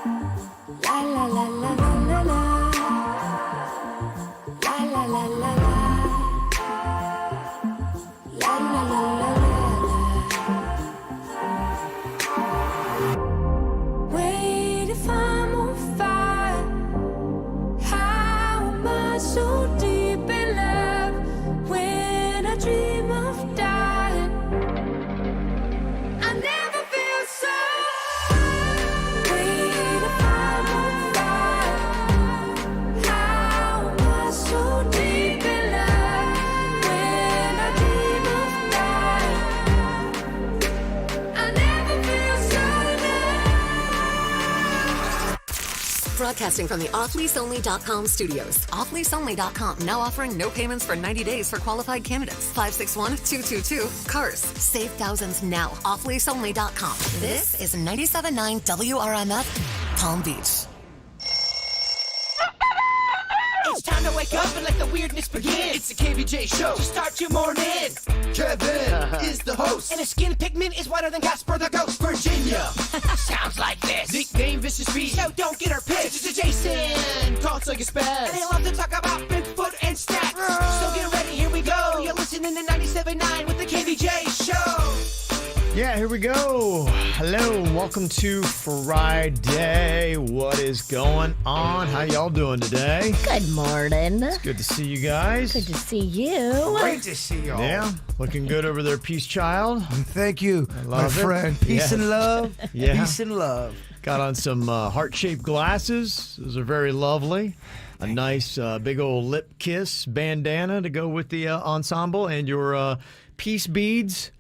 La la la la la la la. La la la la la. La la la la la. Wait, if I'm on fire, how am I so deep in love when I dream of dying? I never feel so. Wait, if I'm on fire, how am I so deep in love when I dream of dying? I never feel so low. Broadcasting from the offleaseonly.com studios. Offleaseonly.com now offering no payments for 90 days for qualified candidates. 561-222-CARS. Save thousands now. Offleaseonly.com. This is 97.9 WRMF, Palm Beach. It's time to wake up and let the weirdness begin. It's the KVJ show to start your morning. Kevin is the host, and his skin pigment is whiter than Casper the Ghost. Virginia sounds like this. Nickname Vicious Beast. So don't get her pissed. It's Jason talks like a spaz, and they love to talk about Bigfoot and stats. So get ready, here we go. You're listening to 97.9 with the KVJ show. Yeah, here we go. Hello, and welcome to Friday. What is going on? How y'all doing today? Good morning. It's good to see you guys. Good to see you. Great to see y'all. Yeah, looking good over there, Peace Child. Thank you, my love it. friend. Peace Yeah. and love. Yeah. Peace and love. Got on some heart-shaped glasses. Those are very lovely. A nice big old lip kiss bandana to go with the ensemble, and your peace beads.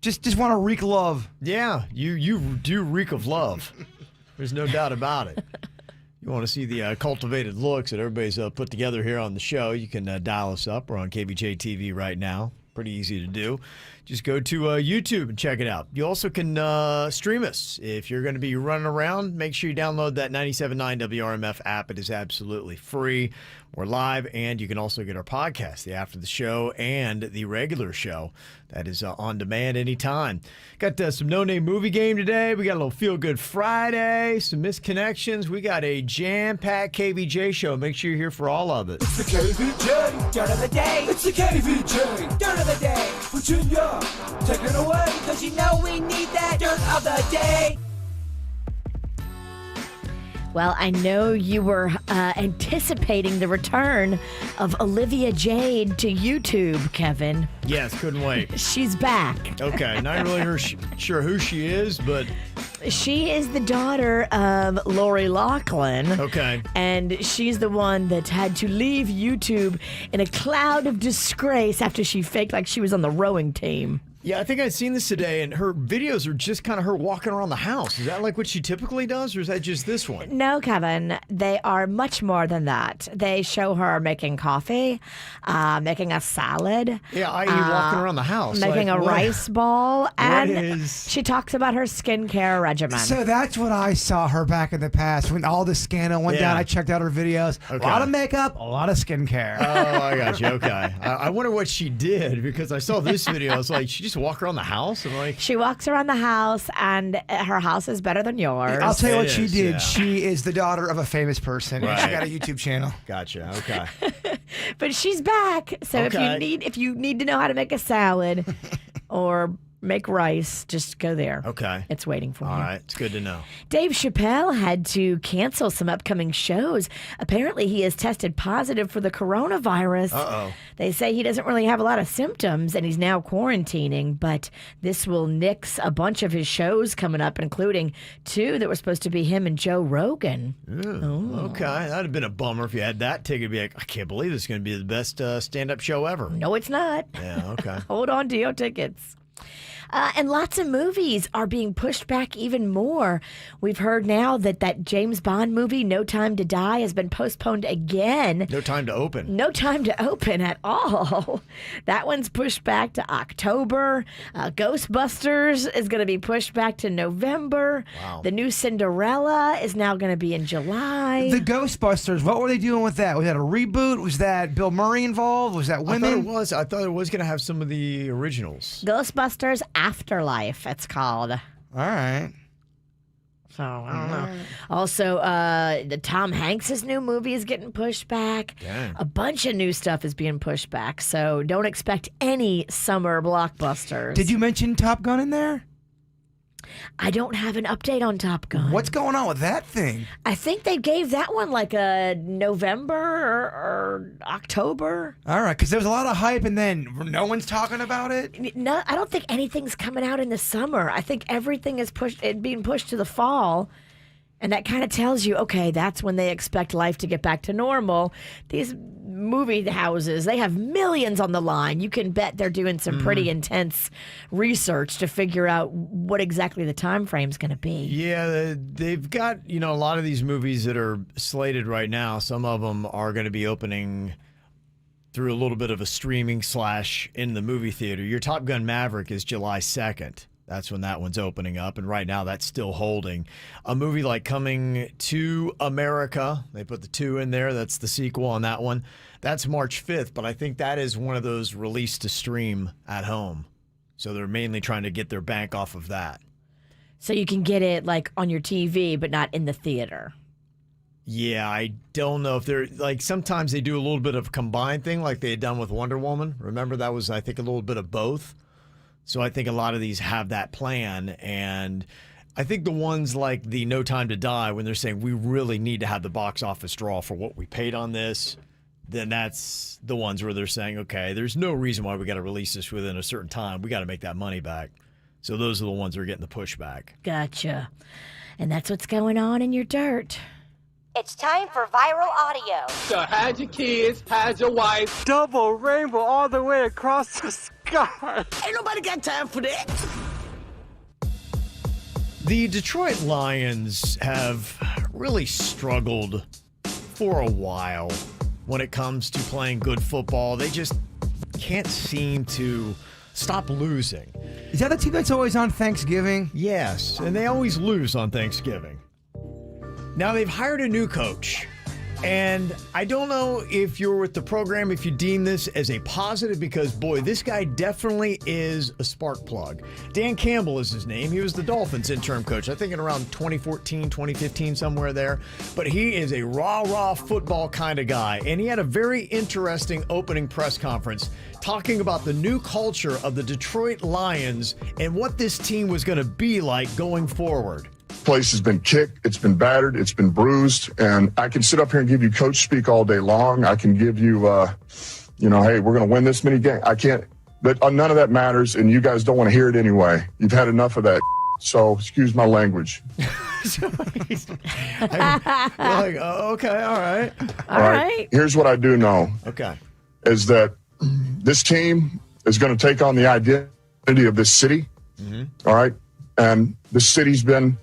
Just want to wreak love. Yeah, you do reek of love. There's no doubt about it. You want to see the cultivated looks that everybody's put together here on the show, you can dial us up. We're on Kvj Tv right now. Pretty easy to do. Just go to YouTube and check it out. You also can stream us. If you're going to be running around, make sure you download that 97.9 WRMF app. It is absolutely free. We're live, and you can also get our podcast, the After the Show and the regular show. That is on demand anytime. Got some No-Name Movie Game today. We got a little Feel Good Friday, some misconnections. We got a jam-packed KVJ show. Make sure you're here for all of it. It's the KVJ dirt of the day. It's the KVJ dirt of the day. Virginia, take it away, cause you know we need that dirt of the day. Well, I know you were anticipating the return of Olivia Jade to YouTube, Kevin. Yes, couldn't wait. She's back. Okay, not really sure who she is, but She is the daughter of Lori Loughlin. okay. And she's the one that had to leave YouTube in a cloud of disgrace after she faked like she was on the rowing team. Yeah, I think I'd seen this today, and her videos are just kind of her walking around the house. Is that like what she typically does, or is that just this one? No, Kevin, they are much more than that. They show her making coffee, making a salad. Yeah, i.e. walking around the house. Making like, a what- rice ball. And is- she talks about her skincare regimen. So that's what I saw her back in the past. When all the scandal went Yeah. down, I checked out her videos. Okay. A lot of makeup, a lot of skincare. Oh, I got you. Okay. I wonder what she did, because I saw this video. I was like, she just walked around the house? I'm like, She walks around the house, and her house is better than yours. I'll tell you It what she is, did. yeah. She is the daughter of a famous person. and She Right. got a YouTube channel. gotcha. Okay. But she's back. So Okay. if you need to know how to make a salad or make rice, just go there. Okay. It's waiting for you. All right. It's good to know. Dave Chappelle had to cancel some upcoming shows. Apparently, he has tested positive for the coronavirus. Uh-oh. They say he doesn't really have a lot of symptoms, and he's now quarantining, but this will nix a bunch of his shows coming up, including 2 that were supposed to be him and Joe Rogan. Okay. That'd have been a bummer if you had that ticket. Be like, I can't believe this is going to be the best stand-up show ever. No, it's not. Yeah, okay. Hold on to your tickets. And lots of movies are being pushed back even more. We've heard now that James Bond movie, No Time to Die, has been postponed again. No time to open. No time to open at all. That one's pushed back to October. Ghostbusters is going to be pushed back to November. Wow. The new Cinderella is now going to be in July. The Ghostbusters, what were they doing with that? Was that a reboot? Was that Bill Murray involved? Was that I women? thought it was going to have some of the originals. Ghostbusters Afterlife, it's called. All right. So I don't know. Also, the Tom Hanks' new movie is getting pushed back. Dang. A bunch of new stuff is being pushed back. So don't expect any summer blockbusters. Did you mention Top Gun in there? I don't have an update on Top Gun. What's going on with that thing? I think they gave that one like a November or October. All right, because there was a lot of hype, and then no one's talking about it. No, I don't think anything's coming out in the summer. I think everything is being pushed to the fall. And that kind of tells you, okay, that's when they expect life to get back to normal. These movie houses, they have millions on the line. You can bet they're doing some pretty intense research to figure out what exactly the time frame's going to be. Yeah, they've got, a lot of these movies that are slated right now. Some of them are going to be opening through a little bit of a streaming / in the movie theater. Your Top Gun Maverick is July 2nd. That's when that one's opening up, and right now that's still holding. A movie like Coming to America, they put the 2 in there. That's the sequel on that one. That's March 5th, but I think that is one of those released to stream at home. So they're mainly trying to get their bank off of that. So you can get it like on your TV, but not in the theater. Yeah, I don't know if they're like sometimes they do a little bit of a combined thing like they had done with Wonder Woman. Remember that was, I think, a little bit of both. So I think a lot of these have that plan, and I think the ones like the No Time to Die, when they're saying we really need to have the box office draw for what we paid on this, then that's the ones where they're saying, okay, there's no reason why we got to release this within a certain time. We got to make that money back. So those are the ones that are getting the pushback. Gotcha. And that's what's going on in your dirt. It's time for viral audio. So hide your kids, hide your wife. Double rainbow all the way across the sky. Ain't nobody got time for that. The Detroit Lions have really struggled for a while when it comes to playing good football. They just can't seem to stop losing. Is that the team that's always on Thanksgiving? Yes, and they always lose on Thanksgiving. Now they've hired a new coach, and I don't know if you're with the program, if you deem this as a positive, because, boy, this guy definitely is a spark plug. Dan Campbell is his name. He was the Dolphins interim coach, I think in around 2014, 2015, somewhere there. But he is a rah-rah football kind of guy, and he had a very interesting opening press conference talking about the new culture of the Detroit Lions and what this team was going to be like going forward. Place has been kicked, it's been battered, it's been bruised, and I can sit up here and give you coach speak all day long. I can give you, hey, we're going to win this many games. I can't, but none of that matters, and you guys don't want to hear it anyway. You've had enough of that, so excuse my language. Okay, all right. All right. Here's what I do know. Okay. Is that this team is going to take on the identity of this city, all right? And the city's been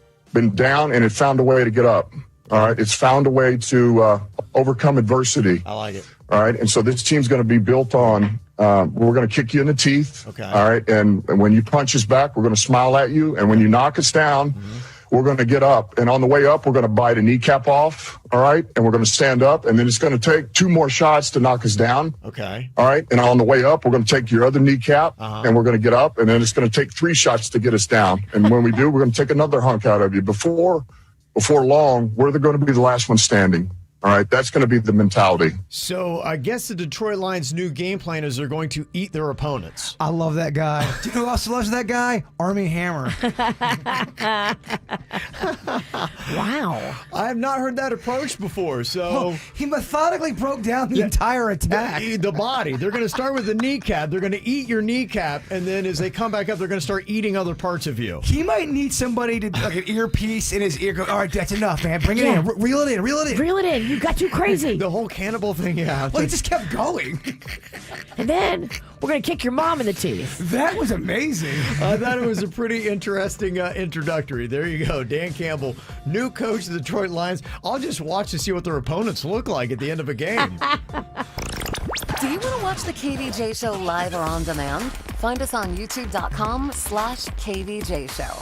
down, and it found a way to get up. All right, it's found a way to overcome adversity. I like it. All right, and so this team's going to be built on. We're going to kick you in the teeth. Okay. All right, and when you punch us back, we're going to smile at you, and when you knock us down, we're going to get up. And on the way up, we're going to bite a kneecap off. All right, and we're going to stand up, and then it's going to take 2 more shots to knock us down. Okay. All right, and on the way up, we're going to take your other kneecap, and we're going to get up, and then it's going to take 3 shots to get us down. And when we do, we're going to take another hunk out of you. Before long, we're going to be the last one standing. All right, that's going to be the mentality. So I guess the Detroit Lions' new game plan is they're going to eat their opponents. I love that guy. Do you know who else loves that guy? Army Hammer. Wow. I have not heard that approach before. So Well, he methodically broke down the entire attack. the body. They're going to start with the kneecap. They're going to eat your kneecap, and then as they come back up, they're going to start eating other parts of you. He might need somebody to like an earpiece in his ear. Go, all right, that's enough, man. Bring it Yeah. in. Reel it in. Reel it in. Reel it in. You got too crazy. The whole cannibal thing, yeah. Well, he just kept going. And then we're going to kick your mom in the teeth. That was amazing. I thought it was a pretty interesting introductory. There you go. Dan Campbell, new coach of the Detroit Lions. I'll just watch to see what their opponents look like at the end of a game. Do you want to watch the KVJ show live or on demand? Find us on youtube.com/KVJ show.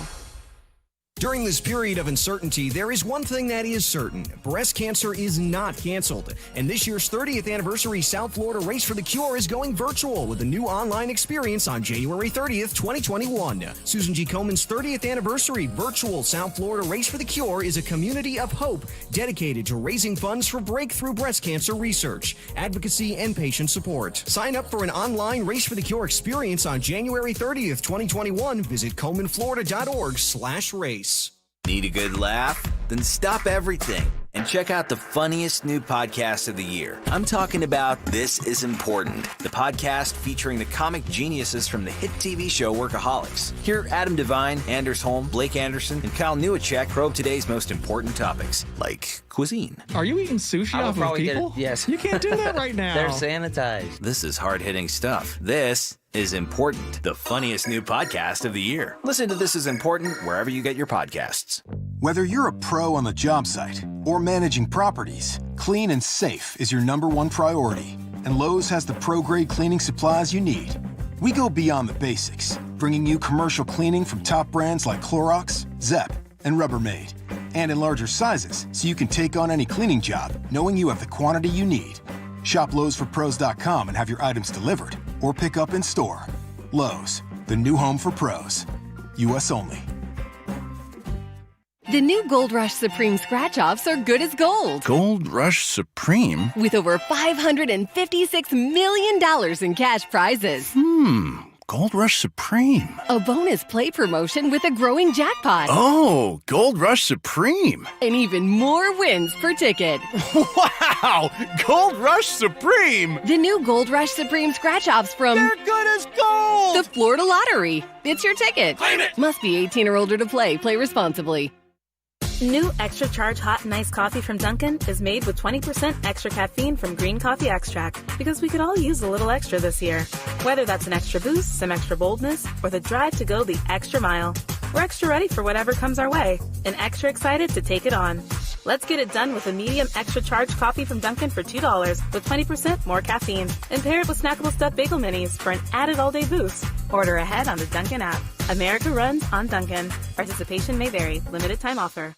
During this period of uncertainty, there is one thing that is certain. Breast cancer is not canceled. And this year's 30th anniversary South Florida Race for the Cure is going virtual with a new online experience on January 30th, 2021. Susan G. Komen's 30th anniversary virtual South Florida Race for the Cure is a community of hope dedicated to raising funds for breakthrough breast cancer research, advocacy, and patient support. Sign up for an online Race for the Cure experience on January 30th, 2021. Visit ColemanFlorida.org/race. Need a good laugh? Then stop everything and check out the funniest new podcast of the year. I'm talking about This Is Important, the podcast featuring the comic geniuses from the hit TV show Workaholics. Hear Adam Devine, Anders Holm, Blake Anderson, and Kyle Newacek probe today's most important topics, like cuisine. Are you eating sushi off of people? Yes. You can't do that right now. They're sanitized. This is hard-hitting stuff. This is Important, the funniest new podcast of the year. Listen to This Is Important wherever you get your podcasts. Whether you're a pro on the job site or managing properties, clean and safe is your #1 priority. And Lowe's has the pro-grade cleaning supplies you need. We go beyond the basics, bringing you commercial cleaning from top brands like Clorox, Zep, and Rubbermaid. And in larger sizes, so you can take on any cleaning job, knowing you have the quantity you need. Shop Lowe'sForPros.com and have your items delivered or pick up in store. Lowe's, the new home for pros. U.S. only. The new Gold Rush Supreme Scratch-Offs are good as gold. Gold Rush Supreme? With over $556 million in cash prizes. Gold Rush Supreme. A bonus play promotion with a growing jackpot. Oh, Gold Rush Supreme. And even more wins per ticket. Wow! Gold Rush Supreme! The new Gold Rush Supreme Scratch-Offs from... They're good as gold! The Florida Lottery. It's your ticket. Claim it! Must be 18 or older to play. Play responsibly. New Extra Charge Hot and Iced Coffee from Dunkin' is made with 20% extra caffeine from green coffee extract, because we could all use a little extra this year. Whether that's an extra boost, some extra boldness, or the drive to go the extra mile, we're extra ready for whatever comes our way and extra excited to take it on. Let's get it done with a medium Extra Charge coffee from Dunkin' for $2 with 20% more caffeine. And pair it with snackable stuffed bagel minis for an added all-day boost. Order ahead on the Dunkin' app. America runs on Dunkin'. Participation may vary. Limited time offer.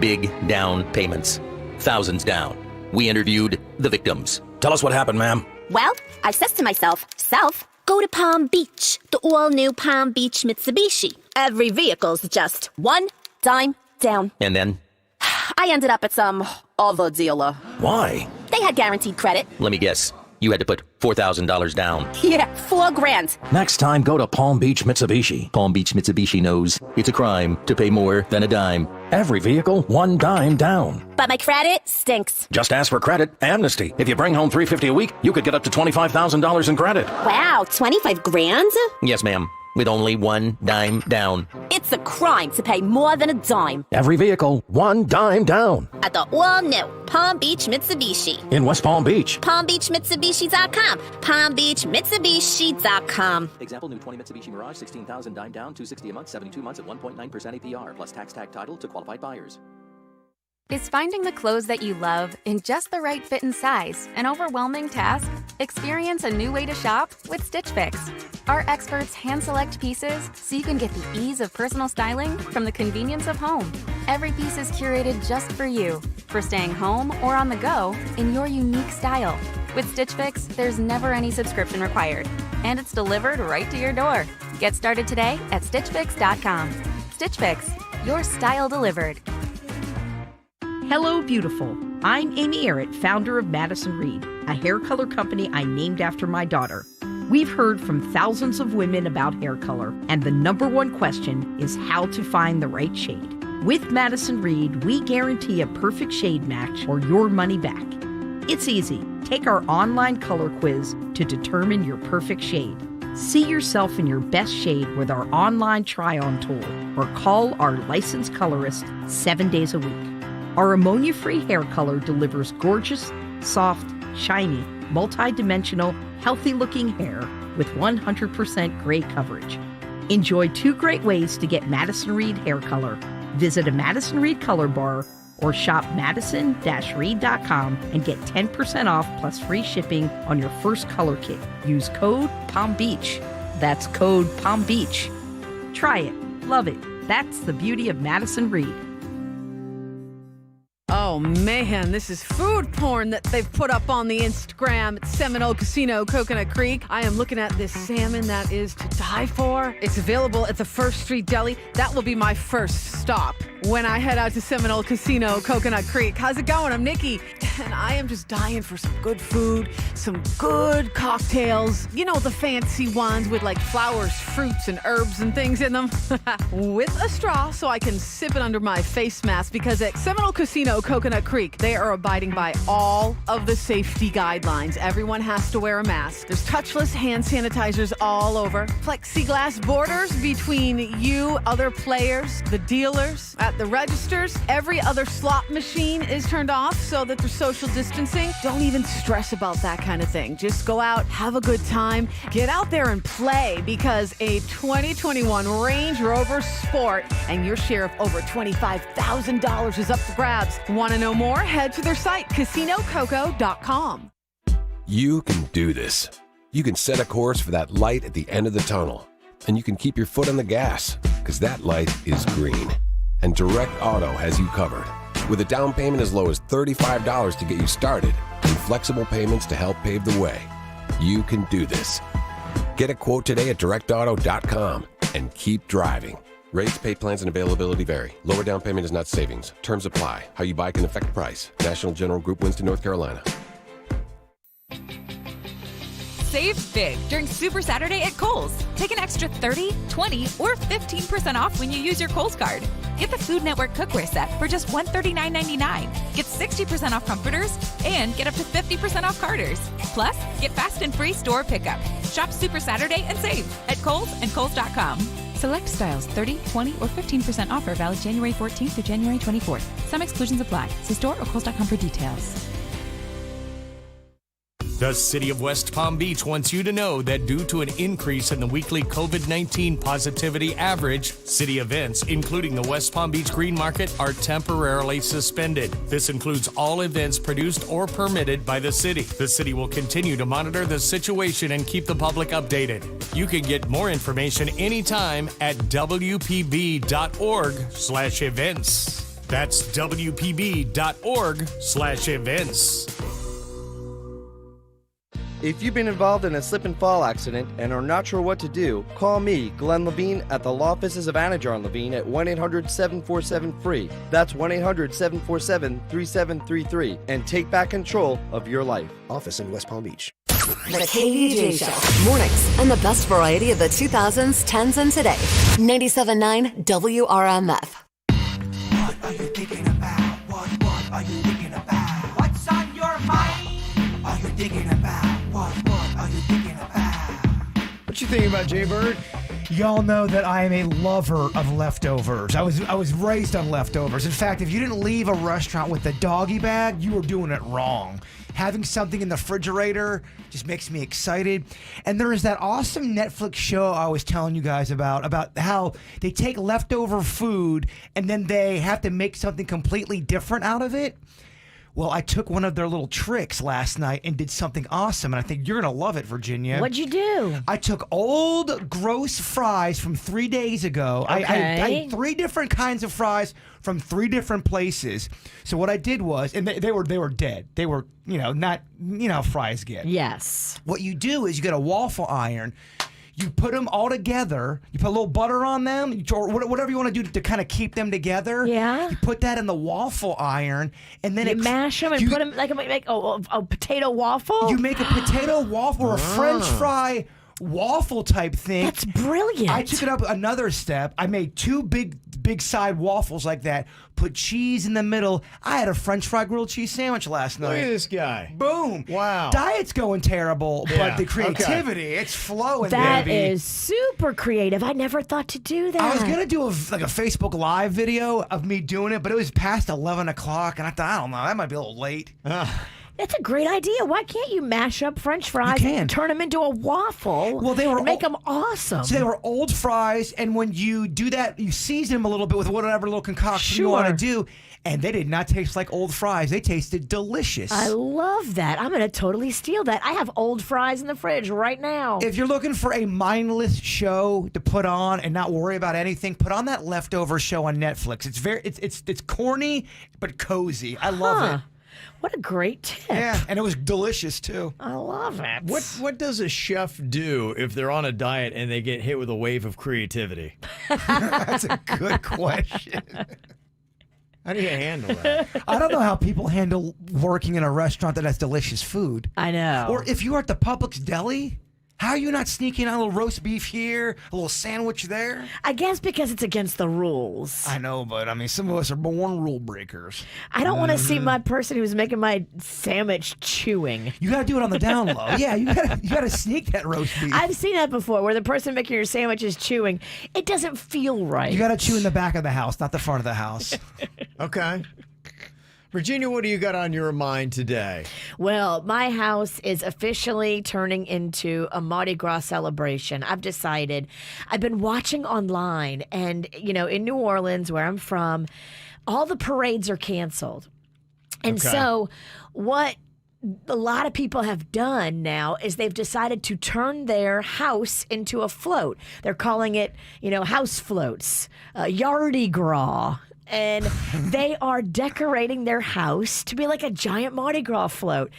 Big down payments. Thousands down. We interviewed the victims. Tell us what happened, ma'am. Well, I says to myself, Self, go to Palm Beach, the all-new Palm Beach Mitsubishi. Every vehicle's just one dime down. And then? I ended up at some other dealer. Why? They had guaranteed credit. Let me guess. You had to put $4,000 down. Yeah, $4,000. Next time, go to Palm Beach Mitsubishi. Palm Beach Mitsubishi knows it's a crime to pay more than a dime. Every vehicle, one dime down. But my credit stinks. Just ask for credit. Amnesty. If you bring home $350 a week, you could get up to $25,000 in credit. Wow, $25,000? Yes, ma'am. With only one dime down. It's a crime to pay more than a dime. Every vehicle, one dime down. At the all-new Palm Beach Mitsubishi. In West Palm Beach. PalmBeachMitsubishi.com. PalmBeachMitsubishi.com. Example, new 20 Mitsubishi Mirage, 16,000 dime down, $260 a month, 72 months at 1.9% APR, plus tax tag title to qualified buyers. Is finding the clothes that you love in just the right fit and size an overwhelming task? Experience a new way to shop with Stitch Fix. Our experts hand-select pieces so you can get the ease of personal styling from the convenience of home. Every piece is curated just for you, for staying home or on the go in your unique style. With Stitch Fix, there's never any subscription required, and it's delivered right to your door. Get started today at StitchFix.com. Stitch Fix, your style delivered. Hello, beautiful. I'm Amy Errett, founder of Madison Reed, a hair color company I named after my daughter. We've heard from thousands of women about hair color, and the #1 question is how to find the right shade. With Madison Reed, we guarantee a perfect shade match or your money back. It's easy. Take our online color quiz to determine your perfect shade. See yourself in your best shade with our online try-on tool, or call our licensed colorist 7 days a week. Our ammonia-free hair color delivers gorgeous, soft, shiny, multi-dimensional, healthy-looking hair with 100% gray coverage. Enjoy 2 great ways to get Madison Reed hair color. Visit a Madison Reed color bar or shop madison-reed.com and get 10% off plus free shipping on your first color kit. Use code Palm Beach. That's code Palm Beach. Try it. Love it. That's the beauty of Madison Reed. Oh, man, this is food porn that they've put up on the Instagram at Seminole Casino, Coconut Creek. I am looking at this salmon that is to die for. It's available at the First Street Deli. That will be my first stop when I head out to Seminole Casino, Coconut Creek. How's it going? I'm Nikki, and I am just dying for some good food, some good cocktails. You know, the fancy ones with like flowers, fruits, and herbs and things in them. With a straw so I can sip it under my face mask, because at Seminole Casino, Coconut Creek, they are abiding by all of the safety guidelines. Everyone has to wear a mask. There's touchless hand sanitizers all over. Plexiglass borders between you, other players, the dealers, at the registers. Every other slot machine is turned off so that there's social distancing. Don't even stress about that kind of thing. Just go out, have a good time, get out there and play, because a 2021 Range Rover Sport and your share of over $25,000 is up for grabs. Want to know more? Head to their site, casinococo.com. You can do this. You can set a course for that light at the end of the tunnel. And you can keep your foot on the gas, because that light is green. And Direct Auto has you covered. With a down payment as low as $35 to get you started, and flexible payments to help pave the way. You can do this. Get a quote today at directauto.com and keep driving. Rates, pay plans, and availability vary. Lower down payment is not savings. Terms apply. How you buy can affect price. National General Group, Winston, North Carolina. Save big during Super Saturday at Kohl's. Take an extra 30, 20, or 15% off when you use your Kohl's card. Get the Food Network cookware set for just $139.99. Get 60% off comforters and get up to 50% off Carters. Plus, get fast and free store pickup. Shop Super Saturday and save at Kohl's and Kohl's.com. Select styles 30, 20, or 15% offer valid January 14th to January 24th. Some exclusions apply. See store or Kohl's.com for details. The City of West Palm Beach wants you to know that due to an increase in the weekly COVID-19 positivity average, city events, including the West Palm Beach Green Market, are temporarily suspended. This includes all events produced or permitted by the city. The city will continue to monitor the situation and keep the public updated. You can get more information anytime at wpb.org/events. That's wpb.org/events. If you've been involved in a slip and fall accident and are not sure what to do, call me, Glenn Levine, at the law offices of Anajar and Levine at 1-800-747-FREE. That's 1-800-747-3733, and take back control of your life. Office in West Palm Beach. The KVJ Show. Mornings and the best variety of the 2000s, 10s, and today. 97.9 WRMF. What are you thinking about? What are you thinking about? What's on your mind? Are you thinking about? What are you thinking about? What you thinking about, Jay Bird? Y'all know that I am a lover of leftovers. I was raised on leftovers. In fact, if you didn't leave a restaurant with a doggy bag, you were doing it wrong. Having something in the refrigerator just makes me excited. And there is that awesome Netflix show I was telling you guys about how they take leftover food and then they have to make something completely different out of it. Well, I took one of their little tricks last night and did something awesome, and I think you're going to love it, Virginia. What'd you do? I took old, gross fries from 3 days ago. Okay. I had 3 different kinds of fries from 3 different places. So what I did was, and they were dead. They were, not, how fries get. Yes. What you do is you get a waffle iron. You put them all together. You put a little butter on them, or whatever you want to do to kind of keep them together. Yeah. You put that in the waffle iron, and then you mash them and put them like a potato waffle. You make a potato waffle or a French fry waffle type thing. That's brilliant. I took it up another step. I made 2 big side waffles like that. Put cheese in the middle. I had a French fry grilled cheese sandwich last night. Look at this guy. Boom. Wow. Diet's going terrible, but the creativity, it's flowing, That baby. is super creative. I never thought to do that. I was going to do a Facebook Live video of me doing it, but it was past 11 o'clock, and I thought, I don't know, that might be a little late. That's a great idea. Why can't you mash up French fries and turn them into a waffle? Well, they were and make them awesome. So they were old fries, and when you do that, you season them a little bit with whatever little concoction you want to do, and they did not taste like old fries. They tasted delicious. I love that. I'm going to totally steal that. I have old fries in the fridge right now. If you're looking for a mindless show to put on and not worry about anything, put on that Leftover show on Netflix. It's corny but cozy. I love it. What a great tip. Yeah, and it was delicious too. I love it. What does a chef do if they're on a diet and they get hit with a wave of creativity? That's a good question. How do you handle that? I don't know how people handle working in a restaurant that has delicious food. I know. Or if you are at the Publix deli, how are you not sneaking out a little roast beef here, a little sandwich there? I guess because it's against the rules. I know, but I mean, some of us are born rule breakers. I don't want to see my person who's making my sandwich chewing. You got to do it on the down low. Yeah, you got to sneak that roast beef. I've seen that before, where the person making your sandwich is chewing. It doesn't feel right. You got to chew in the back of the house, not the front of the house. Okay. Virginia, what do you got on your mind today? Well, my house is officially turning into a Mardi Gras celebration. I've decided. I've been watching online, and, in New Orleans, where I'm from, all the parades are canceled. And so what a lot of people have done now is they've decided to turn their house into a float. They're calling it, house floats, Mardi Gras. And they are decorating their house to be like a giant Mardi Gras float.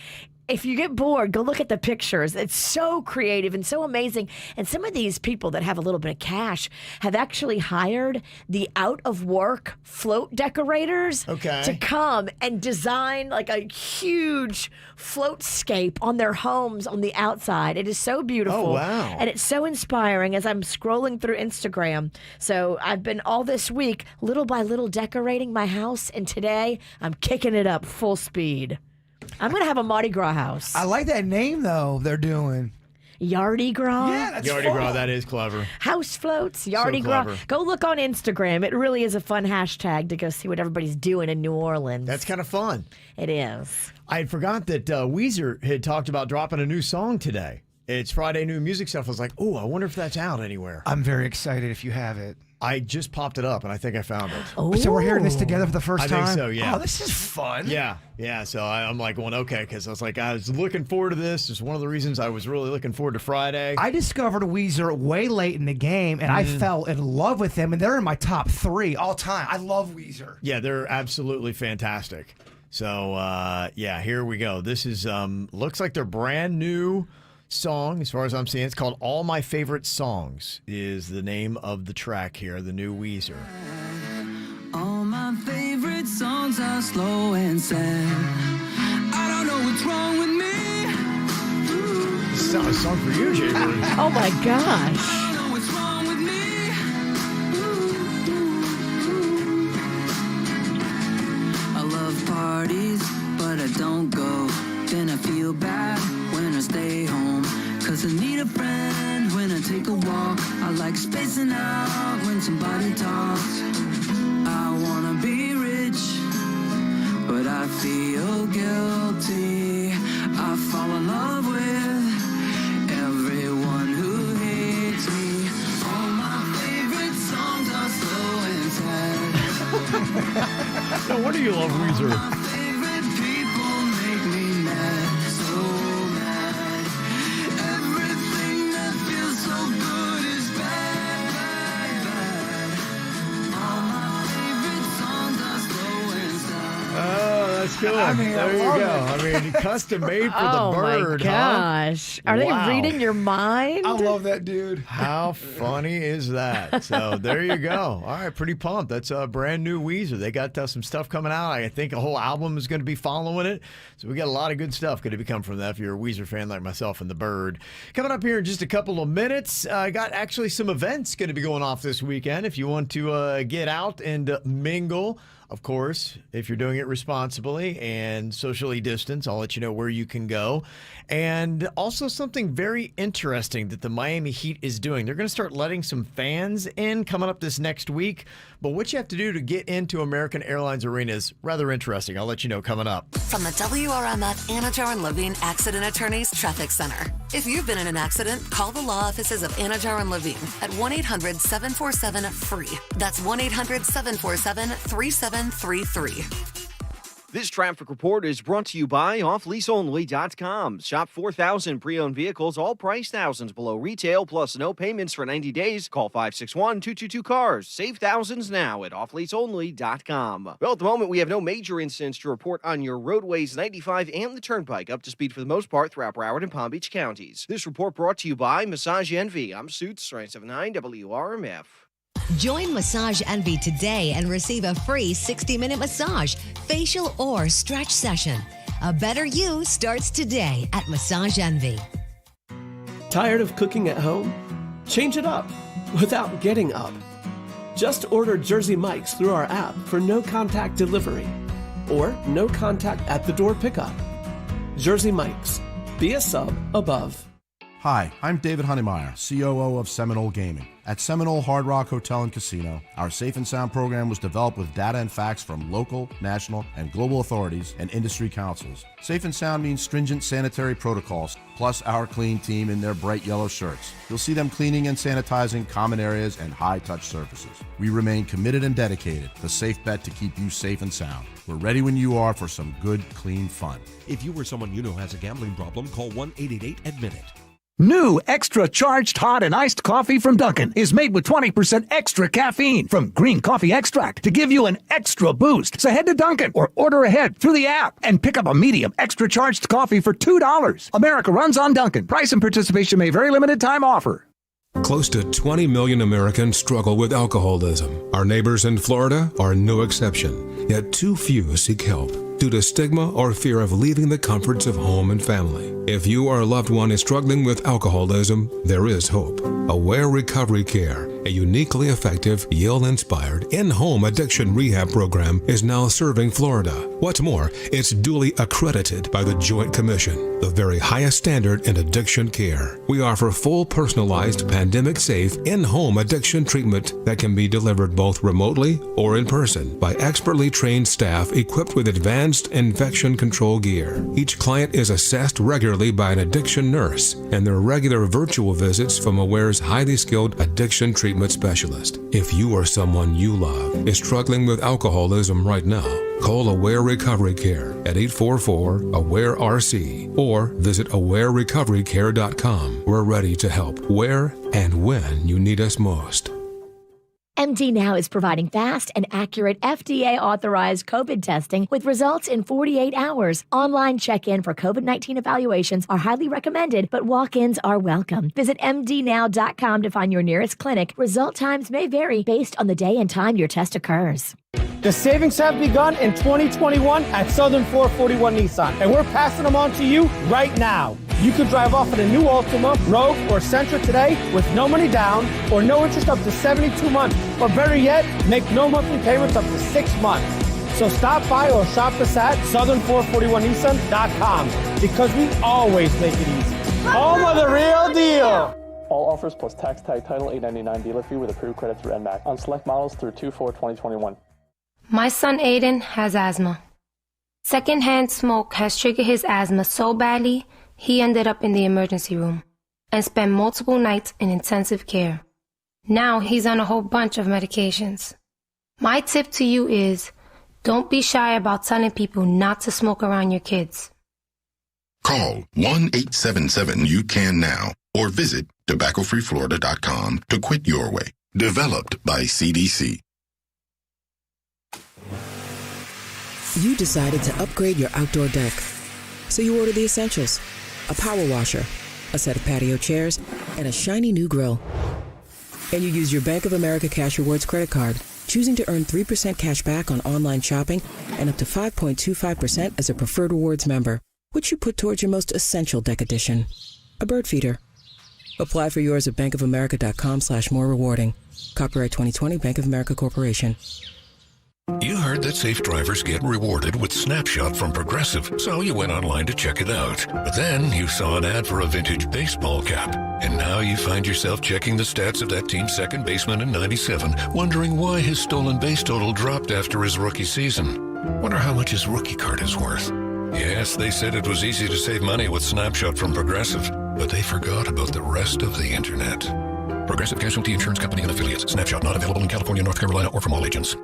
If you get bored, go look at the pictures. It's so creative and so amazing. And some of these people that have a little bit of cash have actually hired the out-of-work float decorators to come and design like a huge floatscape on their homes on the outside. It is so beautiful. Oh, wow. And it's so inspiring as I'm scrolling through Instagram. So I've been all this week, little by little, decorating my house. And today, I'm kicking it up full speed. I'm going to have a Mardi Gras house. I like that name, though, they're doing. Mardi Gras? Yeah, that's Mardi Gras, that is clever. House floats, Mardi Gras. clever. Go look on Instagram. It really is a fun hashtag to go see what everybody's doing in New Orleans. That's kind of fun. It is. I had forgot that Weezer had talked about dropping a new song today. It's Friday New Music Stuff. I was like, oh, I wonder if that's out anywhere. I'm very excited if you have it. I just popped it up, and I think I found it. Oh. So we're hearing this together for the first time? I think so, yeah. Oh, this is fun. Yeah. So I'm like going, okay, because I was looking forward to this. It's one of the reasons I was really looking forward to Friday. I discovered Weezer way late in the game, and I fell in love with them, and they're in my top 3 all time. I love Weezer. Yeah, they're absolutely fantastic. So, here we go. This is looks like their brand new song, as far as I'm seeing. It's called All My Favorite Songs is the name of the track here, the new Weezer. All my favorite songs are slow and sad. I don't know what's wrong with me. This is not a song for you, Jay Bird. Oh my gosh. I don't know what's wrong with me. I love parties, but I don't go. Then I feel bad when I stay home. Cause I need a friend when I take a walk. I like spacing out when somebody talks. I wanna be rich, but I feel guilty. I fall in love with everyone who hates me. All my favorite songs are slow and sad. No wonder you love Weezer. My favorite people make me mad, so mad. Everything that feels so good is bad, bad, bad. All my favorite songs are slow and sad. Oh, that's cool. I mean, there you love go. it. I mean, custom made for the bird, Oh my gosh. Are Wow. they reading your mind? I love that dude. How funny is that? So there you go. All right, pretty pumped. That's a brand new Weezer. They got some stuff coming out. I think a whole album is going to be following it. So we got a lot of good stuff going to be coming from that if you're a Weezer fan like myself and the bird. Coming up here in just a couple of minutes, I got actually some events going to be going off this weekend if you want to get out and mingle. Of course, if you're doing it responsibly and socially distanced, I'll let you know where you can go. And also something very interesting that the Miami Heat is doing. They're going to start letting some fans in coming up this next week. But what you have to do to get into American Airlines Arena is rather interesting. I'll let you know coming up. From the WRMF Anajar and Levine Accident Attorneys Traffic Center. If you've been in an accident, call the law offices of Anajar and Levine at 1-800-747-FREE. That's 1-800-747-3733. This traffic report is brought to you by offleaseonly.com. Shop 4,000 pre-owned vehicles, all priced thousands below retail, plus no payments for 90 days. Call 561-222-CARS. Save thousands now at offleaseonly.com. Well, at the moment, we have no major incidents to report on your roadways 95 and the Turnpike, up to speed for the most part throughout Broward and Palm Beach counties. This report brought to you by Massage Envy. I'm Suits, 979 WRMF. Join Massage Envy today and receive a free 60-minute massage, facial, or stretch session. A better you starts today at Massage Envy. Tired of cooking at home? Change it up without getting up. Just order Jersey Mike's through our app for no-contact delivery or no-contact at-the-door pickup. Jersey Mike's. Be a sub above. Hi, I'm David Honeymeyer, COO of Seminole Gaming. At Seminole Hard Rock Hotel and Casino, our Safe and Sound program was developed with data and facts from local, national, and global authorities and industry councils. Safe and Sound means stringent sanitary protocols, plus our clean team in their bright yellow shirts. You'll see them cleaning and sanitizing common areas and high-touch surfaces. We remain committed and dedicated, the safe bet to keep you safe and sound. We're ready when you are for some good, clean fun. If you or someone you know has a gambling problem, call 1-888-ADMIT-IT. New extra charged hot and iced coffee from Dunkin' is made with 20% extra caffeine from green coffee extract to give you an extra boost. So head to Dunkin' or order ahead through the app and pick up a medium extra charged coffee for $2. America runs on Dunkin'. Price and participation may vary. Limited time offer. Close to 20 million Americans struggle with alcoholism. Our neighbors in Florida are no exception, yet too few seek help due to stigma or fear of leaving the comforts of home and family. If you or a loved one is struggling with alcoholism, there is hope. Aware Recovery Care, a uniquely effective, Yale-inspired, in-home addiction rehab program, is now serving Florida. What's more, it's duly accredited by the Joint Commission, the very highest standard in addiction care. We offer full personalized, pandemic-safe, in-home addiction treatment that can be delivered both remotely or in person by expertly trained staff equipped with advanced infection control gear. Each client is assessed regularly by an addiction nurse, and there are regular virtual visits from Aware's highly skilled addiction treatment specialist. If you or someone you love is struggling with alcoholism right now, call Aware Recovery Care at 844-AWARE-RC or visit awarerecoverycare.com. We're ready to help where and when you need us most. MD Now is providing fast and accurate FDA-authorized COVID testing with results in 48 hours. Online check-in for COVID-19 evaluations are highly recommended, but walk-ins are welcome. Visit mdnow.com to find your nearest clinic. Result times may vary based on the day and time your test occurs. The savings have begun in 2021 at Southern 441 Nissan, and we're passing them on to you right now. You can drive off in a new Altima, Rogue, or Sentra today with no money down or no interest up to 72 months. Or better yet, make no monthly payments up to 6 months. So stop by or shop us at southern441nissan.com because we always make it easy. Home of the real deal. All offers plus tax tag title $8.99 dealer fee with approved credit through NMAC on select models through 2/4/2021. My son Aiden has asthma. Secondhand smoke has triggered his asthma so badly, he ended up in the emergency room and spent multiple nights in intensive care. Now he's on a whole bunch of medications. My tip to you is, don't be shy about telling people not to smoke around your kids. Call 1-877-YOU-CAN-NOW or visit tobaccofreeflorida.com to quit your way. Developed by CDC. You decided to upgrade your outdoor deck. So you ordered the essentials: a power washer, a set of patio chairs, and a shiny new grill. And you used your Bank of America Cash Rewards credit card, choosing to earn 3% cash back on online shopping and up to 5.25% as a preferred rewards member, which you put towards your most essential deck addition, a bird feeder. Apply for yours at bankofamerica.com/more rewarding. Copyright 2020 Bank of America Corporation. You heard that safe drivers get rewarded with Snapshot from Progressive, so you went online to check it out. But then you saw an ad for a vintage baseball cap, and now you find yourself checking the stats of that team's second baseman in '97, wondering why his stolen base total dropped after his rookie season. Wonder how much his rookie card is worth. Yes, they said it was easy to save money with Snapshot from Progressive, but they forgot about the rest of the internet. Progressive Casualty Insurance Company and Affiliates. Snapshot not available in California, North Carolina, or from all agents.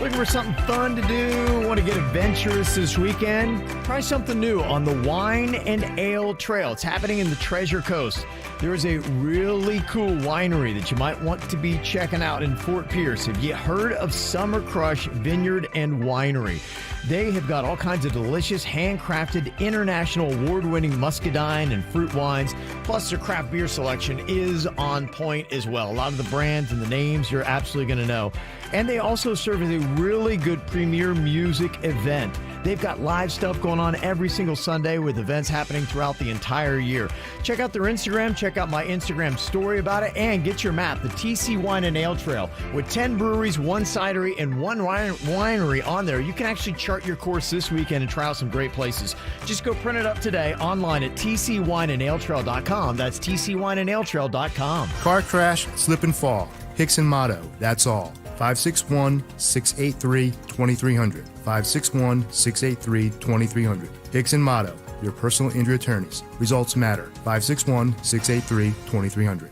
Looking for something fun to do? Want to get adventurous this weekend? Try something new on the Wine and Ale Trail. It's happening in the Treasure Coast. There is a really cool winery that you might want to be checking out in Fort Pierce. Have you heard of Summer Crush Vineyard and Winery? They have got all kinds of delicious, handcrafted, international award-winning muscadine and fruit wines. Plus, their craft beer selection is on point as well. A lot of the brands and the names you're absolutely going to know. And they also serve as a really good premier music event. They've got live stuff going on every single Sunday with events happening throughout the entire year. Check out their Instagram, check out my Instagram story about it, and get your map, the TC Wine and Ale Trail. With 10 breweries, 1 cidery, and 1 winery on there, you can actually chart your course this weekend and try out some great places. Just go print it up today online at tcwineandaletrail.com. That's tcwineandaletrail.com. Car crash, slip and fall. Hickson motto, that's all. 561-683-2300. 561-683-2300. Hickson Motto, your personal injury attorneys. Results matter. 561-683-2300.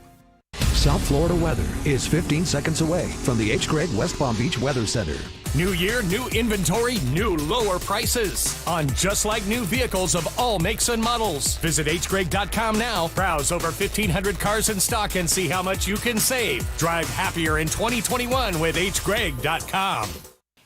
South Florida weather is 15 seconds away from the H. Gregg West Palm Beach Weather Center. New year, new inventory, new lower prices on just like new vehicles of all makes and models. Visit hgregg.com now. Browse over 1,500 cars in stock and see how much you can save. Drive happier in 2021 with hgregg.com.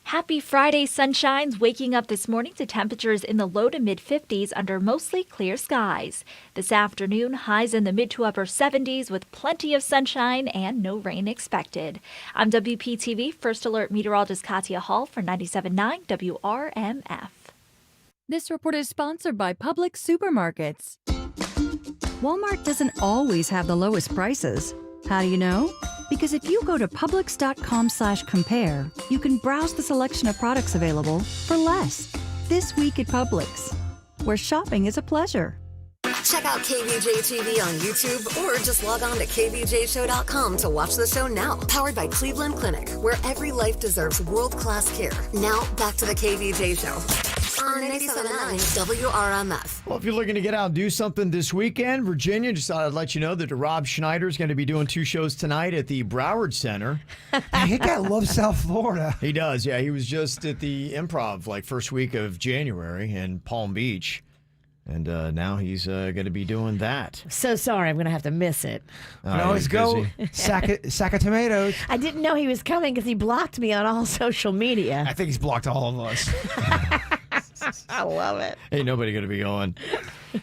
Happy Friday, sunshines. Waking up this morning to temperatures in the low to mid 50s under mostly clear skies. This afternoon, highs in the mid to upper 70s with plenty of sunshine and no rain expected. I'm WPTV First Alert meteorologist Katia Hall for 97.9 WRMF. This report is sponsored by Publix Supermarkets. Walmart doesn't always have the lowest prices. How do you know? Because if you go to Publix.com/compare, you can browse the selection of products available for less. This week at Publix, where shopping is a pleasure. Check out KVJ TV on YouTube or just log on to kvjshow.com to watch the show now. Powered by Cleveland Clinic, where every life deserves world-class care. Now, back to the KVJ Show on 97.9 WRMF. Well, if you're looking to get out and do something this weekend, Virginia, just thought I'd let you know that Rob Schneider is going to be doing 2 shows tonight at the Broward Center. Hey, guy loves South Florida. He does, yeah. He was just at the Improv, first week of January in Palm Beach. And now he's going to be doing that. So sorry, I'm going to have to miss it. You can always go sack of tomatoes. I didn't know he was coming because he blocked me on all social media. I think he's blocked all of us. I love it. Ain't nobody going to be going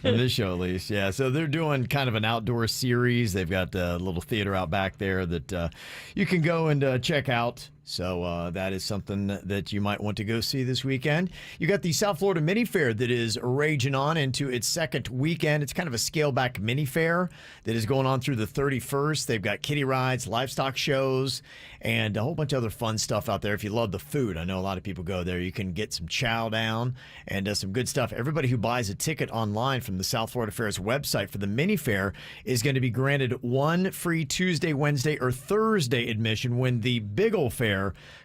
in this show, at least. Yeah, so they're doing kind of an outdoor series. They've got a little theater out back there that you can go and check out. So that is something that you might want to go see this weekend. You got the South Florida Mini Fair that is raging on into its second weekend. It's kind of a scale-back mini fair that is going on through the 31st. They've got kiddie rides, livestock shows, and a whole bunch of other fun stuff out there. If you love the food, I know a lot of people go there. You can get some chow down and some good stuff. Everybody who buys a ticket online from the South Florida Fair's website for the mini fair is going to be granted 1 free Tuesday, Wednesday, or Thursday admission when the Big Ol' Fair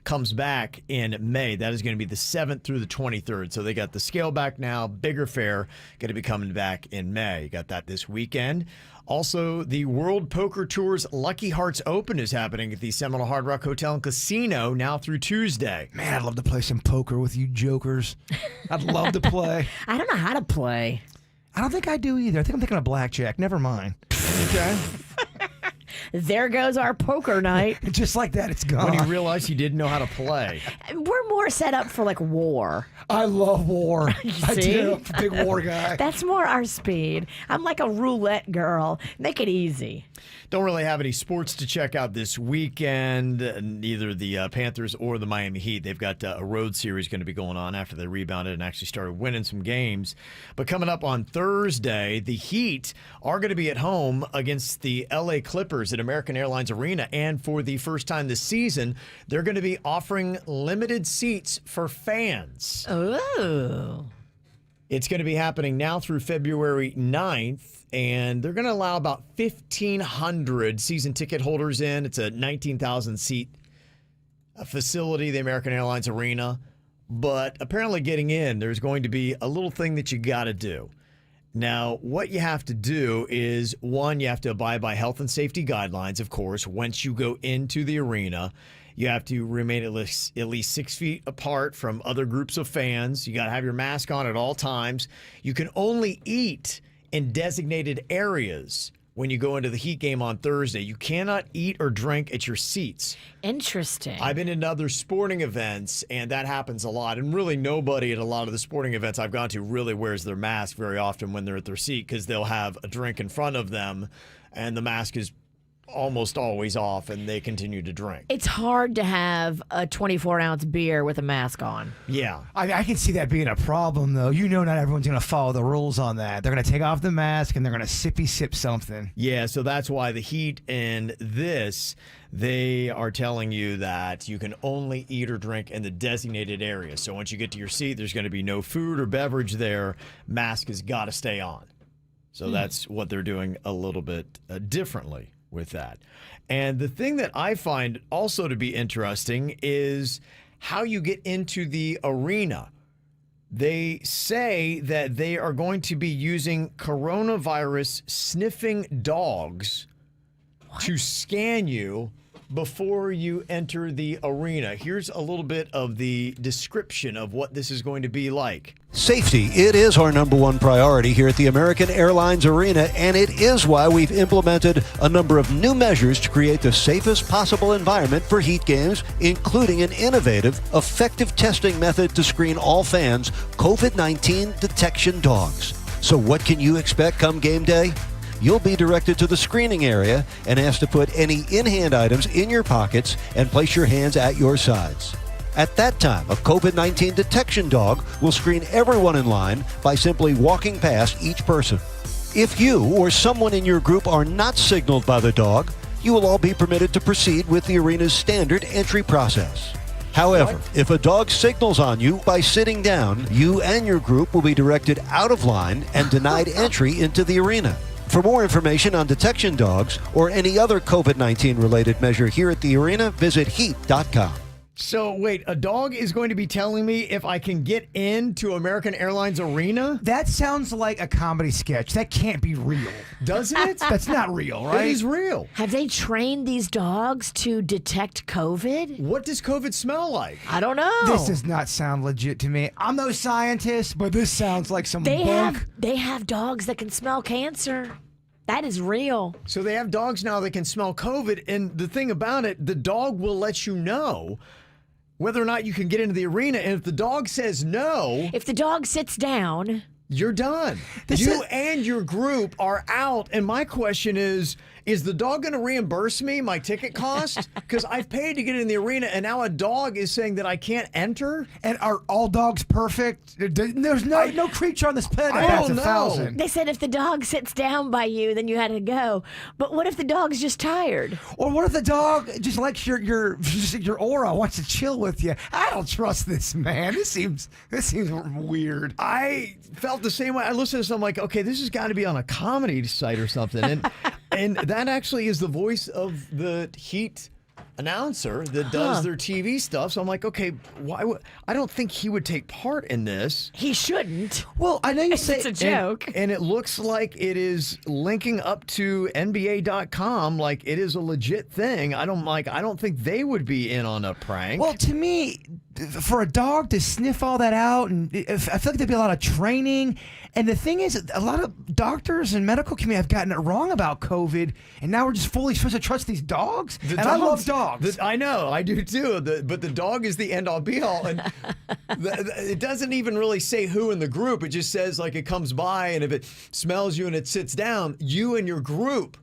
comes back in May. That is going to be the 7th through the 23rd. So they got the scale back now, bigger fair going to be coming back in May. You got that this weekend. Also, the World Poker Tour's Lucky Hearts Open is happening at the Seminole Hard Rock Hotel and Casino now through Tuesday. Man, I'd love to play some poker with you jokers. I'd love to play. I don't know how to play. I don't think I do either. I think I'm thinking of blackjack. Never mind. Okay. There goes our poker night. Just like that, it's gone. When he realized he didn't know how to play. We're more set up for like war. I love war. I See? do. Big war guy. That's more our speed. I'm like a roulette girl. Make it easy. Don't really have any sports to check out this weekend. Neither the Panthers or the Miami Heat. They've got a road series going to be going on after they rebounded and actually started winning some games. But coming up on Thursday, the Heat are going to be at home against the LA Clippers at American Airlines Arena. And for the first time this season, they're going to be offering limited seats for fans. Oh. It's going to be happening now through February 9th, and they're going to allow about 1,500 season ticket holders in. It's a 19,000-seat facility, the American Airlines Arena. But apparently getting in, there's going to be a little thing that you got to do. Now, what you have to do is, one, you have to abide by health and safety guidelines, of course. Once you go into the arena, you have to remain at least 6 feet apart from other groups of fans. You got to have your mask on at all times. You can only eat in designated areas when you go into the Heat game on Thursday. You cannot eat or drink at your seats. Interesting. I've been in other sporting events, and that happens a lot. And really nobody at a lot of the sporting events I've gone to really wears their mask very often when they're at their seat, because they'll have a drink in front of them, and the mask is almost always off, and they continue to drink. It's hard to have a 24-ounce beer with a mask on. Yeah. I can see that being a problem, though. You know not everyone's going to follow the rules on that. They're going to take off the mask, and they're going to sippy sip something. Yeah, so that's why the Heat in this, they are telling you that you can only eat or drink in the designated area. So once you get to your seat, there's going to be no food or beverage there. Mask has got to stay on. So that's what they're doing a little bit differently with that. And the thing that I find also to be interesting is how you get into the arena. They say that they are going to be using coronavirus sniffing dogs to scan you before you enter the arena. Here's a little bit of the description of what this is going to be like. Safety, it is our number one priority here at the American Airlines Arena, and it is why we've implemented a number of new measures to create the safest possible environment for Heat games, including an innovative, effective testing method to screen all fans, COVID-19 detection dogs. So what can you expect come game day? You'll be directed to the screening area and asked to put any in-hand items in your pockets and place your hands at your sides. At that time, a COVID-19 detection dog will screen everyone in line by simply walking past each person. If you or someone in your group are not signaled by the dog, you will all be permitted to proceed with the arena's standard entry process. However, if a dog signals on you by sitting down, you and your group will be directed out of line and denied entry into the arena. For more information on detection dogs or any other COVID-19 related measure here at the arena, visit heat.com. So wait, a dog is going to be telling me if I can get into American Airlines Arena? That sounds like a comedy sketch. That can't be real. Doesn't it? That's not real, right? It is real. Have they trained these dogs to detect COVID? What does COVID smell like? I don't know. This does not sound legit to me. I'm no scientist, but this sounds like some bunk. They have dogs that can smell cancer. That is real. So they have dogs now that can smell COVID, and the thing about it, the dog will let you know whether or not you can get into the arena, and if the dog says no... If the dog sits down... You're done. And your group are out, and my question is the dog going to reimburse me my ticket cost? Because I've paid to get in the arena, and now a dog is saying that I can't enter? And are all dogs perfect? There's no creature on this planet that's 1,000. They said if the dog sits down by you, then you had to go. But what if the dog's just tired? Or what if the dog just likes your aura, wants to chill with you? I don't trust this, man. This seems weird. I felt the same way. I listened to this, I'm like, okay, this has got to be on a comedy site or something. And that actually is the voice of the Heat announcer that does their TV stuff. So I'm like, okay, I don't think he would take part in this. He shouldn't. Well, I know you say it's a joke. And it looks like it is linking up to NBA.com, like it is a legit thing. I don't think they would be in on a prank. Well, to me, for a dog to sniff all that out, and I feel like there'd be a lot of training. And the thing is, a lot of doctors and medical community have gotten it wrong about COVID, and now we're just fully supposed to trust these dogs. I love dogs. dogs. I know, I do too. But the dog is the end all be all, and it doesn't even really say who in the group. It just says like it comes by, and if it smells you and it sits down, you and your group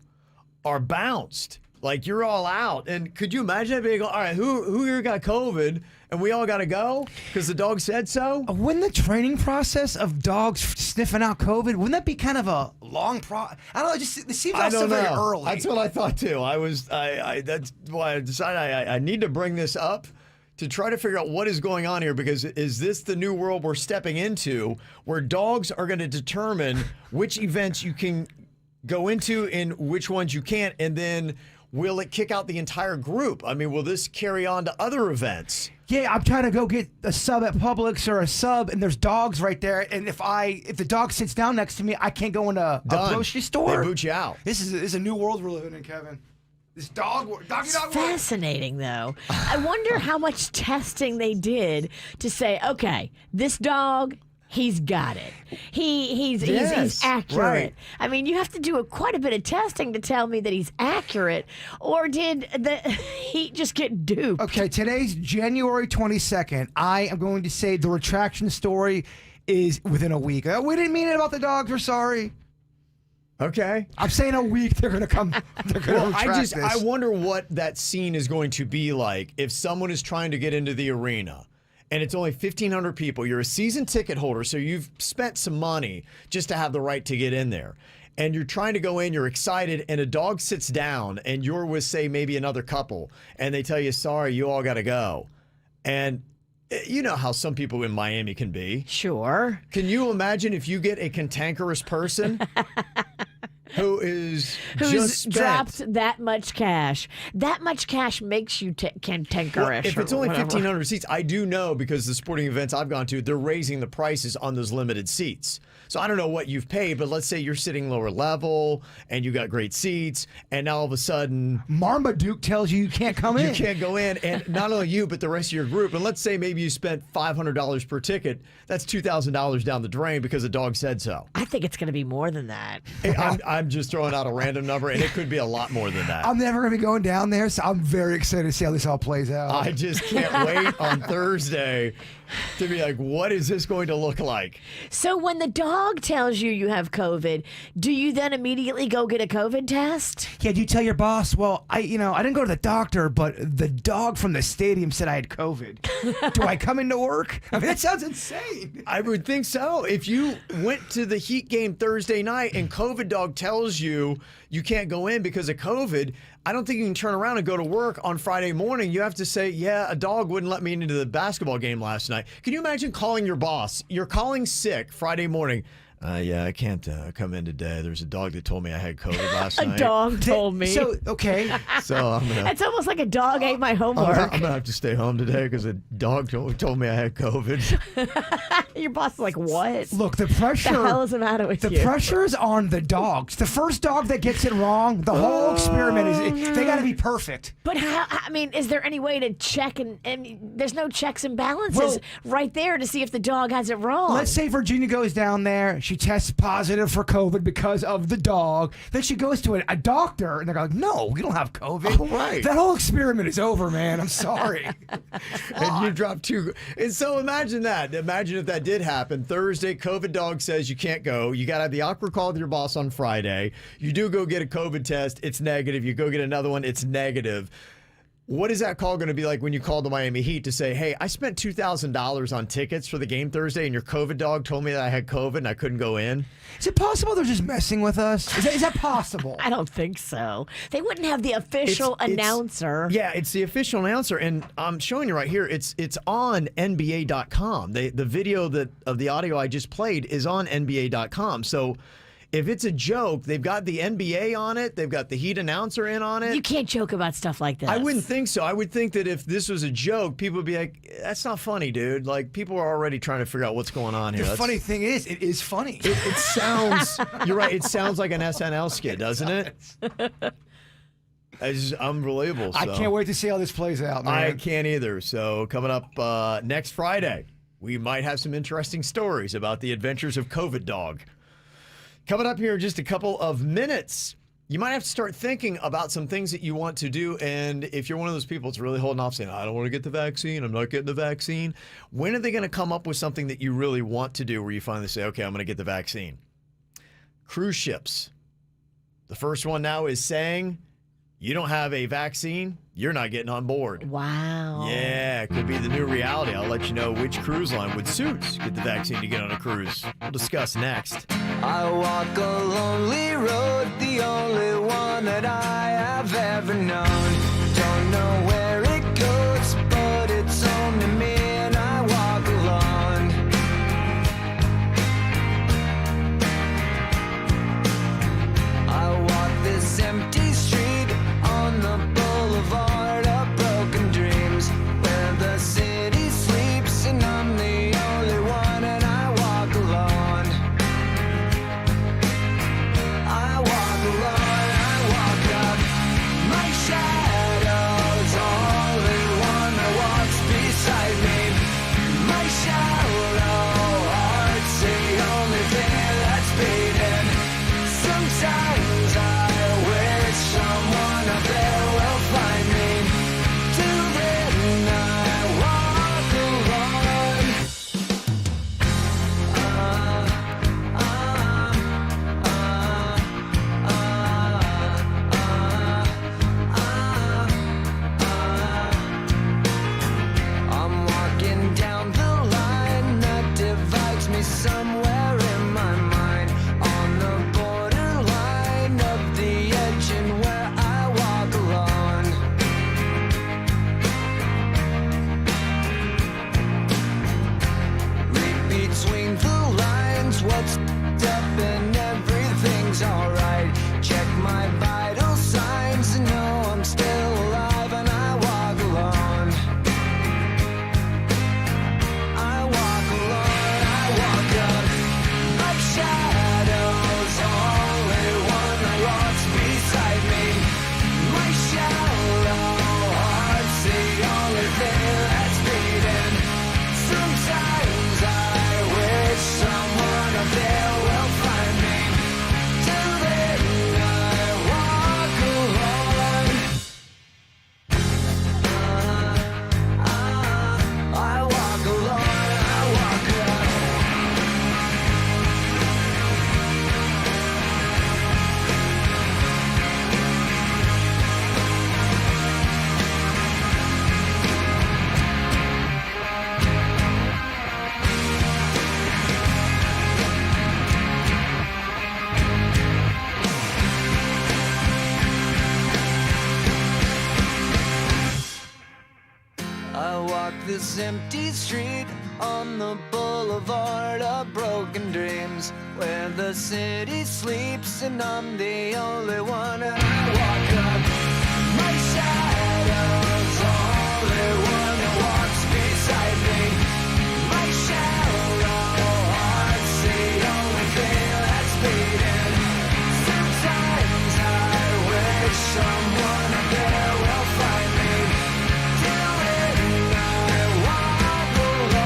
are bounced. Like you're all out. And could you imagine being, all right, who here got COVID and we all got to go because the dog said so? Wouldn't the training process of dogs sniffing out COVID, wouldn't that be kind of a long I don't know, it seems like so very early. That's what I thought too. That's why I decided I need to bring this up to try to figure out what is going on here, because is this the new world we're stepping into where dogs are going to determine which events you can go into and which ones you can't, and then will it kick out the entire group? I mean, will this carry on to other events? Yeah, I'm trying to go get a sub at Publix or a sub, and there's dogs right there. And if the dog sits down next to me, I can't go into a grocery store. They boot you out. This is a new world we're living in, Kevin. This doggy dog world. Fascinating, though. I wonder how much testing they did to say, okay, this dog, he's got it. He's accurate. Right. I mean, you have to do quite a bit of testing to tell me that he's accurate, or did he just get duped? Okay, today's January 22nd. I am going to say the retraction story is within a week. We didn't mean it about the dogs. We're sorry. Okay. I'm saying a week they're going to come. They're going to retract this. I wonder what that scene is going to be like if someone is trying to get into the arena. And it's only 1,500 people. You're a season ticket holder, so you've spent some money just to have the right to get in there. And you're trying to go in, you're excited, and a dog sits down, and you're with, say, maybe another couple, and they tell you, sorry, you all got to go. And you know how some people in Miami can be. Sure. Can you imagine if you get a cantankerous person who's just dropped that much cash? That much cash makes you cantankerous. Well, if it's only whatever. 1,500 seats, I do know, because the sporting events I've gone to, they're raising the prices on those limited seats. So I don't know what you've paid, but let's say you're sitting lower level and you got great seats, and now all of a sudden Marmaduke tells you can't come in. You can't go in, and not only you, but the rest of your group. And let's say maybe you spent $500 per ticket. That's $2,000 down the drain because the dog said so. I think it's going to be more than that. I'm just throwing out a random number, and it could be a lot more than that. I'm never going to be going down there, so I'm very excited to see how this all plays out. I just can't wait on Thursday to be like, what is this going to look like? So when the dog tells you have COVID, do you then immediately go get a COVID test? Yeah, do you tell your boss, well, I didn't go to the doctor, but the dog from the stadium said I had COVID. Do I come into work? I mean, that sounds insane. I would think so. If you went to the Heat game Thursday night and COVID dog tells you can't go in because of COVID, I don't think you can turn around and go to work on Friday morning. You have to say, yeah, a dog wouldn't let me into the basketball game last night. Can you imagine calling your boss? You're calling sick Friday morning. Yeah, I can't come in today. There's a dog that told me I had COVID last night. A dog told me. So, okay. So I'm gonna. It's almost like a dog ate my homework. I'm going to have to stay home today because a dog told me I had COVID. Your boss is like, what? Look, the pressure. The hell is the matter with you? The pressure is on the dogs. The first dog that gets it wrong, the whole experiment they got to be perfect. But how? I mean, is there any way to check and there's no checks and balances right there to see if the dog has it wrong? Let's say Virginia goes down there. She tests positive for COVID because of the dog. Then she goes to a doctor, and they're like, no, we don't have COVID. Oh, right. That whole experiment is over, man. I'm sorry. And you dropped two. And so imagine that. Imagine if that did happen. Thursday, COVID dog says you can't go. You got to have the awkward call with your boss on Friday. You do go get a COVID test. It's negative. You go get another one. It's negative. What is that call going to be like when you call the Miami Heat to say, hey, I spent $2,000 on tickets for the game Thursday, and your COVID dog told me that I had COVID and I couldn't go in? Is it possible they're just messing with us? Is that possible? I don't think so. They wouldn't have the official announcer. Yeah, it's the official announcer, and I'm showing you right here. It's on NBA.com. The video of the audio I just played is on NBA.com. So if it's a joke, they've got the NBA on it. They've got the Heat announcer in on it. You can't joke about stuff like this. I wouldn't think so. I would think that if this was a joke, people would be like, that's not funny, dude. Like, people are already trying to figure out what's going on here. The funny thing is, it is funny. It sounds, you're right, it sounds like an SNL skit, doesn't it? It's unbelievable. So. I can't wait to see how this plays out, man. I can't either. So coming up next Friday, we might have some interesting stories about the adventures of COVID Dog. Coming up here in just a couple of minutes, you might have to start thinking about some things that you want to do. And if you're one of those people that's really holding off saying, I don't want to get the vaccine, I'm not getting the vaccine, when are they going to come up with something that you really want to do where you finally say, okay, I'm going to get the vaccine? Cruise ships. The first one now is saying, you don't have a vaccine, you're not getting on board. Wow. Yeah, it could be the new reality. I'll let you know which cruise line would suit get the vaccine to get on a cruise. We'll discuss next. I walk a lonely road, the only one that I have ever known. Don't know where it goes, but it's home to me, and I walk alone. I walk this empty street on the boulevard of broken dreams, where the city sleeps and I'm the only one, and I walk alone. I walk alone, I walk up. My shadow's only one that walks beside me. My shallow heart's the only thing that's beating. Sometimes I wish someone up there will find me. Till then I walk alone. I'm walking down the line that divides me somewhere in my mind, on the borderline of the edge and where I walk alone. Read between the lines, what's up and everything's alright. Check my vital signs and know I'm still alive, and I walk alone. I walk alone, I walk up. My shadow's only one that walks beside me. My shallow heart's the only thing that's beating. Sometimes I wish someone up there will find me. Till then I walk alone. I walk alone, I walk alone. I walk this empty street on the boulevard of broken dreams, where the city sleeps and I'm the only one, and I walk up. My shadow's only one that walks beside me. My shallow heart's the only thing that's beating. Sometimes I wish someone up there will find me. Till then I walk alone.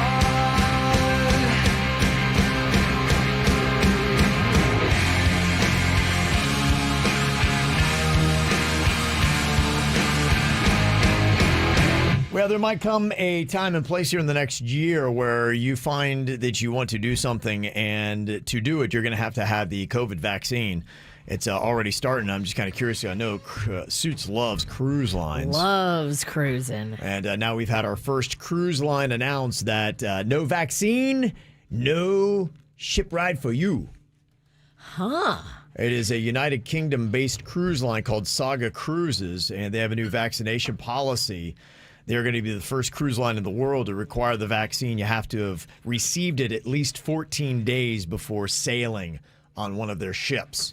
Well, there might come a time and place here in the next year where you find that you want to do something, and to do it, you're going to have the COVID vaccine. It's already starting. I'm just kind of curious. I know Suits loves cruise lines. Loves cruising. And now we've had our first cruise line announce that no vaccine, no ship ride for you. Huh. It is a United Kingdom-based cruise line called Saga Cruises, and they have a new vaccination policy. They're going to be the first cruise line in the world to require the vaccine. You have to have received it at least 14 days before sailing on one of their ships.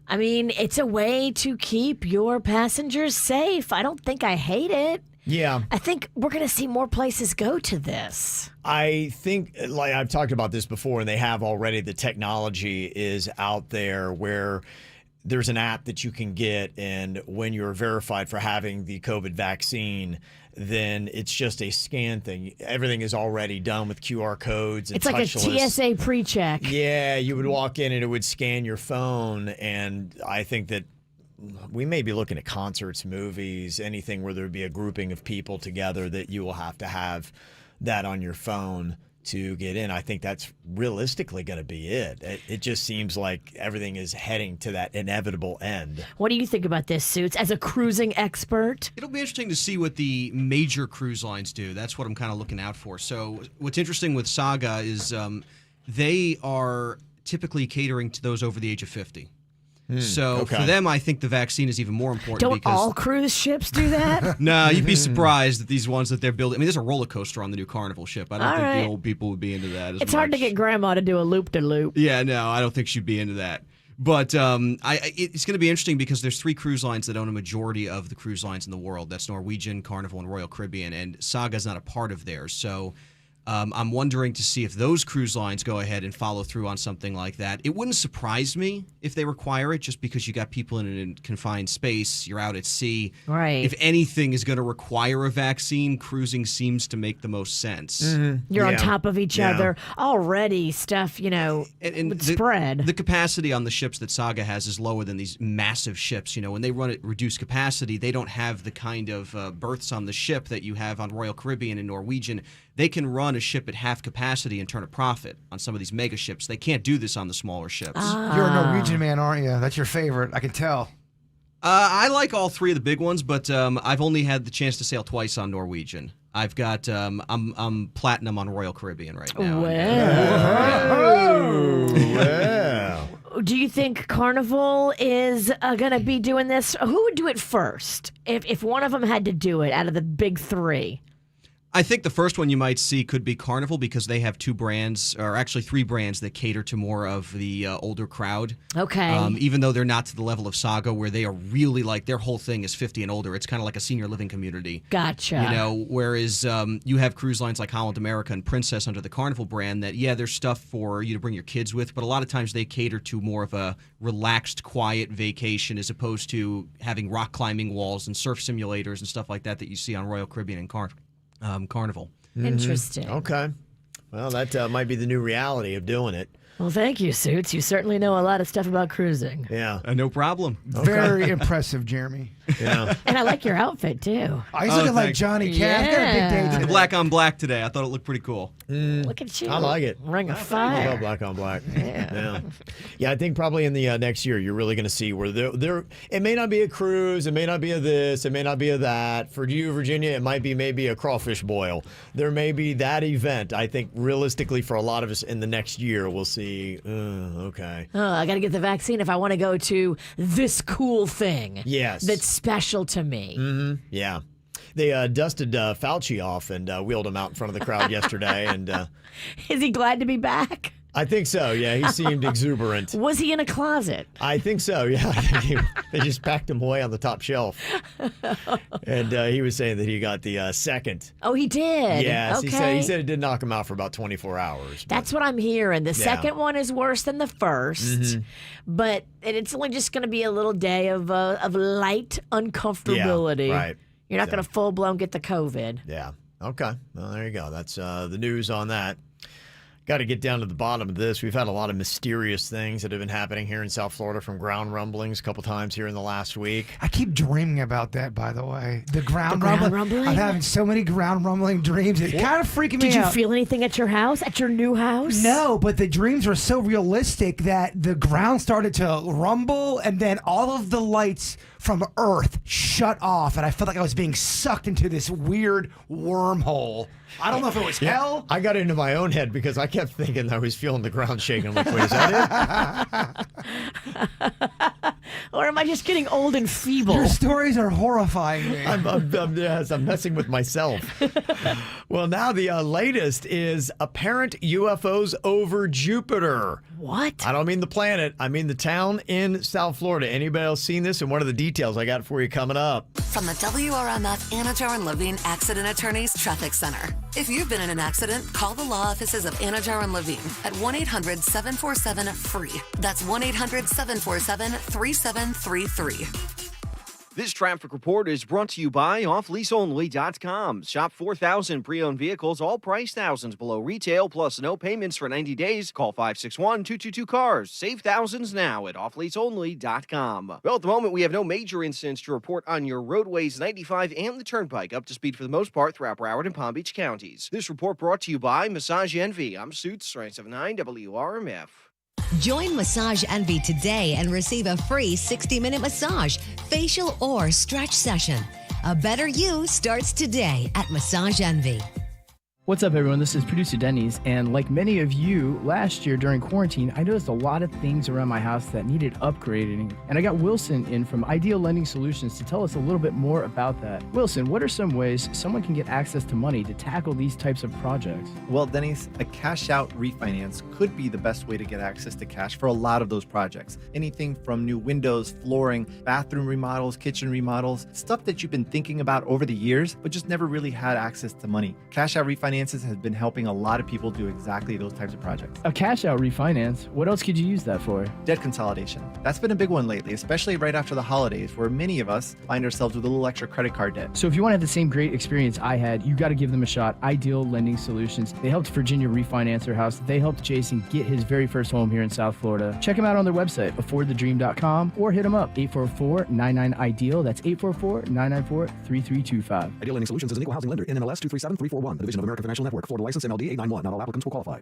I mean, it's a way to keep your passengers safe. I don't think I hate it. Yeah. I think we're going to see more places go to this. I think, like I've talked about this before, and they have already, the technology is out there where there's an app that you can get, and when you're verified for having the COVID vaccine, then it's just a scan thing. Everything is already done with QR codes and it's like touchless. a TSA pre-check. Yeah, you would walk in and it would scan your phone, and I think that we may be looking at concerts, movies, anything where there would be a grouping of people together that you will have to have that on your phone to get in. I think that's realistically going to be it. It just seems like everything is heading to that inevitable end. What do you think about this, Suits, as a cruising expert? It'll be interesting to see what the major cruise lines do. That's what I'm kind of looking out for. So what's interesting with Saga is they are typically catering to those over the age of 50. So for them, I think the vaccine is even more important. Don't because all cruise ships do that? No, you'd be surprised at these ones that they're building. I mean, there's a roller coaster on the new Carnival ship. I don't think the old people would be into that as It's much. hard to get Grandma to do a loop-de-loop. Yeah, no, I don't think she'd be into that. But it's going to be interesting because there's 3 cruise lines that own a majority of the cruise lines in the world. That's Norwegian, Carnival, and Royal Caribbean, and Saga's not a part of theirs. So I'm wondering to see if those cruise lines go ahead and follow through on something like that. It wouldn't surprise me if they require it, just because you got people in a confined space, you're out at sea. Right. If anything is going to require a vaccine, cruising seems to make the most sense. You're on top of each other. Already stuff, would spread. The capacity on the ships that Saga has is lower than these massive ships. When they run at reduced capacity, they don't have the kind of berths on the ship that you have on Royal Caribbean and Norwegian. They can run a ship at half capacity and turn a profit on some of these mega ships. They can't do this on the smaller ships. You're a Norwegian man, aren't you? That's your favorite. I can tell. I like all 3 of the big ones, but I've only had the chance to sail twice on Norwegian. I've got I'm platinum on Royal Caribbean right now. Wow. Do you think Carnival is going to be doing this? Who would do it first if one of them had to do it out of the big 3? I think the first one you might see could be Carnival because they have 2 brands, or actually 3 brands that cater to more of the older crowd. Okay. Even though they're not to the level of Saga, where they are really like their whole thing is 50 and older. It's kind of like a senior living community. Gotcha. Whereas you have cruise lines like Holland America and Princess under the Carnival brand that, there's stuff for you to bring your kids with, but a lot of times they cater to more of a relaxed, quiet vacation as opposed to having rock climbing walls and surf simulators and stuff like that you see on Royal Caribbean and Carnival. Interesting. Okay. Well, that might be the new reality of doing it. Well, thank you, Suits. You certainly know a lot of stuff about cruising. Yeah. No problem. Very impressive, Jeremy. Yeah. And I like your outfit, too. Oh, he's looking like Johnny Cash. Got a big day today. The black on black today. I thought it looked pretty cool. Look at you. I like it. Ring of I fire. love black on black. Yeah. I think probably in the next year you're really going to see where there. It may not be a cruise. It may not be a this. It may not be a that. For you, Virginia, it might be maybe a crawfish boil. There may be that event. I think realistically for a lot of us in the next year we'll see. Okay. I got to get the vaccine if I want to go to this cool thing. Yes. That's special to me. Yeah. They dusted Fauci off and wheeled him out in front of the crowd yesterday. And Is he glad to be back? I think so. Yeah, he seemed exuberant. Was he in a closet? I think so. Yeah, I think they just packed him away on the top shelf. And he was saying that he got the second. Oh, he did? Yes, Okay. he said it did knock him out for about 24 hours. That's what I'm hearing. The second one is worse than the first, but it's only just going to be a little day of light uncomfortability. Yeah, right. You're not going to full blown get the COVID. Yeah. Okay. Well, there you go. That's the news on that. Got to get down to the bottom of this. We've had a lot of mysterious things that have been happening here in South Florida, from ground rumblings a couple times here in the last week. I keep dreaming about that, by the way. The ground rumbling? I'm having so many ground rumbling dreams. It's kind of freaking me out. Did you feel anything at your house, at your new house? No, but the dreams were so realistic that the ground started to rumble, and then all of the lights from Earth shut off, and I felt like I was being sucked into this weird wormhole. I don't know if it was hell. I got into my own head because I kept thinking I was feeling the ground shaking. I'm like, wait, is that it? Or am I just getting old and feeble? Your stories are horrifying me. I'm messing with myself. Well, now the latest is apparent UFOs over Jupiter. What? I don't mean the planet. I mean the town in South Florida. Anybody else seen this? And one of the details I got for you coming up. From the WRMF Anajar and Levine Accident Attorneys Traffic Center. If you've been in an accident, call the law offices of Anajar and Levine at 1-800-747-FREE. That's 1-800-747-3733. This traffic report is brought to you by offleaseonly.com. Shop 4,000 pre-owned vehicles, all priced thousands below retail, plus no payments for 90 days. Call 561-222-CARS. Save thousands now at offleaseonly.com. Well, at the moment, we have no major incidents to report on your roadways, 95 and the Turnpike, up to speed for the most part throughout Broward and Palm Beach counties. This report brought to you by Massage Envy. I'm Suits, 979 WRMF. Join Massage Envy today and receive a free 60-minute massage, facial, or stretch session. A better you starts today at Massage Envy. What's up, everyone? This is producer Denny's, and like many of you, last year during quarantine, I noticed a lot of things around my house that needed upgrading, and I got Wilson in from Ideal Lending Solutions to tell us a little bit more about that. Wilson, what are some ways someone can get access to money to tackle these types of projects? Well, Denny's, a cash-out refinance could be the best way to get access to cash for a lot of those projects. Anything from new windows, flooring, bathroom remodels, kitchen remodels, stuff that you've been thinking about over the years, but just never really had access to money. Cash-out refinance has been helping a lot of people do exactly those types of projects. A cash-out refinance? What else could you use that for? Debt consolidation. That's been a big one lately, especially right after the holidays, where many of us find ourselves with a little extra credit card debt. So if you want to have the same great experience I had, you got to give them a shot. Ideal Lending Solutions. They helped Virginia refinance her house. They helped Jason get his very first home here in South Florida. Check them out on their website, affordthedream.com, or hit them up, 844-99-IDEAL. That's 844-994-3325. Ideal Lending Solutions is an equal housing lender in MLS 237341, a division of American Financial Network, Florida license MLD 891. Not all applicants will qualify.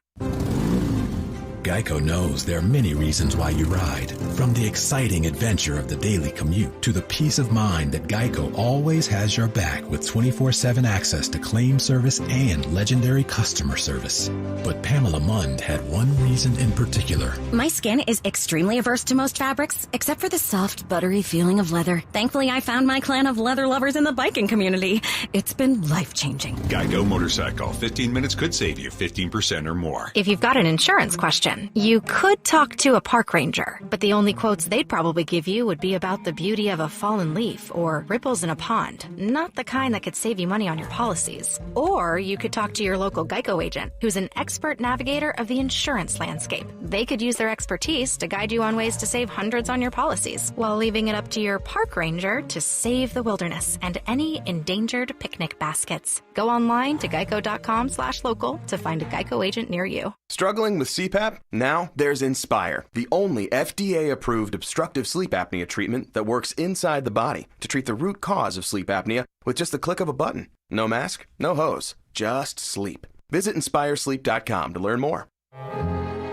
Geico knows there are many reasons why you ride. From the exciting adventure of the daily commute to the peace of mind that Geico always has your back with 24/7 access to claim service and legendary customer service. But Pamela Mund had one reason in particular. My skin is extremely averse to most fabrics, except for the soft, buttery feeling of leather. Thankfully, I found my clan of leather lovers in the biking community. It's been life-changing. Geico Motorcycle. 15 minutes could save you 15% or more. If you've got an insurance question, you could talk to a park ranger, but the only quotes they'd probably give you would be about the beauty of a fallen leaf or ripples in a pond, not the kind that could save you money on your policies. Or you could talk to your local Geico agent, who's an expert navigator of the insurance landscape. They could use their expertise to guide you on ways to save hundreds on your policies, while leaving it up to your park ranger to save the wilderness and any endangered picnic baskets. Go online to geico.com/local to find a Geico agent near you. Struggling with CPAP? Now there's Inspire, the only FDA-approved obstructive sleep apnea treatment that works inside the body to treat the root cause of sleep apnea with just the click of a button. No mask, no hose, just sleep. Visit InspireSleep.com to learn more.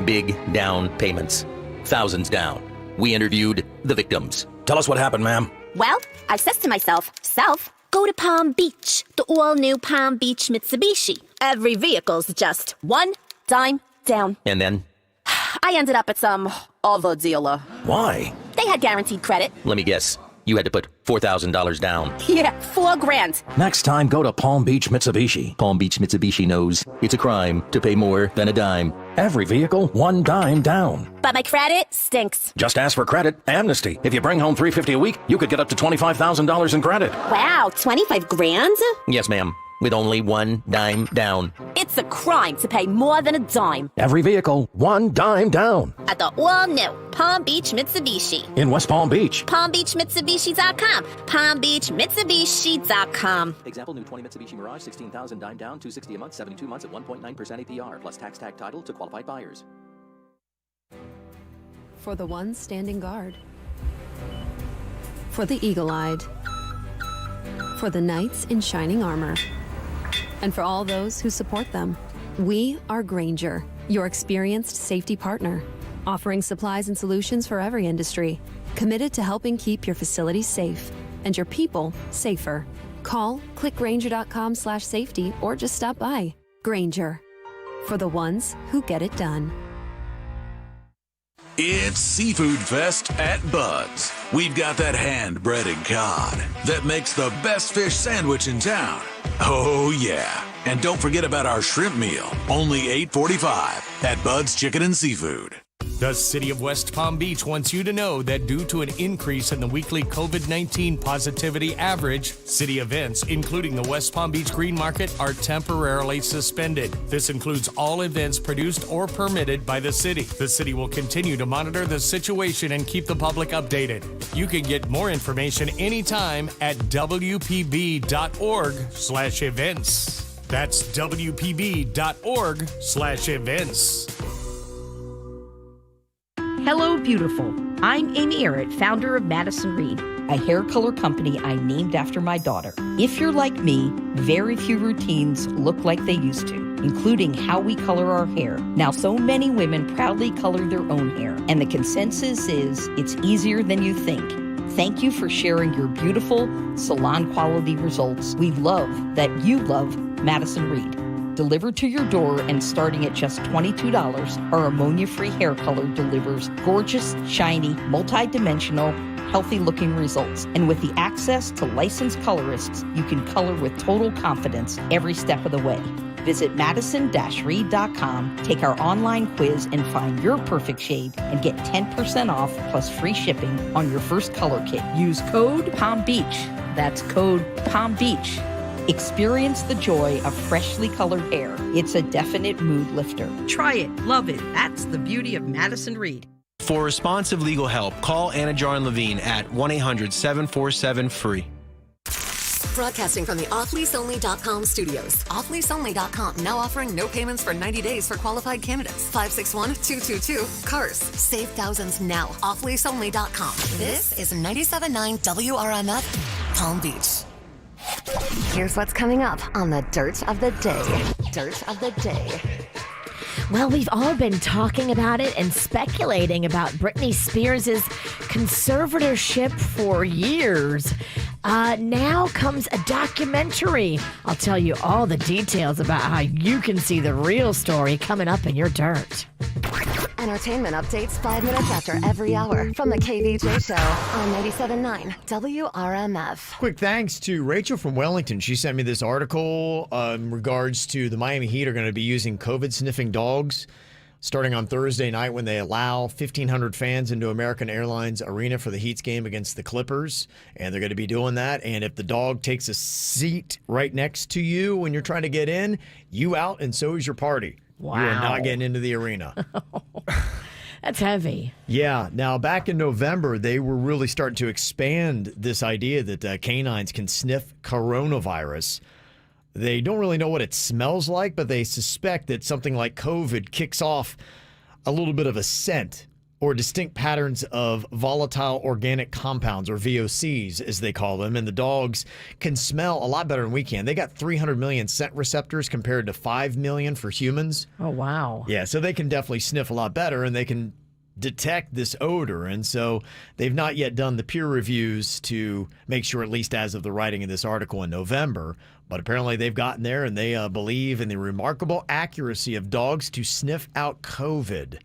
Big down payments. Thousands down. We interviewed the victims. Tell us what happened, ma'am. Well, I says to myself, go to Palm Beach, the all-new Palm Beach Mitsubishi. Every vehicle's just one dime down. And then? I ended up at some other dealer. Why? They had guaranteed credit. Let me guess. You had to put $4,000 down. Yeah, $4,000. Next time, go to Palm Beach Mitsubishi. Palm Beach Mitsubishi knows it's a crime to pay more than a dime. Every vehicle, one dime down. But my credit stinks. Just ask for credit. Amnesty. If you bring home $350 a week, you could get up to $25,000 in credit. Wow, $25,000? Yes, ma'am. With only one dime down. It's a crime to pay more than a dime. Every vehicle, one dime down. At the all-new Palm Beach Mitsubishi. In West Palm Beach. PalmBeachMitsubishi.com. PalmBeachMitsubishi.com. Example, new 20 Mitsubishi Mirage, 16,000 dime down, $260 a month, 72 months at 1.9% APR, plus tax tag title to qualified buyers. For the ones standing guard. For the eagle-eyed. For the knights in shining armor. And for all those who support them. We are Grainger, your experienced safety partner, offering supplies and solutions for every industry, committed to helping keep your facilities safe and your people safer. Call, click Grainger.com/safety, or just stop by. Grainger, for the ones who get it done. It's Seafood Fest at Bud's. We've got that hand-breaded cod that makes the best fish sandwich in town. Oh, yeah. And don't forget about our shrimp meal, only $8.45 at Bud's Chicken and Seafood. The City of West Palm Beach wants you to know that due to an increase in the weekly COVID-19 positivity average, city events, including the West Palm Beach Green Market, are temporarily suspended. This includes all events produced or permitted by the city. The city will continue to monitor the situation and keep the public updated. You can get more information anytime at wpb.org/events. That's wpb.org/events. Hello, beautiful. I'm Amy Errett, founder of Madison Reed, a hair color company I named after my daughter. If you're like me, very few routines look like they used to, including how we color our hair. Now, so many women proudly color their own hair, and the consensus is it's easier than you think. Thank you for sharing your beautiful salon quality results. We love that you love Madison Reed. Delivered to your door and starting at just $22, our ammonia-free hair color delivers gorgeous, shiny, multi-dimensional, healthy-looking results. And with the access to licensed colorists, you can color with total confidence every step of the way. Visit madison-reed.com, take our online quiz, and find your perfect shade and get 10% off plus free shipping on your first color kit. Use code Palm Beach. That's code Palm Beach. Experience the joy of freshly colored hair. It's a definite mood lifter. Try it. Love it. That's the beauty of Madison Reed. For responsive legal help, call Anna Jar and Levine at 1-800-747-FREE. Broadcasting from the offleaseonly.com studios. Offleaseonly.com now offering no payments for 90 days for qualified candidates. 561-222. Cars. Save thousands now. Offleaseonly.com. This is 97.9 WRMF, Palm Beach. Here's what's coming up on the Dirt of the Day. Dirt of the Day. Well, we've all been talking about it and speculating about Britney Spears' conservatorship for years. Now comes a documentary. I'll tell you all the details about how you can see the real story coming up in your dirt. Entertainment updates 5 minutes after every hour from the KVJ Show on 97.9 WRMF. Quick thanks to Rachel from Wellington. She sent me this article in regards to the Miami Heat are going to be using COVID-sniffing dogs starting on Thursday night when they allow 1,500 fans into American Airlines Arena for the Heat's game against the Clippers. And they're going to be doing that. And if the dog takes a seat right next to you when you're trying to get in, you out and so is your party. Wow. You are not getting into the arena. That's heavy. Yeah. Now, back in November, they were really starting to expand this idea that canines can sniff coronavirus. They don't really know what it smells like, but they suspect that something like COVID kicks off a little bit of a scent or distinct patterns of volatile organic compounds, or VOCs, as they call them. And the dogs can smell a lot better than we can. They got 300 million scent receptors compared to 5 million for humans. Oh, wow. Yeah, so they can definitely sniff a lot better, and they can detect this odor. And so they've not yet done the peer reviews to make sure, at least as of the writing of this article in November, but apparently they've gotten there, and they believe in the remarkable accuracy of dogs to sniff out COVID.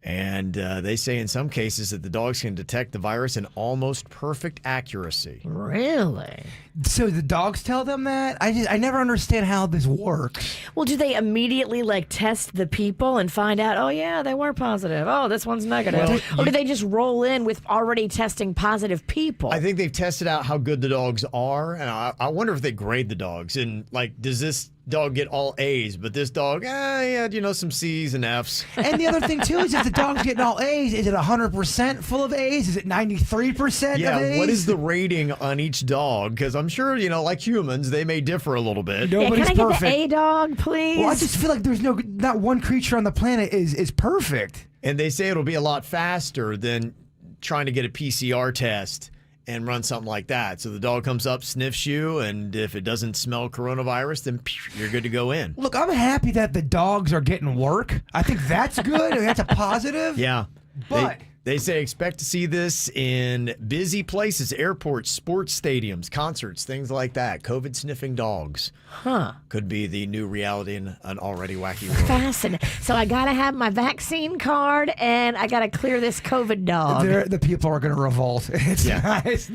And they say in some cases that the dogs can detect the virus in almost perfect accuracy. Really? So the dogs tell them that? I never understand how this works. Well, do they immediately test the people and find out, oh yeah, they were positive. Oh, this one's negative. Well, or do they just roll in with already testing positive people? I think they've tested out how good the dogs are, and I wonder if they grade the dogs. And does this dog get all A's, but this dog, some C's and F's. And the other thing too is if the dog's getting all A's, is it 100% full of A's? Is it 93% of A's? Yeah, what is the rating on each dog? Because I'm sure, like humans, they may differ a little bit. Nobody's can I perfect. Get the A dog, please? Well, I just feel like there's not one creature on the planet is perfect. And they say it'll be a lot faster than trying to get a PCR test and run something like that. So the dog comes up, sniffs you, and if it doesn't smell coronavirus, then you're good to go in. Look, I'm happy that the dogs are getting work. I think that's good. That's a positive. Yeah. But they say expect to see this in busy places, airports, sports stadiums, concerts, things like that. COVID sniffing dogs. Huh. Could be the new reality in an already wacky world. Fascinating. So I got to have my vaccine card, and I got to clear this COVID dog. The people are going to revolt. It's nice.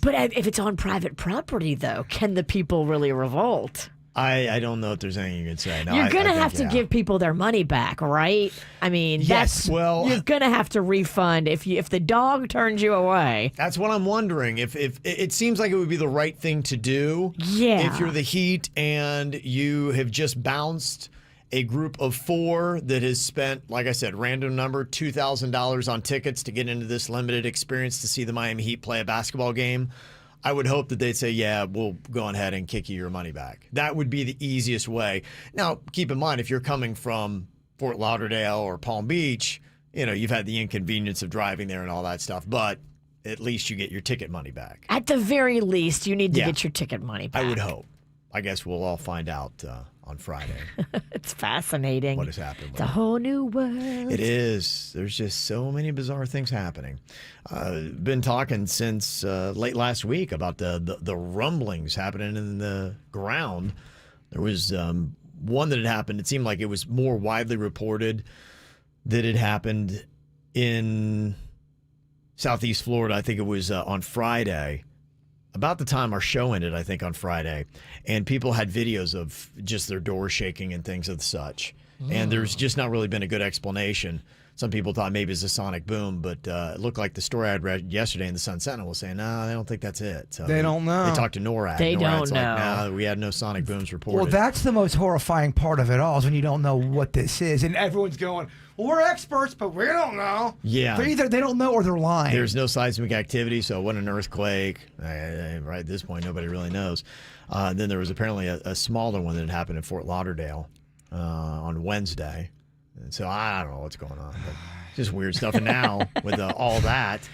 But if it's on private property, though, can the people really revolt? I don't know if there's anything you can say. No, You're going to I have think, to give people their money back, right? I mean, Yes, well- you're going to have to refund if the dog turns you away. That's what I'm wondering. If it seems like it would be the right thing to do. Yeah. If you're the Heat and you have just bounced a group of 4 that has spent, like I said, random number, $2,000 on tickets to get into this limited experience to see the Miami Heat play a basketball game, I would hope that they'd say, yeah, we'll go ahead and kick you your money back. That would be the easiest way. Now, keep in mind, if you're coming from Fort Lauderdale or Palm Beach, you've had the inconvenience of driving there and all that stuff, but at least you get your ticket money back. At the very least, you need to get your ticket money back. I would hope. I guess we'll all find out on Friday. It's fascinating. What has happened? It's a whole new world. It is. There's just so many bizarre things happening. Been talking since late last week about the rumblings happening in the ground. There was one that had happened. It seemed like it was more widely reported that it happened in Southeast Florida. I think it was on Friday. About the time our show ended, I think, on Friday. And people had videos of just their doors shaking and things of such. And there's just not really been a good explanation. Some people thought maybe it's a sonic boom, but it looked like the story I read yesterday in the Sun Sentinel was saying, no, they don't think that's it. So they don't know. They talked to NORAD. They NORAD's don't like, know. nah, we had no sonic booms reported. Well, that's the most horrifying part of it all is when you don't know what this is. And everyone's going, well, we're experts, but we don't know. Yeah. They're either they don't know or they're lying. There's no seismic activity, so it wasn't an earthquake. Right at this point, nobody really knows. Then there was apparently a smaller one that happened in Fort Lauderdale on Wednesday. And so I don't know what's going on. But just weird stuff. And now with all that,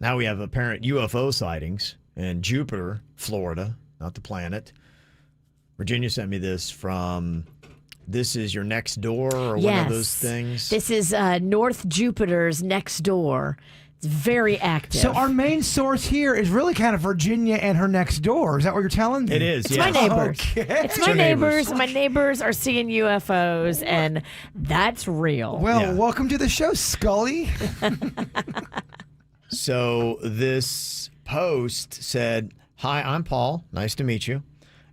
now we have apparent UFO sightings in Jupiter, Florida, not the planet. Virginia sent me this from... This is your next door or one of those things? This is North Jupiter's next door. It's very active. So our main source here is really kind of Virginia and her next door. Is that what you're telling me? It is, It's my neighbors. Okay. It's my neighbors. My neighbors are seeing UFOs, and that's real. Well, welcome to the show, Scully. So this post said, "Hi, I'm Paul. Nice to meet you.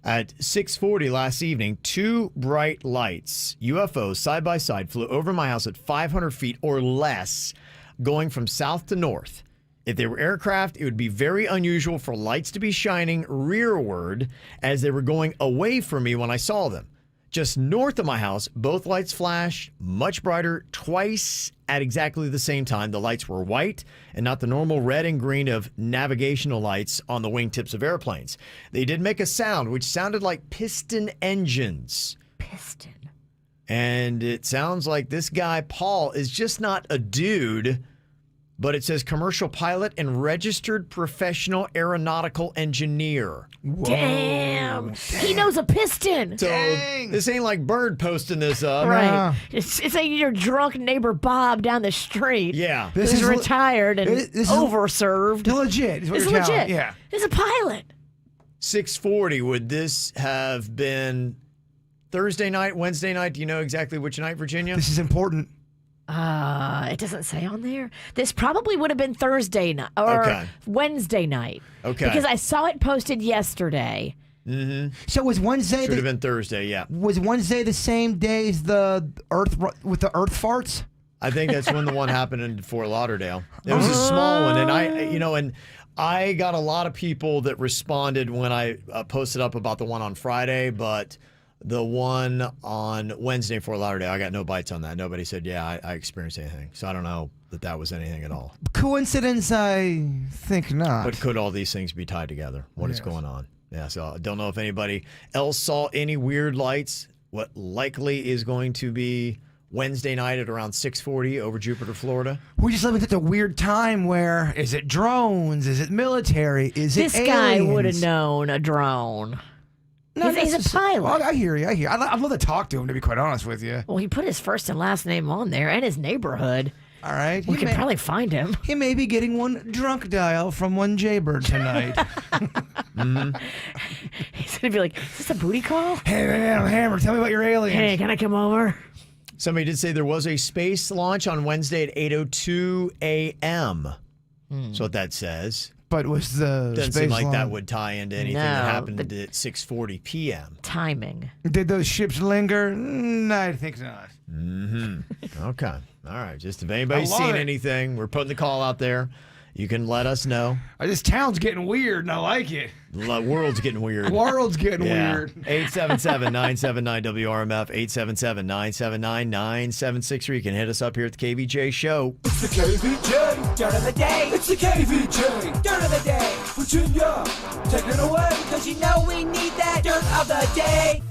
At 6:40 last evening, 2 bright lights, UFOs, side by side, flew over my house at 500 feet or less, going from south to north. If they were aircraft, it would be very unusual for lights to be shining rearward as they were going away from me when I saw them. Just north of my house, both lights flashed, much brighter, twice at exactly the same time. The lights were white and not the normal red and green of navigational lights on the wingtips of airplanes. They did make a sound, which sounded like piston engines. Piston. And it sounds like this guy, Paul, is just not a dude, but it says commercial pilot and registered professional aeronautical engineer. Damn. He knows a piston. So this ain't like Bird posting this up. Right. It's like your drunk neighbor Bob down the street. Yeah. This is retired and overserved. Legit. Is what It's you're telling legit. me. Yeah. He's a pilot. 6:40, would this have been Thursday night, Wednesday night? Do you know exactly which night, Virginia? This is important. It doesn't say on there. This probably would have been Thursday night or Wednesday night. Okay. Because I saw it posted yesterday. Mm-hmm. So was Wednesday? Should have been Thursday, yeah. Was Wednesday the same day as the Earth with the Earth farts? I think that's when the one happened in Fort Lauderdale. It was a small one, and I got a lot of people that responded when I posted up about the one on Friday, but the one on Wednesday in Fort Lauderdale, I got no bites on that. Nobody said, yeah, I experienced anything. So I don't know that was anything at all. Coincidence? I think not. But could all these things be tied together? What is going on? Yeah, so I don't know if anybody else saw any weird lights. What likely is going to be Wednesday night at around 6:40 over Jupiter, Florida. We just live in such a weird time where, is it drones? Is it military? Is it This aliens? guy would have known a drone. He's a pilot. I hear you. I'd love to talk to him, to be quite honest with you. Well, he put his first and last name on there and his neighborhood. All right. We could probably find him. He may be getting one drunk dial from one Jaybird tonight. He's going to be like, is this a booty call? Hey, man, Hammer, tell me about your aliens. Hey, can I come over? Somebody did say there was a space launch on Wednesday at 8:02 a.m. That's what that says. But was the Doesn't space seem like that line- would tie into anything that happened at 6:40 p.m. Timing. Did those ships linger? I think not. Mm-hmm. Okay. All right. Just if anybody's I love seen it. anything, we're putting the call out there. You can let us know. This town's getting weird, and I like it. The world's getting weird. World's getting weird. 877-979-WRMF, 877-979-9763. You can hit us up here at the KVJ Show. It's the KVJ Dirt of the Day. It's the KVJ Dirt of the Day. Virginia, take it away, because you know we need that Dirt of the Day.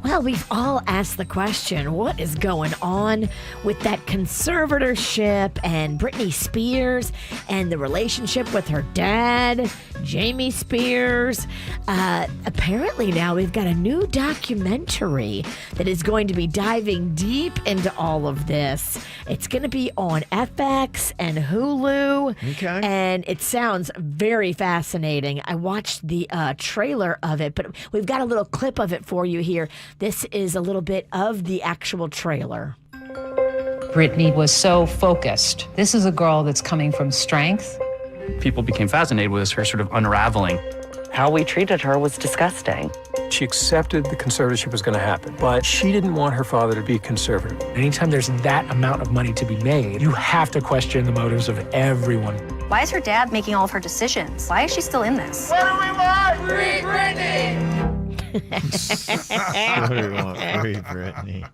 Well, we've all asked the question, what is going on with that conservatorship and Britney Spears and the relationship with her dad, Jamie Spears? Apparently now we've got a new documentary that is going to be diving deep into all of this. It's going to be on FX and Hulu. Okay. And it sounds very fascinating. I watched the trailer of it, but we've got a little clip of it for you here. This is a little bit of the actual trailer. Britney was so focused. This is a girl that's coming from strength. People became fascinated with her sort of unraveling. How we treated her was disgusting. She accepted the conservatorship was going to happen, but she didn't want her father to be conservative. Anytime there's that amount of money to be made, you have to question the motives of everyone. Why is her dad making all of her decisions? Why is she still in this? What do we want? Free Britney! What do we want? Free Britney.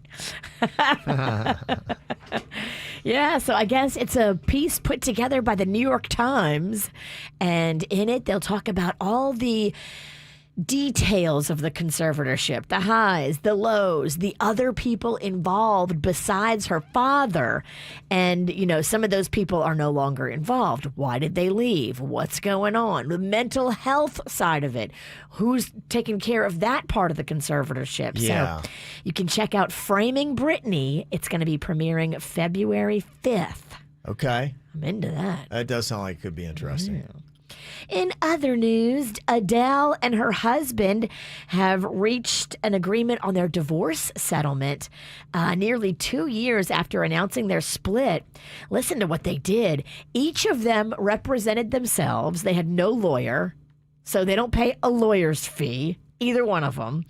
Yeah, so I guess it's a piece put together by the New York Times, and in it they'll talk about all the details of the conservatorship, the highs, the lows, the other people involved besides her father. And, you know, some of those people are no longer involved. Why did they leave? What's going on? The mental health side of it. Who's taking care of that part of the conservatorship? Yeah. So you can check out Framing Britney. It's going to be premiering February 5th. Okay. I'm into that. That does sound like it could be interesting. Yeah. In other news, Adele and her husband have reached an agreement on their divorce settlement nearly 2 years after announcing their split. Listen to what they did. Each of them represented themselves. They had no lawyer, so they don't pay a lawyer's fee, either one of them.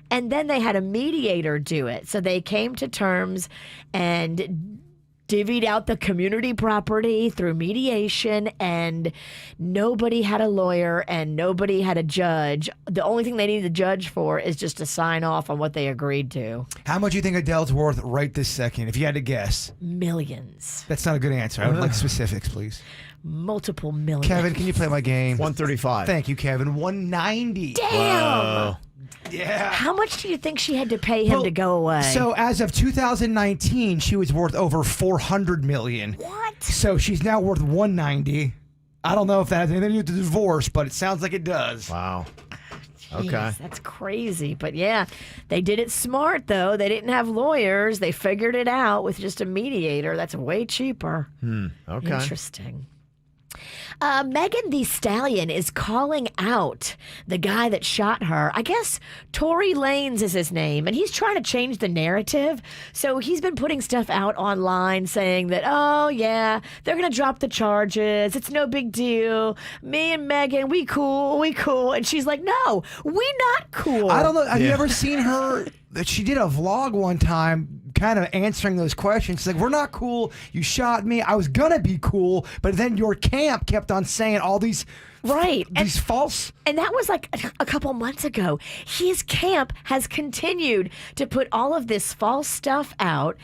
And then they had a mediator do it. So they came to terms and divvied out the community property through mediation, and nobody had a lawyer and nobody had a judge. The only thing they need the judge for is just to sign off on what they agreed to. How much do you think Adele's worth right this second, if you had to guess? Millions. That's not a good answer. I would like specifics, please. Multiple millions. Kevin, can you play my game? 135. Thank you, Kevin. 190. Damn! Whoa. Yeah. How much do you think she had to pay him to go away? So as of 2019, she was worth over $400 million. What? So she's now worth 190. I don't know if that has anything to do with the divorce, but it sounds like it does. Wow. Jeez, Okay. that's crazy. But yeah, they did it smart, though. They didn't have lawyers. They figured it out with just a mediator. That's way cheaper. Okay. Interesting. Megan Thee Stallion is calling out the guy that shot her. I guess Tory Lanez is his name, and he's trying to change the narrative. So he's been putting stuff out online saying that, oh, yeah, they're going to drop the charges. It's no big deal. Me and Megan, we cool. And she's like, no, we not cool. I don't know. Have you ever seen her? She did a vlog one time kind of answering those questions. She's like, we're not cool. You shot me. I was going to be cool. But then your camp kept on saying all these these false. And that was like a couple months ago. His camp has continued to put all of this false stuff out,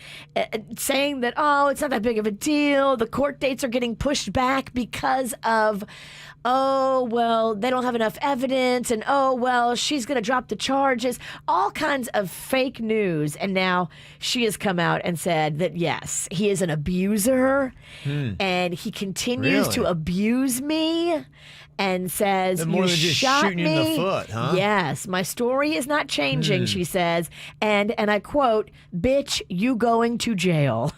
saying that, oh, it's not that big of a deal. The court dates are getting pushed back because of, oh, well, they don't have enough evidence. And, oh, well, she's going to drop the charges. All kinds of fake news. And now she has come out and said that, yes, he is an abuser. And he continues to abuse me. And says, more you than just shot shooting me. you in the foot, huh? Yes, my story is not changing, she says. And I quote, bitch, you going to jail.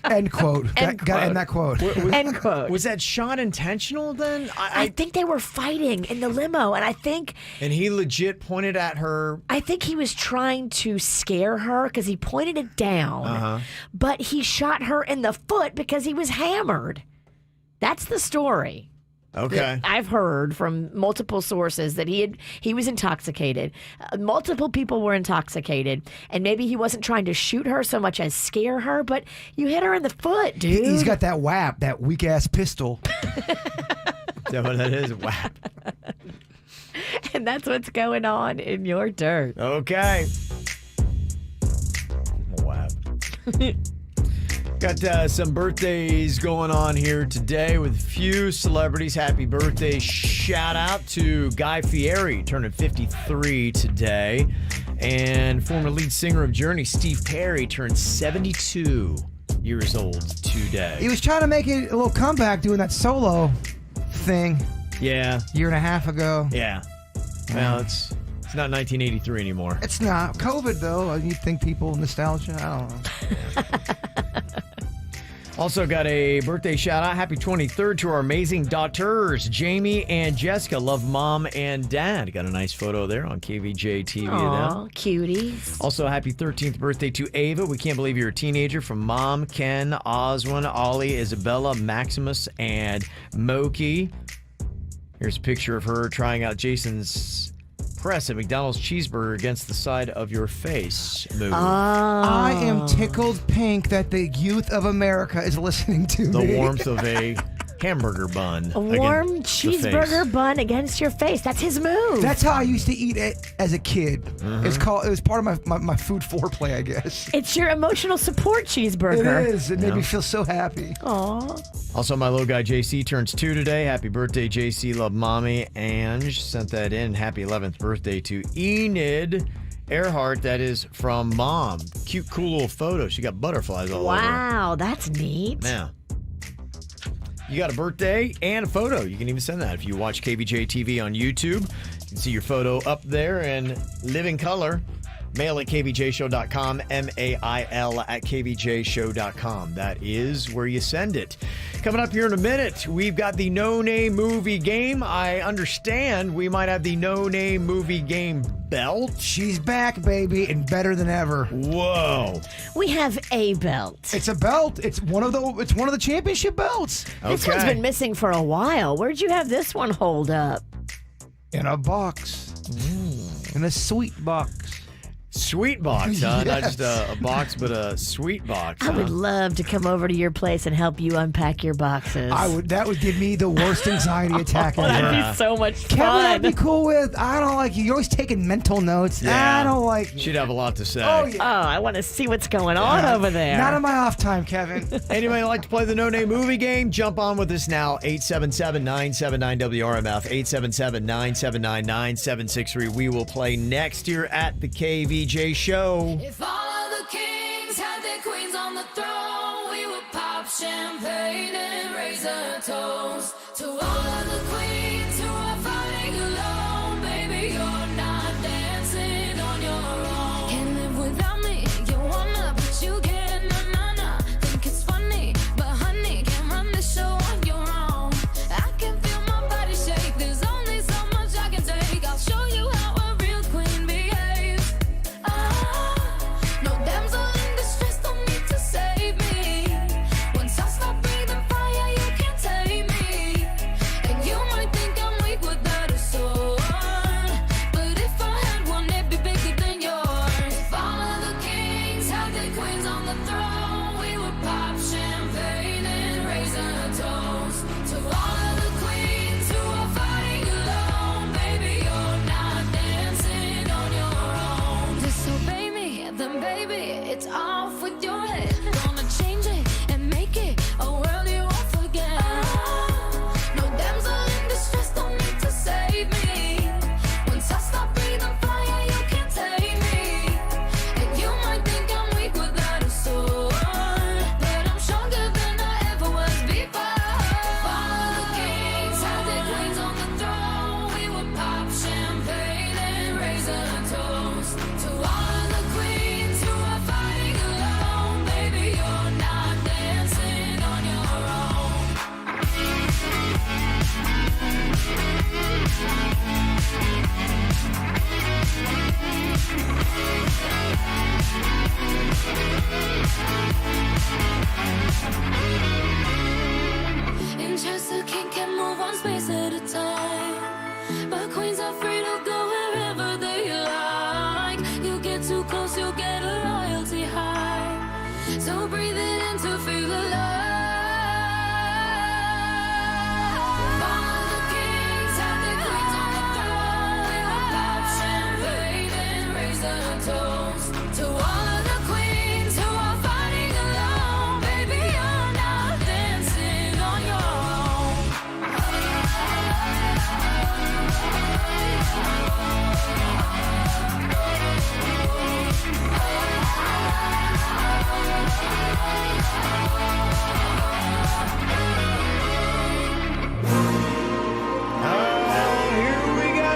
End quote. End Got to end that quote. End quote. Was that shot intentional then? I think they were fighting in the limo, and I think... And he legit pointed at her. I think he was trying to scare her because he pointed it down. But he shot her in the foot because he was hammered. That's the story. Okay. I've heard from multiple sources that he was intoxicated. Multiple people were intoxicated, and maybe he wasn't trying to shoot her so much as scare her, but you hit her in the foot, dude. He's got that WAP, that weak-ass pistol. Is that what that is? WAP. And that's what's going on in your dirt. Okay. WAP. Got some birthdays going on here today with a few celebrities. Happy birthday. Shout out to Guy Fieri, turning 53 today. And former lead singer of Journey, Steve Perry, turned 72 years old today. He was trying to make a little comeback doing that solo thing. Yeah. Year and a half ago. Yeah. Well, it's not 1983 anymore. It's not. COVID, though. You think people nostalgia? I don't know. Also got a birthday shout out. Happy 23rd to our amazing daughters, Jamie and Jessica. Love mom and dad. Got a nice photo there on KVJ TV. Aw, cuties. Also, happy 13th birthday to Ava. We can't believe you're a teenager. From Mom, Ken, Oswin, Ollie, Isabella, Maximus, and Moki. Here's a picture of her trying out Jason's press at McDonald's cheeseburger against the side of your face move. I am tickled pink that the youth of America is listening to The me. warmth of a hamburger bun. A warm against the cheeseburger face. bun against your face. That's his move. That's how I used to eat it as a kid. It was part of my food foreplay, I guess. It's your emotional support cheeseburger. It is. It made me feel so happy. Aw. Also, my little guy JC turns 2 today. Happy birthday, JC. Love mommy. Ange sent that in. Happy 11th birthday to Enid Earhart. That is from mom. Cute, cool little photo. She got butterflies all over. Wow, that's neat. Yeah. You got a birthday and a photo. You can even send that if you watch KVJ TV on YouTube. You can see your photo up there and live in color. Mail at kvjshow.com, mail at kvjshow.com. That is where you send it. Coming up here in a minute, we've got the No Name Movie Game. I understand we might have the No Name Movie Game belt. She's back, baby, and better than ever. Whoa. We have a belt. It's a belt. It's one of the championship belts. This one's been missing for a while. Where'd you have this one hold up? In a box. In a sweet box. Sweet box, huh? Yes. Not just a box, but a sweet box. I would love to come over to your place and help you unpack your boxes. That would give me the worst anxiety attack ever. That'd be so much fun. Kevin, I'd be cool with. I don't like you. You're always taking mental notes. Yeah. I don't like you. She'd have a lot to say. Oh, yeah. I want to see what's going on over there. Not on my off time, Kevin. Anybody like to play the No Name Movie Game? Jump on with us now. 877-979-WRMF. 877-979-9763. We will play next year at the KVJ Show. If all of the kings had their queens on the throne, we would pop champagne and raise a toast to all of the queens who are fighting alone. Baby, you're not dancing on your own. Can't live without me. You wanna, but you can't. Nah. Think it's funny, but honey, can't run the show on your own. I can feel my body shake. There's only so much I can take. I'll show you how a real queen behaves. No damsel in distress, don't need to save me. Once I stop breathing fire, you can't take me. And you might think I'm weak without a sword, but if I had one, it'd be bigger than yours. If all of the kings had their queens on the throne, we would pop champagne and raise a toast to all of the queens who are fighting alone. Baby, you're not dancing on your own. Disobey me, then baby, it's off with your head. Gonna change it and make it a world you won't forget. No damsel in distress, don't need to save me. Once I stop breathing fire, you can't take me. And you might think I'm weak without a sword, but I'm stronger than I ever was before. If all of the kings had their queens on the throne, we would pop champagne and raise a toast to all of the queens who are fighting alone. So breathe it in to feel the love. All the kings had their queens on the throne. We will pop champagne and raise a toast to all of the queens who are fighting alone. Baby, you're not dancing on your own. Here we go.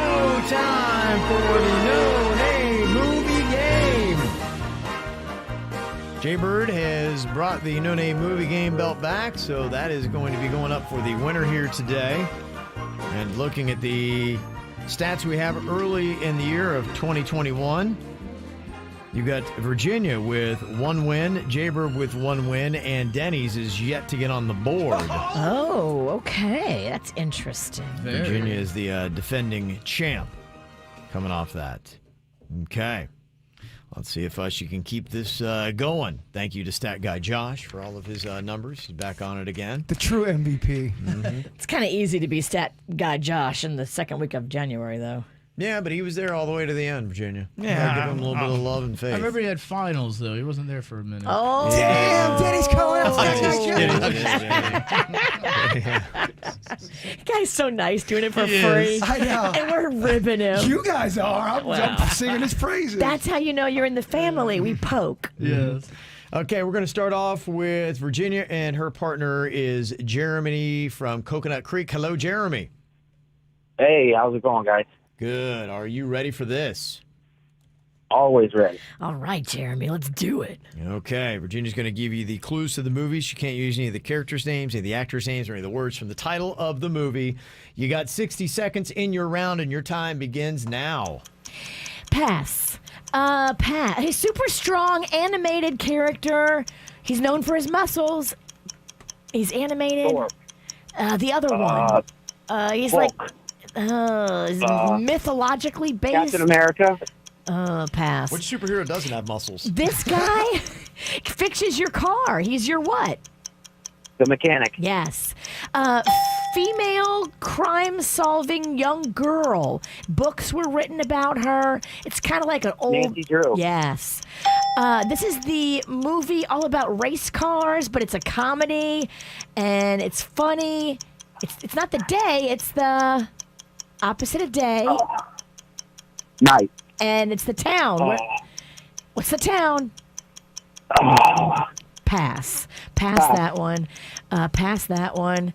Time for the No Name Movie Game. Jaybird has brought the No Name Movie Game belt back, so that is going to be going up for the winner here today. And looking at the stats we have early in the year of 2021, you got Virginia with 1 win, Jaybird with 1 win, and Denny's is yet to get on the board. Oh, okay. That's interesting. Virginia is the defending champ coming off that. Okay. Let's see if she can keep this going. Thank you to Stat Guy Josh for all of his numbers. He's back on it again. The true MVP. It's kind of easy to be stat guy Josh in the second week of January, though. Yeah, but he was there all the way to the end, Virginia. Yeah. Give him a little bit of love and faith. I remember he had finals, though. He wasn't there for a minute. Oh. Damn, Denny's calling out The guy's so nice doing it for He free. is. I know. And we're ribbing him. You guys are. I'm singing his praises. That's how you know you're in the family. We poke. Yes. Okay, we're going to start off with Virginia, and her partner is Jeremy from Coconut Creek. Hello, Jeremy. Hey, how's it going, guys? Good. Are you ready for this? Always ready. All right, Jeremy, let's do it. Okay, Virginia's going to give you the clues to the movie. She can't use any of the characters' names, any of the actors' names, or any of the words from the title of the movie. You got 60 seconds in your round, and your time begins now. Pass. Pat. He's super strong, animated character. He's known for his muscles. He's animated. Thor. The other one. He's Hulk. like mythologically based. Captain America. Pass. Which superhero doesn't have muscles? This guy fixes your car. He's your what? The mechanic. Yes. Female crime-solving young girl. Books were written about her. It's kind of like an old... Nancy Drew. Yes. This is the movie all about race cars, but it's a comedy, and it's funny. It's not the day. It's the opposite of day. Night. And it's the town. What's the town? Pass. Pass that one. Pass that one.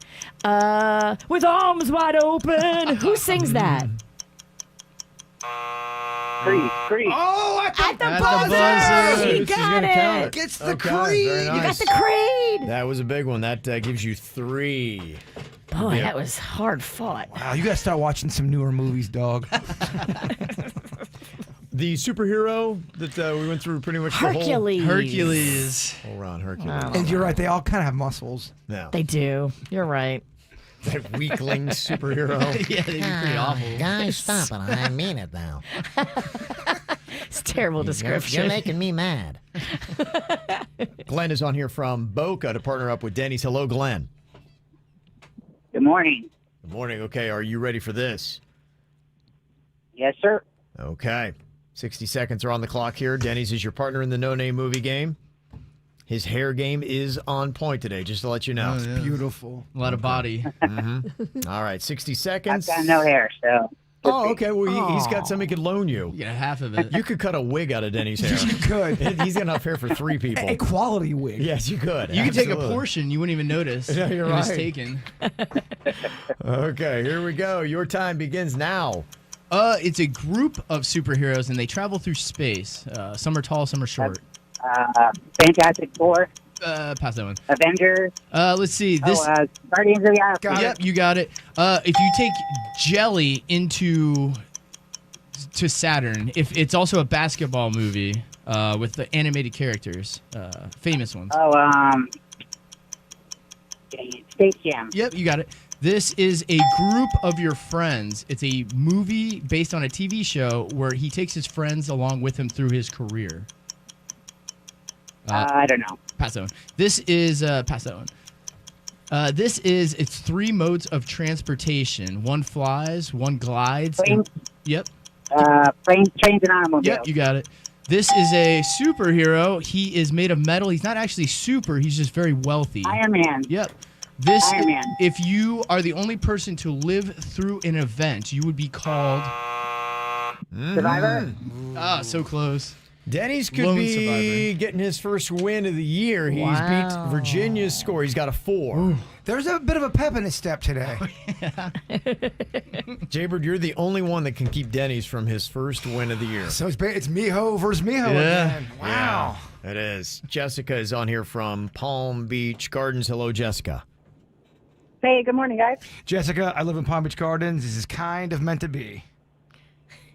With arms wide open. Who sings that? Creed. Oh, at the buzzer! He got it. Gets the Okay, Creed. very nice. You got the Creed. That was a big one. That gives you 3. Boy, Yeah. that was hard fought. Wow, you gotta start watching some newer movies, dog. The superhero that we went through pretty much Hercules. Hercules. the whole round. Hercules. And you're right, they all kind of have muscles. No. They do. You're right. That weakling superhero. Yeah, they'd be pretty awful. Guys, stop it. I mean it now. It's a terrible description. You're making me mad. Glenn is on here from Boca to partner up with Denny's. Hello, Glenn. Good morning. Good morning. Okay, are you ready for this? Yes, sir. Okay. 60 seconds are on the clock here. Denny's is your partner in the No Name Movie Game. His hair game is on point today, just to let you know. Oh, yeah. Beautiful. A lot of body. All right, 60 I've seconds. got no hair, so. Oh, okay. Well, he's got some he could loan you. You get half of it. You could cut a wig out of Denny's hair. You could. He's got enough hair for 3 people. A quality wig. Yes, you could. You could take a Absolutely. portion, you wouldn't even notice. Yeah, you're it was right. taken. Okay, here we go. Your time begins now. It's a group of superheroes, and they travel through space. Some are tall, some are short. Fantastic Four. Pass that one. Avengers. Let's see. This. Guardians of the Galaxy. Yep, you got it. If you take Jelly to Saturn, if it's also a basketball movie with the animated characters, famous ones. Space Jam. Yep, you got it. This is a group of your friends. It's a movie based on a TV show where he takes his friends along with him through his career. I don't know. Pass that one. This is pass that one. It's 3 modes of transportation. One flies, one glides. Planes. Yep. Trains and automobiles. Yep, you got it. This is a superhero. He is made of metal. He's not actually super. He's just very wealthy. Iron Man. Yep. Iron Man. If you are the only person to live through an event, you would be called Survivor. Ah, so close. Denny's could Lone be survivor. getting his first win of the year. He's beat Virginia's score. He's got a 4. There's a bit of a pep in his step today. Jaybird, you're the only one that can keep Denny's from his first win of the year. So it's Miho versus Miho again. Wow. Yeah, it is. Jessica is on here from Palm Beach Gardens. Hello, Jessica. Hey, good morning, guys. Jessica, I live in Palm Beach Gardens. This is kind of meant to be.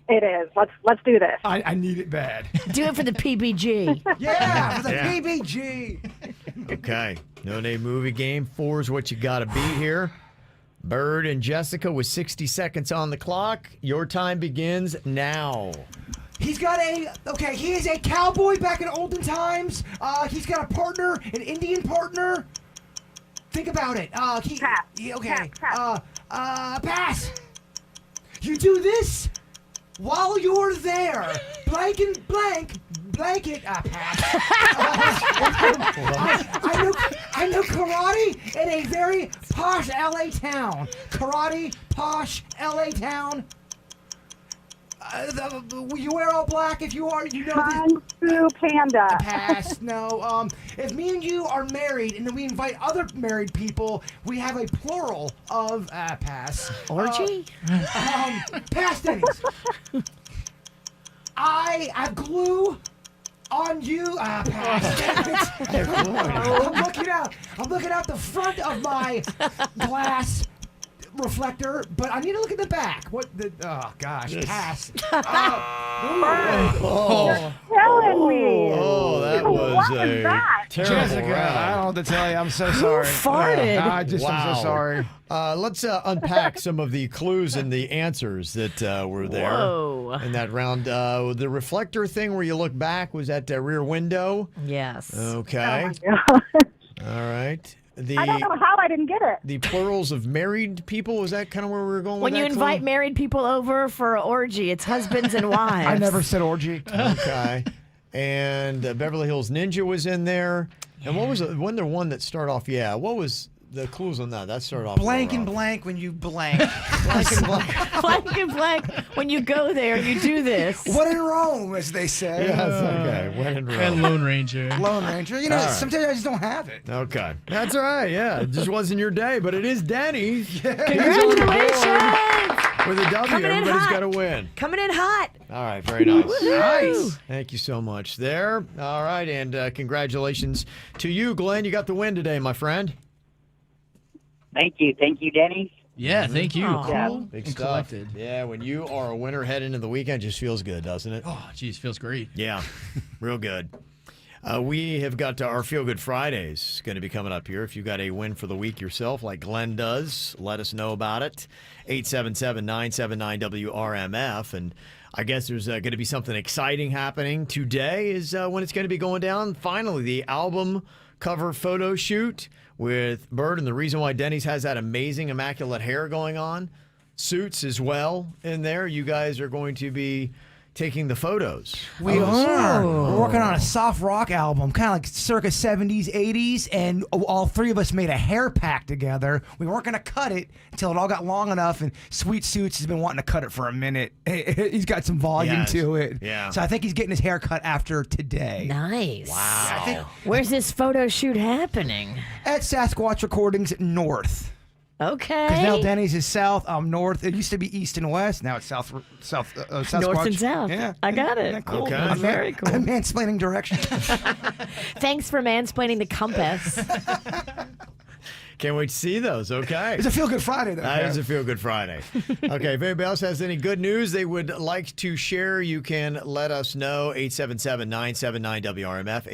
It is. Let's do this. I need it bad. Do it for the PBG. Yeah, for the Yeah. PBG. Okay. No name movie game. 4 is what you got to be here. Bird and Jessica with 60 seconds on the clock. Your time begins now. He is a cowboy back in olden times. He's got a partner, an Indian partner. Think about it. Pass. Pass. You do this while you're there. Blank and blanket. Pass. I know karate in a very posh LA town. Karate, posh LA town. You wear all black if you are, you know. Kung Fu Panda. Pass. No. If me and you are married and then we invite other married people, we have a plural of pass. Orgy? Pass, Denny's. I have glue on you. Pass. I'm looking out the front of my glass reflector, but I need to look at the back. Pass. Killing me. Oh, that was What was a that? terrible Jessica, round. I don't know what to tell you. I'm so sorry. farted? I'm so sorry. Let's unpack some of the clues and the answers that were there Whoa. in that round. The reflector thing where you look back was at the rear window. Yes. Okay. Oh my God. All right. I don't know how I didn't get it. The plurals of married people, was that kind of where we were going with When you that invite clue? married people over for an orgy, it's husbands and wives. I never said orgy. Okay. And Beverly Hills Ninja was in there. And what was it? Wasn't there one that started off? Yeah. What was the clues on that? That started off. Blank and blank when you blank. Blank and blank. Blank and blank. When you go there, you do this. What in Rome, as they say. Yes, okay. When in Rome. And Lone Ranger. Lone Ranger. You know, All right. sometimes I just don't have it. Okay. That's all right. Yeah. It just wasn't your day, but it is Denny's. Congratulations! With a W, Coming in everybody's hot. got to win. Coming in hot. All right. Very nice. Nice. Thank you so much there. All right. And congratulations to you, Glenn. You got the win today, my friend. Thank you, Denny. Yeah, thank you. Aw. Cool Big and stuff. collected. Yeah, when you are a winner heading into the weekend, it just feels good, doesn't it? Oh, geez, feels great. Yeah, real good. We have got our Feel Good Fridays going to be coming up here. If you got a win for the week yourself, like Glenn does, let us know about it. 877-979-WRMF. And I guess there's going to be something exciting happening today is when it's going to be going down. Finally, the album cover photo shoot with Bird. And the reason why Denny's has that amazing, immaculate hair going on. Suits as well in there. You guys are going to be taking the photos. We are. We're working on a soft rock album, kind of like circa 70s, 80s, and all three of us made a hair pack together. We weren't going to cut it until it all got long enough, and Sweet Suits has been wanting to cut it for a minute. He's got some volume Yes. to it. Yeah. So I think he's getting his hair cut after today. Nice. Wow. Where's this photo shoot happening? At Sasquatch Recordings North. Okay. Because now Denny's is south, I'm north. It used to be east and west. Now it's south, Sasquatch. North and south. Yeah. I got it. Yeah, cool. Okay. I'm Very cool. I'm mansplaining directions. Thanks for mansplaining the compass. Can't wait to see those. Okay. It's a Feel Good Friday, though. That Kev. is a Feel Good Friday. Okay, if anybody else has any good news they would like to share, you can let us know. 877-979-WRMF,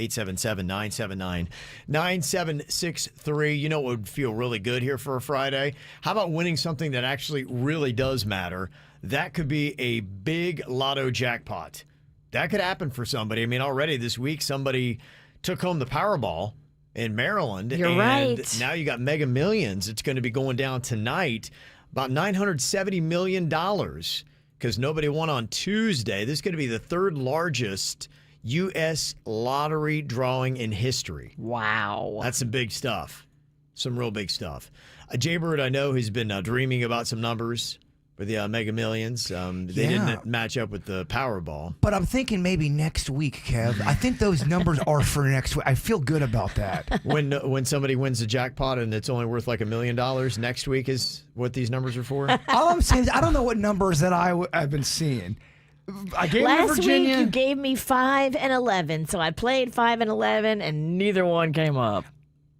877-979-9763. You know what would feel really good here for a Friday? How about winning something that actually really does matter? That could be a big lotto jackpot. That could happen for somebody. I mean, already this week, somebody took home the Powerball in Maryland. You're and right. Now you got Mega Millions. It's going to be going down tonight. About $970 million because nobody won on Tuesday. This is going to be the third largest U.S. lottery drawing in history. Wow. That's some big stuff. Some real big stuff. Jaybird, I know, has been dreaming about some numbers for the Mega Millions. They didn't match up with the Powerball. But I'm thinking maybe next week, Kev. I think those numbers are for next week. I feel good about that. When somebody wins the jackpot and it's only worth like $1 million, next week is what these numbers are for? All I'm saying is I don't know what numbers that I've been seeing. I gave Last Virginia. week you gave me 5 and 11, so I played 5 and 11, and neither one came up.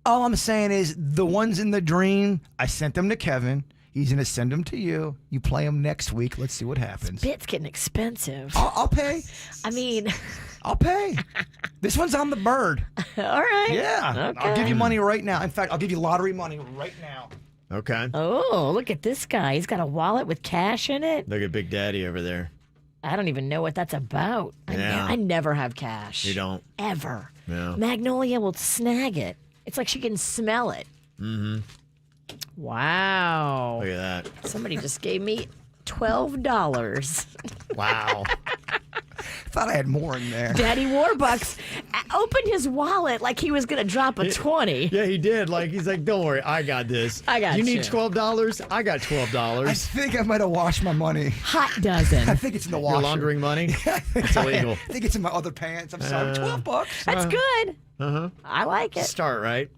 All I'm saying is the ones in the dream, I sent them to Kevin. He's going to send them to you. You play them next week. Let's see what happens. Bit's getting expensive. I'll pay. I mean, I'll pay. This one's on the bird. All right. Yeah. Okay. I'll give you money right now. In fact, I'll give you lottery money right now. Okay. Oh, look at this guy. He's got a wallet with cash in it. Look at Big Daddy over there. I don't even know what that's about. Yeah. I never have cash. You don't? Ever. Yeah. Magnolia will snag it. It's like she can smell it. Mm-hmm. Wow. Look at that. Somebody just gave me $12. Wow. Thought I had more in there. Daddy Warbucks opened his wallet like he was going to drop a 20. Yeah, he did. He's like, don't worry, I got this. I got you. you. Need $12? I got $12. I think I might have washed my money. Hot dozen. I think it's in the washer. You're laundering money? It's illegal. I think it's in my other pants. I'm sorry. $12. That's good. Uh-huh. I like it. Start right.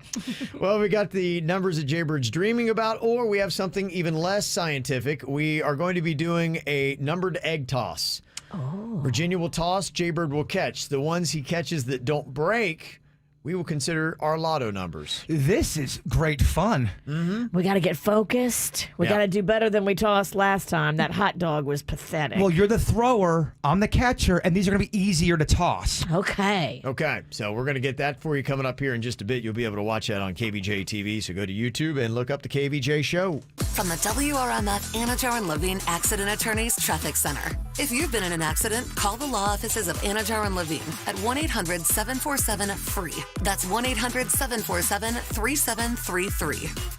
Well, we got the numbers that Jaybird's dreaming about, or we have something even less scientific. We are going to be doing a numbered egg toss. Oh. Virginia will toss, Jaybird will catch. The ones he catches that don't break, we will consider our lotto numbers. This is great fun. Mm-hmm. We got to get focused. We got to do better than we tossed last time. That hot dog was pathetic. Well, you're the thrower, I'm the catcher, and these are going to be easier to toss. Okay. Okay, so we're going to get that for you coming up here in just a bit. You'll be able to watch that on KVJ TV, so go to YouTube and look up the KVJ show. From the WRMF Anna Jar and Levine Accident Attorneys Traffic Center. If you've been in an accident, call the law offices of Anna Jar and Levine at 1-800-747-FREE. That's 1-800-747-3733.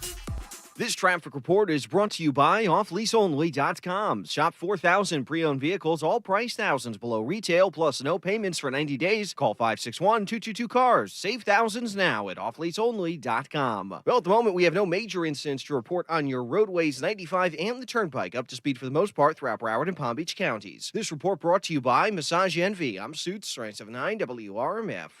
This traffic report is brought to you by offleaseonly.com. Shop 4,000 pre-owned vehicles, all priced thousands below retail, plus no payments for 90 days. Call 561-222-CARS. Save thousands now at offleaseonly.com. Well, at the moment, we have no major incidents to report on your roadways, 95 and the Turnpike, up to speed for the most part throughout Broward and Palm Beach counties. This report brought to you by Massage Envy. I'm Suits, 979 WRMF.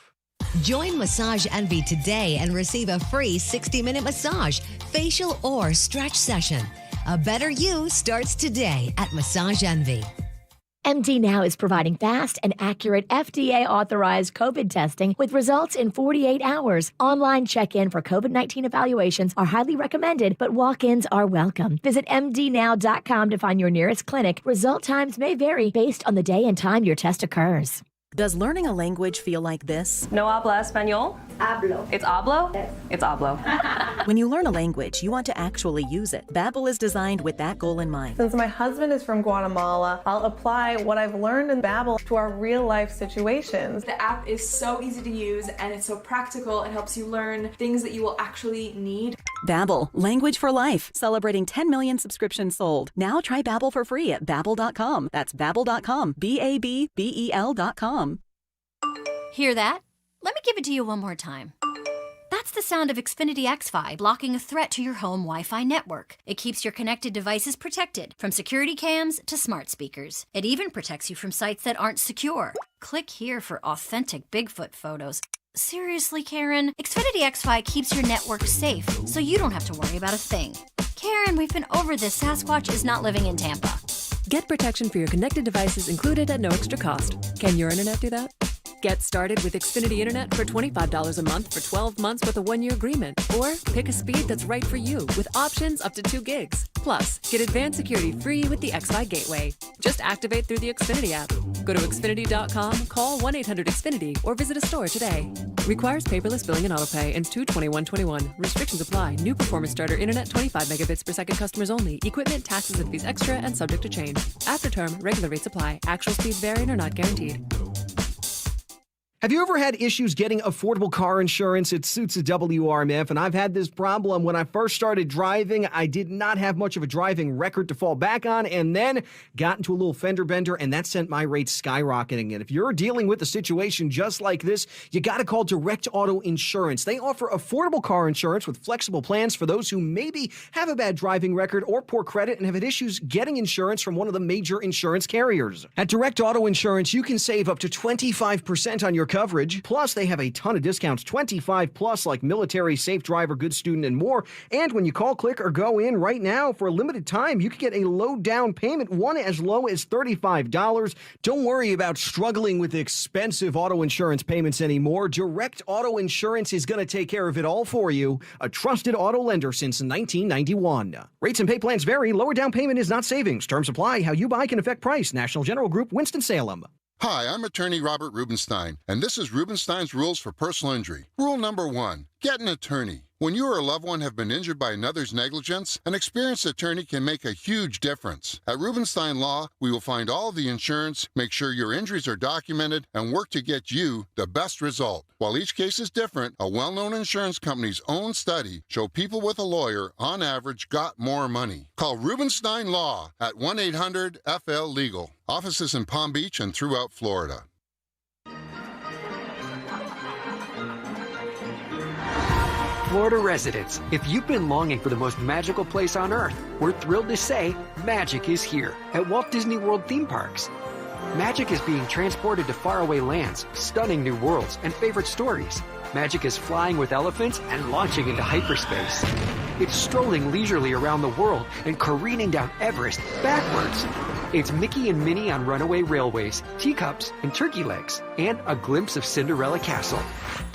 Join Massage Envy today and receive a free 60-minute massage, facial, or stretch session. A better you starts today at Massage Envy. MD Now is providing fast and accurate FDA-authorized COVID testing with results in 48 hours. Online check-in for COVID-19 evaluations are highly recommended, but walk-ins are welcome. Visit mdnow.com to find your nearest clinic. Result times may vary based on the day and time your test occurs. Does learning a language feel like this? No habla español? Hablo. It's hablo? Yes. It's hablo. When you learn a language, you want to actually use it. Babbel is designed with that goal in mind. Since my husband is from Guatemala, I'll apply what I've learned in Babbel to our real-life situations. The app is so easy to use and it's so practical. It helps you learn things that you will actually need. Babbel, language for life, celebrating 10 million subscriptions sold. Now try Babbel for free at babbel.com. That's babbel.com, BABBEL.com. Hear that? Let me give it to you one more time. That's the sound of Xfinity XFi blocking a threat to your home Wi-Fi network. It keeps your connected devices protected, from security cams to smart speakers. It even protects you from sites that aren't secure. Click here for authentic Bigfoot photos. Seriously, Karen? Xfinity XFi keeps your network safe, so you don't have to worry about a thing. Karen, we've been over this. Sasquatch is not living in Tampa. Get protection for your connected devices included at no extra cost. Can your internet do that? Get started with Xfinity Internet for $25 a month for 12 months with a 1-year agreement. Or pick a speed that's right for you with options up to 2 gigs. Plus, get advanced security free with the XFi Gateway. Just activate through the Xfinity app. Go to Xfinity.com, call 1-800-XFINITY, or visit a store today. Requires paperless billing and autopay. Ends 2/21/21. Restrictions apply. New performance starter internet 25 megabits per second customers only. Equipment, taxes, and fees extra and subject to change. After term, regular rates apply. Actual speeds vary and are not guaranteed. Have you ever had issues getting affordable car insurance? It suits a WRMF, and I've had this problem. When I first started driving, I did not have much of a driving record to fall back on, and then got into a little fender bender, and that sent my rates skyrocketing. And if you're dealing with a situation just like this, you got to call Direct Auto Insurance. They offer affordable car insurance with flexible plans for those who maybe have a bad driving record or poor credit and have had issues getting insurance from one of the major insurance carriers. At Direct Auto Insurance, you can save up to 25% on your coverage. Plus, they have a ton of discounts, 25 plus, like military, safe driver, good student, and more. And when you call, click, or go in right now for a limited time, you can get a low down payment, one as low as $35. Don't worry about struggling with expensive auto insurance payments anymore. Direct Auto Insurance is going to take care of it all for you. A trusted auto lender since 1991. Rates and pay plans vary. Lower down payment is not savings. Terms apply. How you buy can affect price. National General Group, Winston-Salem. Hi, I'm attorney Robert Rubenstein, and this is Rubenstein's Rules for Personal Injury. Rule number 1, get an attorney. When you or a loved one have been injured by another's negligence, an experienced attorney can make a huge difference. At Rubenstein Law, we will find all of the insurance, make sure your injuries are documented, and work to get you the best result. While each case is different, a well-known insurance company's own study showed people with a lawyer, on average, got more money. Call Rubenstein Law at 1-800-FL-LEGAL. Offices in Palm Beach and throughout Florida. Florida residents, if you've been longing for the most magical place on Earth, we're thrilled to say magic is here at Walt Disney World theme parks. Magic is being transported to faraway lands, stunning new worlds, and favorite stories. Magic is flying with elephants and launching into hyperspace. It's strolling leisurely around the world and careening down Everest backwards. It's Mickey and Minnie on runaway railways, teacups, and turkey legs, and a glimpse of Cinderella Castle.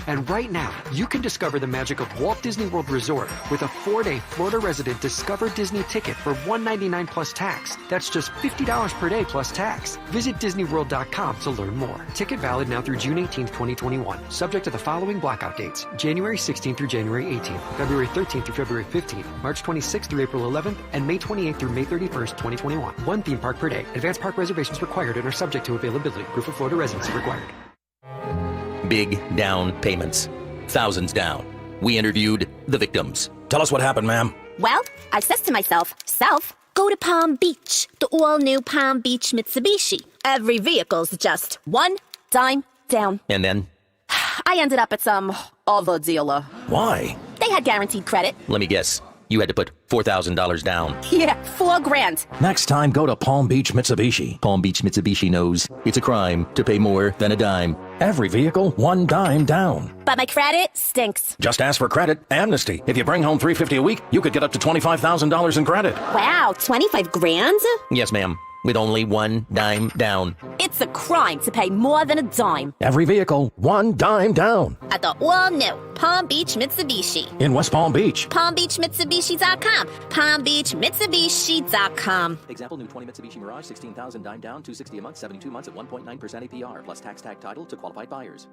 And right now, you can discover the magic of Walt Disney World Resort with a 4-day Florida resident Discover Disney ticket for $199 plus tax. That's just $50 per day plus tax. Visit DisneyWorld.com to learn more. Ticket valid now through June 18, 2021. Subject to the following blackout dates: January 16 through January 18, February 13 through February 15, March 26 through April 11th, and May 28 through May 31st, 2021. One theme park per day. Advanced park reservations required and are subject to availability. Proof of Florida residency required. Big down payments. Thousands down. We interviewed the victims. Tell us what happened, ma'am. Well, I says to myself, go to Palm Beach, the all-new Palm Beach Mitsubishi. Every vehicle's just one dime down. And then? I ended up at some other dealer. Why? They had guaranteed credit. Let me guess. You had to put $4,000 down. Yeah, $4,000. Next time, go to Palm Beach Mitsubishi. Palm Beach Mitsubishi knows it's a crime to pay more than a dime. Every vehicle, one dime down. But my credit stinks. Just ask for credit amnesty. If you bring home $350 a week, you could get up to $25,000 in credit. Wow, $25,000? Yes, ma'am. With only one dime down. It's a crime to pay more than a dime. Every vehicle, one dime down. At the all-new Palm Beach Mitsubishi. In West Palm Beach. PalmBeachMitsubishi.com. PalmBeachMitsubishi.com. Example, new 20 Mitsubishi Mirage, 16,000 dime down, $260 a month, 72 months at 1.9% APR, plus tax tag title to qualified buyers.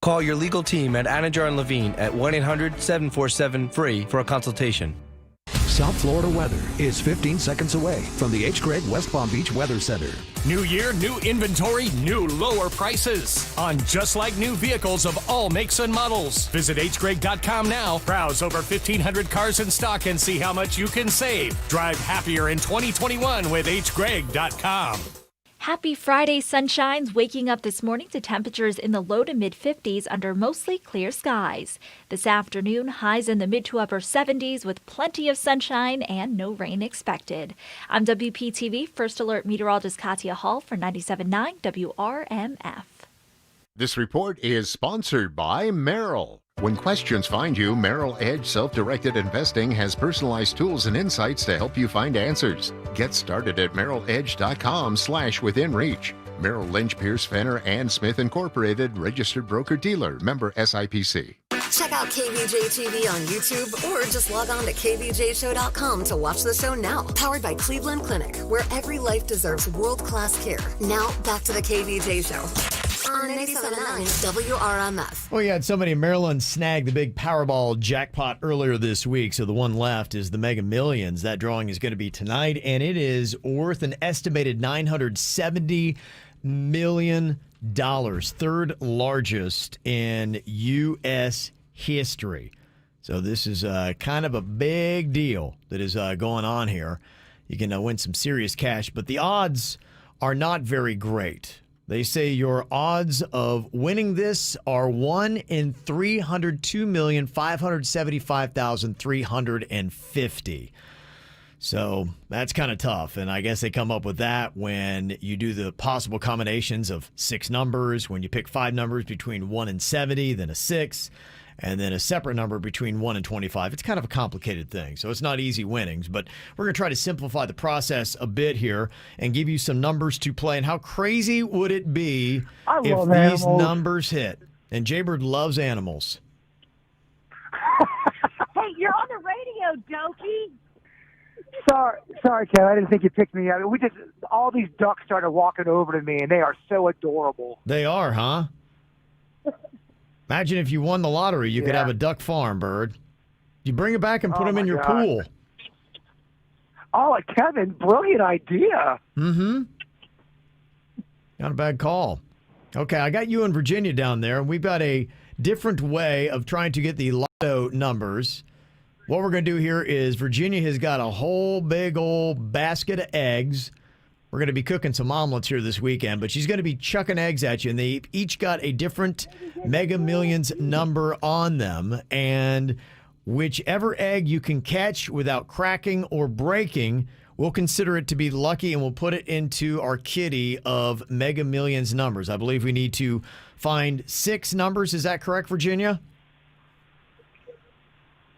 Call your legal team at Anajar and Levine at 1-800-747-FREE for a consultation. South Florida weather is 15 seconds away from the H. Gregg West Palm Beach Weather Center. New year, new inventory, new lower prices on just like new vehicles of all makes and models. Visit hgregg.com now. Browse over 1,500 cars in stock and see how much you can save. Drive happier in 2021 with hgregg.com. Happy Friday, sunshines, waking up this morning to temperatures in the low to mid-50s under mostly clear skies. This afternoon, highs in the mid to upper 70s with plenty of sunshine and no rain expected. I'm WPTV First Alert meteorologist Katia Hall for 97.9 WRMF. This report is sponsored by Merrill. When questions find you, Merrill Edge Self-Directed Investing has personalized tools and insights to help you find answers. Get started at merrilledge.com/withinreach. Merrill Lynch, Pierce, Fenner, and Smith Incorporated, registered broker-dealer, member SIPC. Check out KVJ TV on YouTube or just log on to kvjshow.com to watch the show now. Powered by Cleveland Clinic, where every life deserves world-class care. Now, back to the KVJ show. On 97.9 WRMF. Well, you had somebody in Maryland snag the big Powerball jackpot earlier this week, so the one left is the Mega Millions. That drawing is going to be tonight, and it is worth an estimated $970 million. third largest in U.S. history. So this is kind of a big deal that is going on here. You can win some serious cash, but the odds are not very great. They say your odds of winning this are 1 in 302,575,350. So that's kind of tough. And I guess they come up with that when you do the possible combinations of 6 numbers, when you pick 5 numbers between 1 and 70, then a 6, and then a separate number between 1 and 25. It's kind of a complicated thing, so it's not easy winnings. But we're going to try to simplify the process a bit here and give you some numbers to play. And how crazy would it be if these numbers hit? And Jaybird loves animals. Hey, you're on the radio, Dokey. Sorry, Kev. I didn't think you picked me up. All these ducks started walking over to me, and they are so adorable. They are, huh? Imagine if you won the lottery, you could have a duck farm, Bird. You bring it back and put them in your pool. Oh, Kevin, brilliant idea. Mm-hmm. Not a bad call. Okay, I got you in Virginia down there, and we've got a different way of trying to get the Lotto numbers. What we're going to do here is Virginia has got a whole big old basket of eggs. We're going to be cooking some omelets here this weekend, but she's going to be chucking eggs at you, and they each got a different Mega Millions number on them, and whichever egg you can catch without cracking or breaking, we'll consider it to be lucky, and we'll put it into our kitty of Mega Millions numbers. I believe we need to find 6 numbers. Is that correct, Virginia?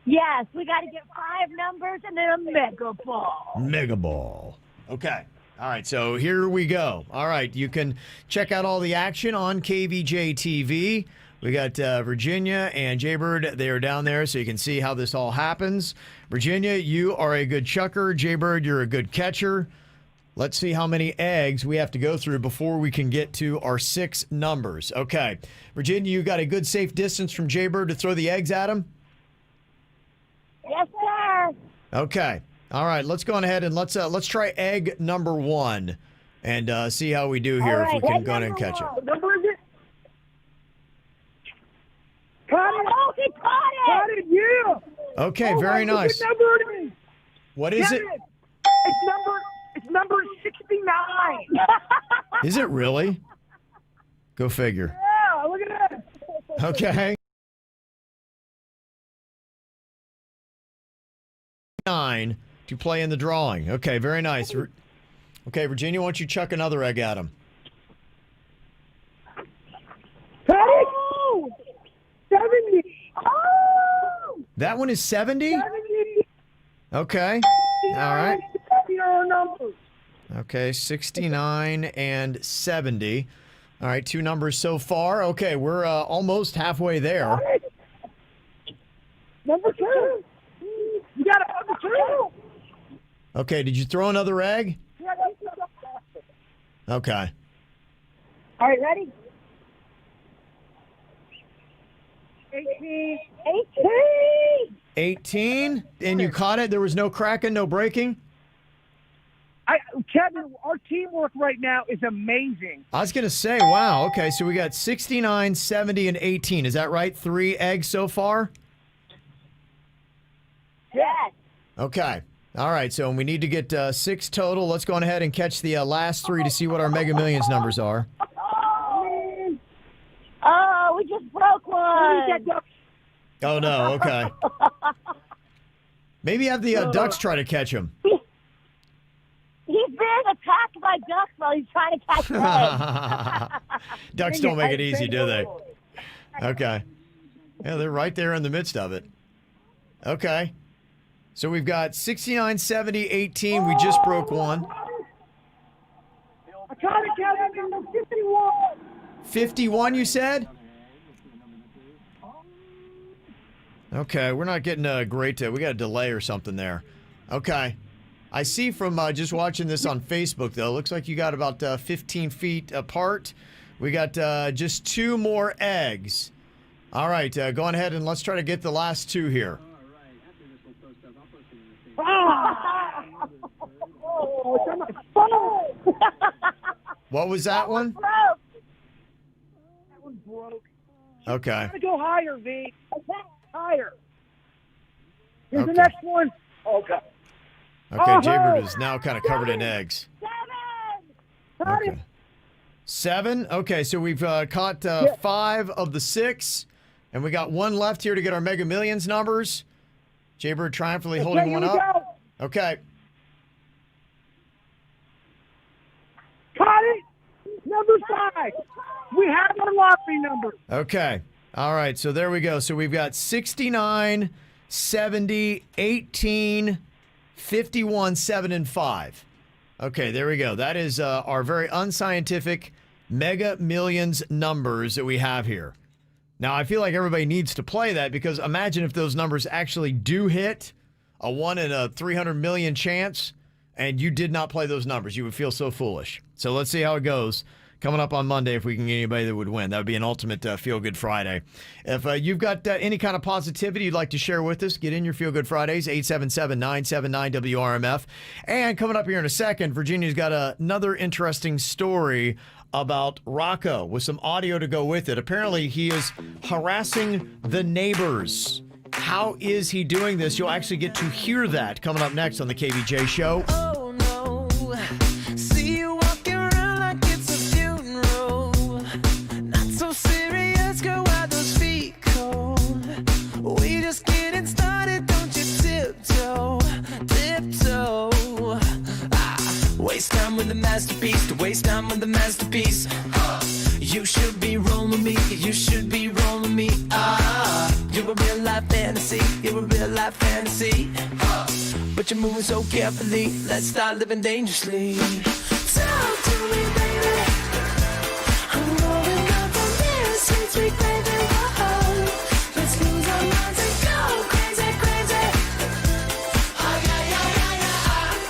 Yes, we got to get 5 numbers and then a mega ball. Mega ball. Okay. All right, so here we go. All right, you can check out all the action on KVJ TV. We got Virginia and Jaybird. They are down there, so you can see how this all happens. Virginia, you are a good chucker. Jaybird, you're a good catcher. Let's see how many eggs we have to go through before we can get to our 6 numbers. Okay, Virginia, you got a good safe distance from Jaybird to throw the eggs at him? Yes, sir. Okay. All right, let's go on ahead and let's try egg number 1 and see how we do here, if we can go ahead and catch it. What number is it? Oh, he caught it! Caught it, yeah! Okay, very nice. What number it is? What is it? It's number 69. Is it really? Go figure. Yeah, look at that. Okay. 9 to play in the drawing. Okay, very nice. Okay, Virginia, why don't you chuck another egg at him? Oh! 70. Oh! That one is 70? 70. Okay. All right. Numbers. Okay, 69 and 70. All right, 2 numbers so far. Okay, we're almost halfway there. Number 2. You got a number 2. Okay, did you throw another egg? Okay. All right, ready? 18. 18? And you caught it? There was no cracking, no breaking? Kevin, our teamwork right now is amazing. I was going to say, wow. Okay, so we got 69, 70, and 18. Is that right? 3 eggs so far? Yes. Okay. All right, so we need to get 6 total. Let's go on ahead and catch the last 3 to see what our Mega Millions numbers are. Oh, we just broke one. Oh, no. Okay. Maybe have the ducks try to catch him. He's being attacked by ducks while he's trying to catch eggs. Ducks don't make it easy, do they? Okay. Yeah, they're right there in the midst of it. Okay. So we've got 69, 70, 18. We just broke one. I caught it, Kevin. 51. 51, you said? Okay, we're not getting a great... we got a delay or something there. Okay. I see from just watching this on Facebook, though, looks like you got about 15 feet apart. We got just 2 more eggs. All right, go on ahead and let's try to get the last 2 here. What was that one? broke. Okay. Gotta go higher, V. Higher. Here's Okay. the next one. Okay. Okay, Jaybird is now kind of covered in eggs. 7. Okay. 7. Okay, so we've caught 5 of the 6, and we got 1 left here to get our Mega Millions numbers. Jaybird triumphantly holding one up. Go. Okay. Cut it. Number 5. We have our lottery number. Okay. All right, so there we go. So we've got 69, 70, 18, 51, 7, and 5. Okay, there we go. That is our very unscientific Mega Millions numbers that we have here. Now, I feel like everybody needs to play that because imagine if those numbers actually do hit, a 1 in a 300 million chance, and you did not play those numbers. You would feel so foolish. So let's see how it goes. Coming up on Monday, if we can get anybody that would win. That would be an ultimate Feel Good Friday. If you've got any kind of positivity you'd like to share with us, get in your Feel Good Fridays, 877-979-WRMF. And coming up here in a second, Virginia's got another interesting story about Rocco with some audio to go with it. Apparently, he is harassing the neighbors. How is he doing this? You'll actually get to hear that coming up next on the KVJ Show. Oh no, see you walking around like it's a funeral. Not so serious, girl, why those feet cold? We just getting started, don't you tiptoe, tiptoe. Waste time with the masterpiece, to waste time with the masterpiece. You should be rolling me, you should be rolling me. You're a real life fantasy, you're a real life fantasy. But you're moving so carefully, let's start living dangerously. Talk to me, baby. I'm rolling up on this sweet, sweet baby. Whoa. Let's lose our minds and go crazy, crazy.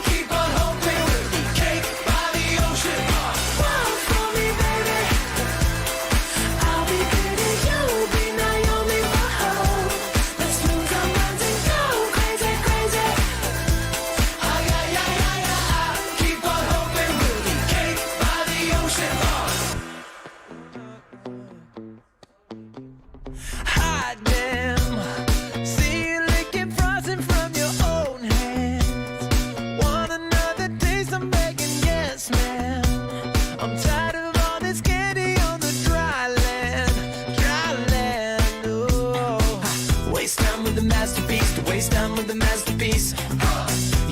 Keep on hoping we'll be cake by the ocean. Walk for me, baby. I'll be pretty, you'll be Naomi. Whoa. Let's lose our minds and go crazy, crazy. Keep on hoping we'll be cake by the ocean. Hot damn. See you licking frozen from your own hands. Want another taste? I'm begging, yes, ma'am. I'm tired of all this candy on the dry land, dry land. Oh, waste time with the masterpiece, to waste time with the masterpiece.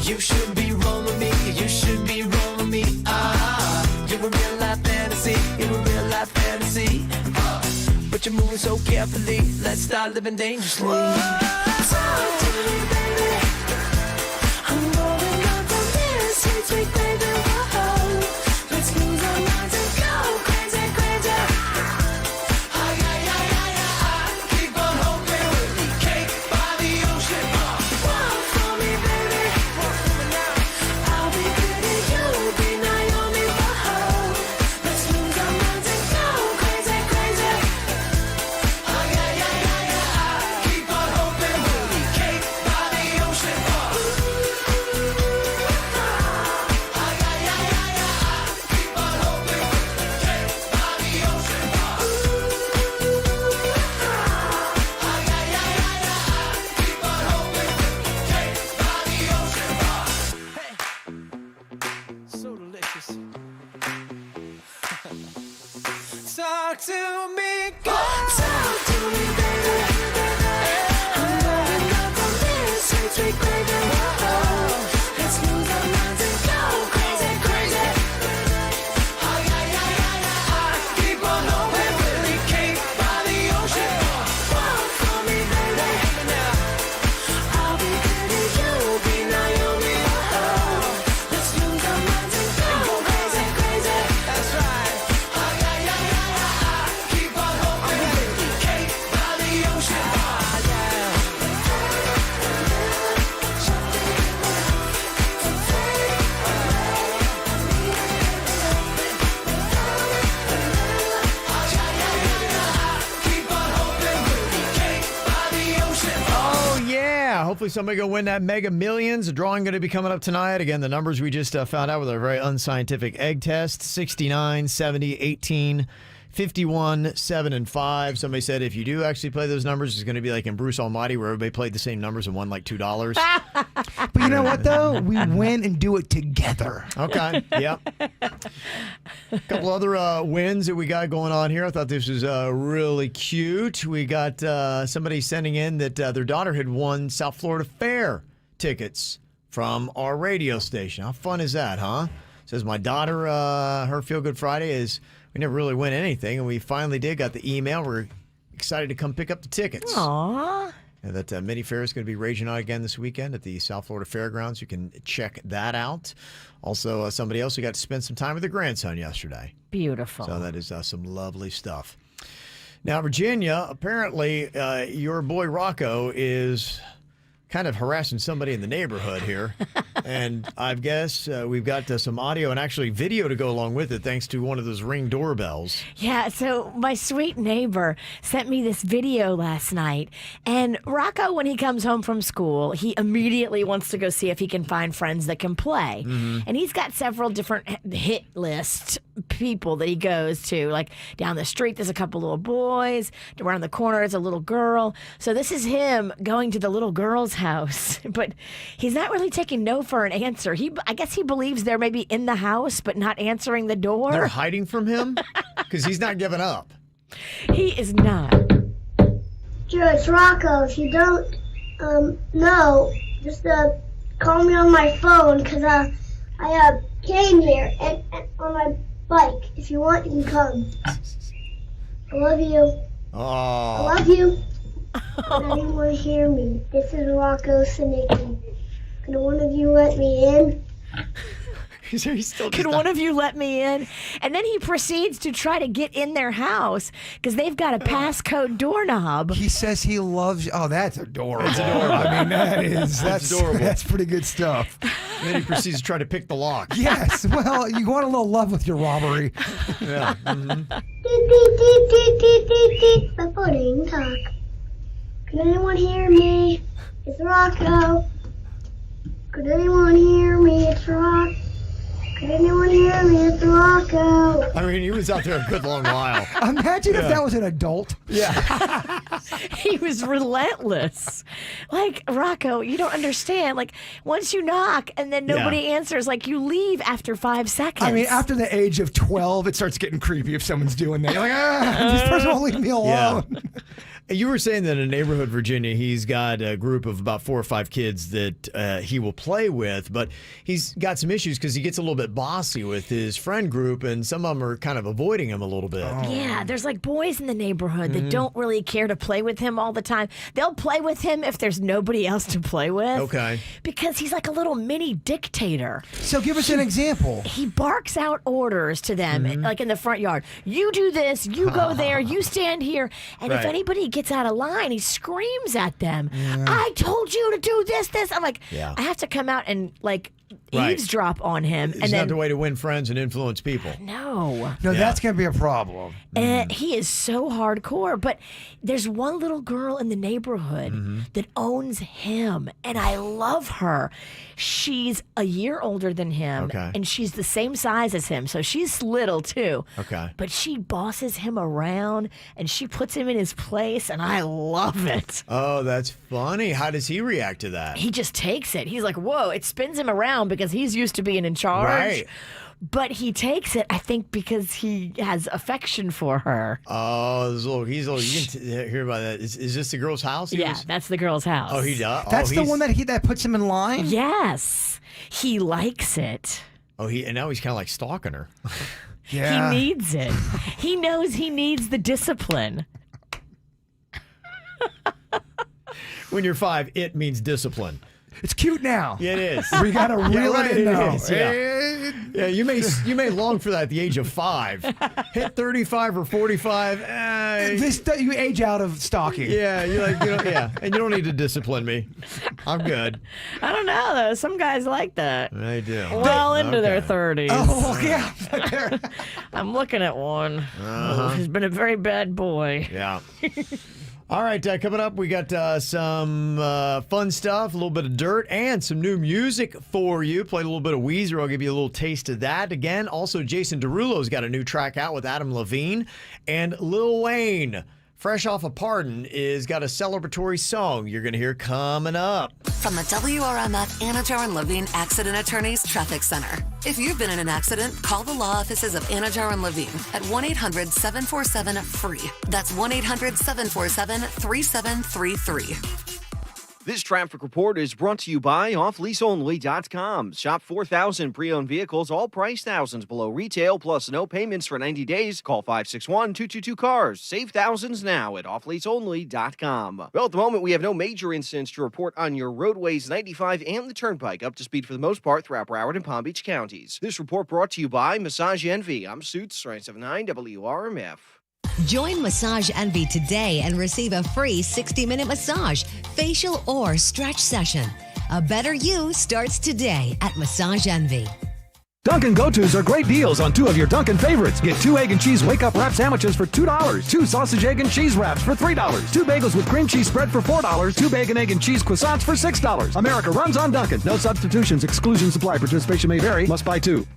You should be rolling me, you should be rolling me. You're a real life fantasy, you're a real life fantasy. But you're moving so carefully, let's start living dangerously. Talk to me, baby. I'm rolling up on this sweet, sweet baby. Whoa. Let's lose our minds and go crazy, crazy. Keep on hoping we'll be cake by the ocean. Walk for me, baby. I'll be pretty, you'll be Naomi. Whoa. Let's lose our minds and go crazy, crazy. Keep on hoping we'll be cake by the ocean. Keep on hoping we'll be cake by the ocean. Keep on hoping we'll be cake by the ocean. Hey, so delicious. Talk to me, girl. Talk to me, baby. I'm rolling up on this sweet, sweet baby. Whoa. Let's lose our minds and go crazy, crazy. Keep on hoping we'll be cake by the ocean. Walk for me, baby. I'll be pretty, you'll be Naomi. Whoa. Let's lose our minds and go crazy, crazy. That's right. Keep on hoping we'll be cake by the ocean. Keep on hoping we'll be cake by the ocean. Oh, yeah. Hopefully somebody will win that Mega Millions. The drawing going to be coming up tonight. Again, the numbers we just found out with our very unscientific egg test, 69, 70, 18, 51, 7, and 5. Somebody said if you do actually play those numbers, it's going to be like in Bruce Almighty where everybody played the same numbers and won like $2. But you know what, though? We win and do it together. Okay, yep. A couple other wins that we got going on here. I thought this was really cute. We got somebody sending in that their daughter had won South Florida Fair tickets from our radio station. How fun is that, huh? Says my daughter, her Feel Good Friday is we never really win anything, and we finally did. Got the email. We're excited to come pick up the tickets. Aww. And that mini fair is going to be raging on again this weekend at the South Florida Fairgrounds. You can check that out. Also, somebody else who got to spend some time with their grandson yesterday. Beautiful. So that is some lovely stuff. Now, Virginia, apparently your boy Rocco is kind of harassing somebody in the neighborhood here. And I guess we've got some audio and actually video to go along with it thanks to one of those Ring doorbells. Yeah, so my sweet neighbor sent me this video last night. And Rocco, when he comes home from school, he immediately wants to go see if he can find friends that can play. Mm-hmm. And he's got several different hit list people that he goes to. Like down the street, there's a couple little boys. Around the corner, there's a little girl. So this is him going to the little girl's house. But he's not really taking no for an answer. I guess he believes they're maybe in the house, but not answering the door. They're hiding from him? Because he's not giving up. He is not. Joe, it's Rocco. If you don't know, just call me on my phone because I came here and on my bike. If you want, you can come. I love you. Oh. I love you. Can anyone hear me? This is Rocco Sinicki. Can one of you let me in? Can one of you let me in? And then he proceeds to try to get in their house because they've got a passcode doorknob. He says he loves you. Oh, that's adorable. That's adorable. I mean, that's adorable. That's pretty good stuff. And then he proceeds to try to pick the lock. Yes. Well, you want a little love with your robbery. Yeah. Mm-hmm. The pudding talk. Can anyone hear me? It's Rocco. Could anyone hear me? It's Rocco. Could anyone hear me? It's Rocco. I mean, he was out there a good long while. Imagine if that was an adult. Yeah. He was relentless. Like, Rocco, you don't understand. Like, once you knock and then nobody answers, like, you leave after 5 seconds. I mean, after the age of 12, it starts getting creepy if someone's doing that. You're like, this person won't leave me alone. Yeah. You were saying that in a neighborhood, Virginia, he's got a group of about 4 or 5 kids that he will play with, but he's got some issues because he gets a little bit bossy with his friend group, and some of them are kind of avoiding him a little bit. Yeah, there's like boys in the neighborhood that don't really care to play with him all the time. They'll play with him if there's nobody else to play with. Okay. Because he's like a little mini dictator. So give us an example. He barks out orders to them, like in the front yard. You do this, you go there, you stand here. And if anybody gets out of line, he screams at them. I told you to do this. I'm like, I have to come out and like eavesdrop on him. It's and not then, the way to win friends and influence people. No, that's going to be a problem. He is so hardcore. But there's one little girl in the neighborhood that owns him, and I love her. She's a year older than him, and she's the same size as him, so she's little too. Okay. But she bosses him around, and she puts him in his place, and I love it. Oh, that's funny. How does he react to that? He just takes it. He's like, whoa, it spins him around because he's used to being in charge. Right. But he takes it, I think, because he has affection for her. Oh, he's a little, you can hear about that. Is this the girl's house? That's the girl's house. Oh, he does? That's the one that puts him in line? Yes. He likes it. Oh, and now he's kind of like stalking her. Yeah. He needs it. He knows he needs the discipline. When you're 5, it means discipline. It's cute now. Yeah, it is. We got to reel it in now. Yeah, you may long for that at the age of 5. Hit 35 or 45, You age out of stalking. Yeah, you're like, and you don't need to discipline me. I'm good. I don't know, though. Some guys like that. They do. Well into their 30s. Oh, yeah. I'm looking at one who's been a very bad boy. Yeah. All right, coming up, we got some fun stuff, a little bit of dirt, and some new music for you. Played a little bit of Weezer. I'll give you a little taste of that. Again, also, Jason Derulo's got a new track out with Adam Levine. And Lil Wayne, fresh off a pardon, is got a celebratory song you're going to hear coming up. From the WRMF Anajar and Levine Accident Attorneys Traffic Center. If you've been in an accident, call the law offices of Anajar and Levine at 1-800-747-FREE. That's 1-800-747-3733. This traffic report is brought to you by offleaseonly.com. Shop 4,000 pre-owned vehicles, all priced thousands below retail, plus no payments for 90 days. Call 561-222-CARS. Save thousands now at offleaseonly.com. Well, at the moment, we have no major incidents to report on your roadways 95 and the Turnpike, up to speed for the most part throughout Broward and Palm Beach counties. This report brought to you by Massage Envy. I'm Suits, 979 WRMF. Join Massage Envy today and receive a free 60-minute massage, facial, or stretch session. A better you starts today at Massage Envy. Dunkin' Go-Tos are great deals on 2 of your Dunkin' favorites. Get 2 egg and cheese wake-up wrap sandwiches for $2, 2 sausage, egg, and cheese wraps for $3, 2 bagels with cream cheese spread for $4, 2 bacon, egg, and cheese croissants for $6. America runs on Dunkin'. No substitutions. Exclusions apply. Participation may vary. Must buy 2.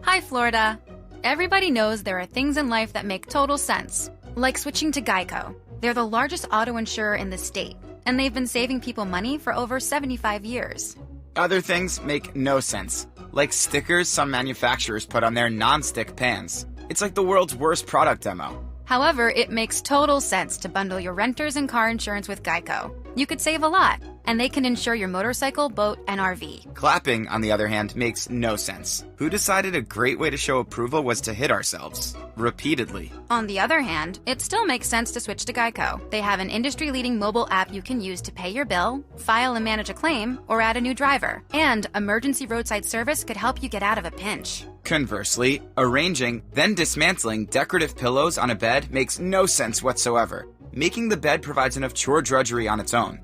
Hi, Florida. Everybody knows there are things in life that make total sense, like switching to Geico. They're the largest auto insurer in the state, and they've been saving people money for over 75 years. Other things make no sense, like stickers some manufacturers put on their non-stick pans. It's like the world's worst product demo. However, it makes total sense to bundle your renters and car insurance with Geico. You could save a lot, and they can insure your motorcycle, boat, and RV. Clapping, on the other hand, makes no sense. Who decided a great way to show approval was to hit ourselves? Repeatedly. On the other hand, it still makes sense to switch to Geico. They have an industry-leading mobile app you can use to pay your bill, file and manage a claim, or add a new driver. And emergency roadside service could help you get out of a pinch. Conversely, arranging, then dismantling decorative pillows on a bed makes no sense whatsoever. Making the bed provides enough chore drudgery on its own.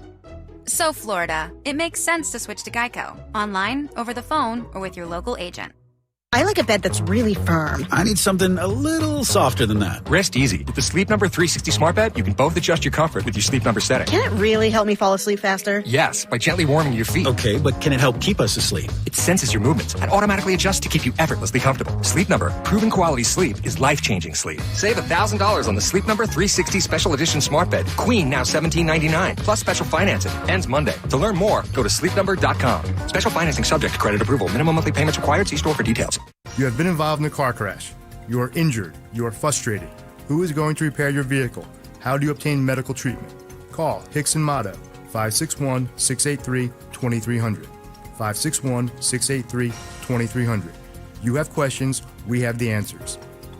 So, Florida, it makes sense to switch to Geico. Online, over the phone, or with your local agent. I like a bed that's really firm. I need something a little softer than that. Rest easy. With the Sleep Number 360 smart bed, you can both adjust your comfort with your Sleep Number setting. Can it really help me fall asleep faster? Yes, by gently warming your feet. Okay, but can it help keep us asleep? It senses your movements and automatically adjusts to keep you effortlessly comfortable. Sleep Number, proven quality sleep is life-changing sleep. Save $1,000 on the Sleep Number 360 Special Edition smart bed. Queen now $17.99, plus special financing. Ends Monday. To learn more, go to sleepnumber.com. Special financing subject to credit approval. Minimum monthly payments required. See store for details. You have been involved in a car crash. You are injured. You are frustrated. Who is going to repair your vehicle? How do you obtain medical treatment? Call Hicks and Motto, 561-683-2300. 561-683-2300. You have questions, we have the answers.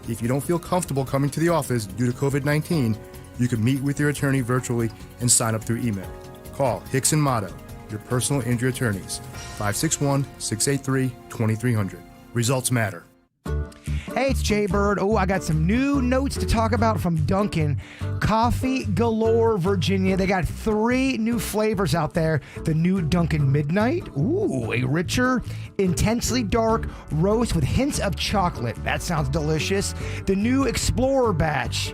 If you don't feel comfortable coming to the office due to COVID-19, you can meet with your attorney virtually and sign up through email. Call Hicks and Motto, your personal injury attorneys, 561-683-2300. Results matter. Hey, it's Jay Bird. Oh, I got some new notes to talk about from Dunkin'. Coffee Galore, Virginia. They got 3 new flavors out there. The new Dunkin' Midnight. Ooh, a richer, intensely dark roast with hints of chocolate. That sounds delicious. The new Explorer Batch.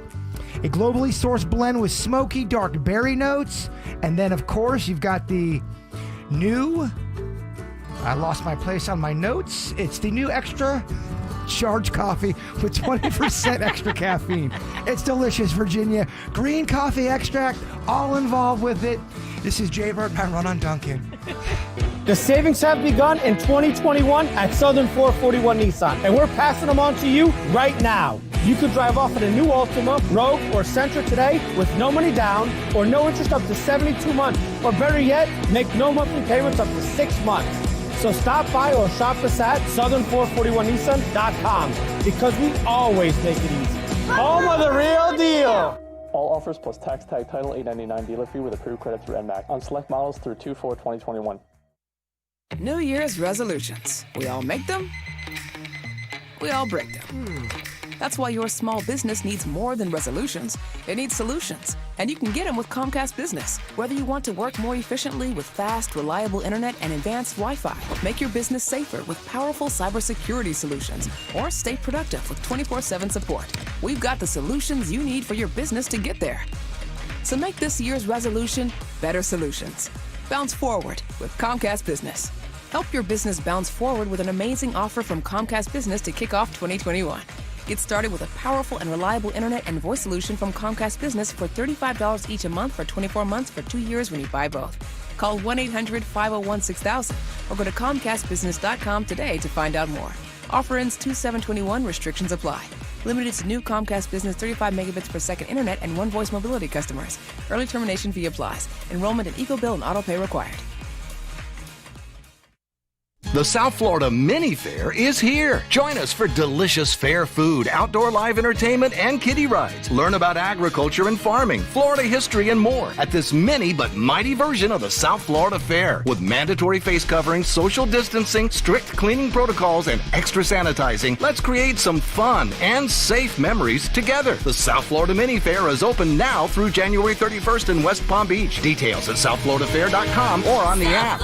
A globally sourced blend with smoky, dark berry notes. And then, of course, you've got the new... I lost my place on my notes. It's the new extra charge coffee with 20% extra caffeine. It's delicious, Virginia. Green coffee extract, all involved with it. This is Jay Bird, and I run on Dunkin'. The savings have begun in 2021 at Southern 441 Nissan, and we're passing them on to you right now. You could drive off in a new Altima, Rogue, or Sentra today with no money down or no interest up to 72 months. Or better yet, make no monthly payments up to 6 months. So stop by or shop us at southern441nissan.com because we always make it easy. Home of the real deal. All offers plus tax tag title $8.99 dealer fee with approved credit through NMAC on select models through 2/4/2021. New Year's resolutions. We all make them. We all break them. That's why your small business needs more than resolutions. It needs solutions. And you can get them with Comcast Business. Whether you want to work more efficiently with fast, reliable internet and advanced Wi-Fi, make your business safer with powerful cybersecurity solutions, or stay productive with 24/7 support, we've got the solutions you need for your business to get there. So make this year's resolution better solutions. Bounce forward with Comcast Business. Help your business bounce forward with an amazing offer from Comcast Business to kick off 2021. Get started with a powerful and reliable internet and voice solution from Comcast Business for $35 each a month for 24 months for 2 years when you buy both. Call 1-800-501-6000 or go to ComcastBusiness.com today to find out more. Offer ends 2/7/21. Restrictions apply. Limited to new Comcast Business 35 megabits per second internet and one voice mobility customers. Early termination fee applies. Enrollment in EcoBill and autopay required. The South Florida Mini Fair is here. Join us for delicious fair food, outdoor live entertainment, and kiddie rides. Learn about agriculture and farming, Florida history, and more at this mini but mighty version of the South Florida Fair. With mandatory face coverings, social distancing, strict cleaning protocols, and extra sanitizing, let's create some fun and safe memories together. The South Florida Mini Fair is open now through January 31st in West Palm Beach. Details at southfloridafair.com or on the app.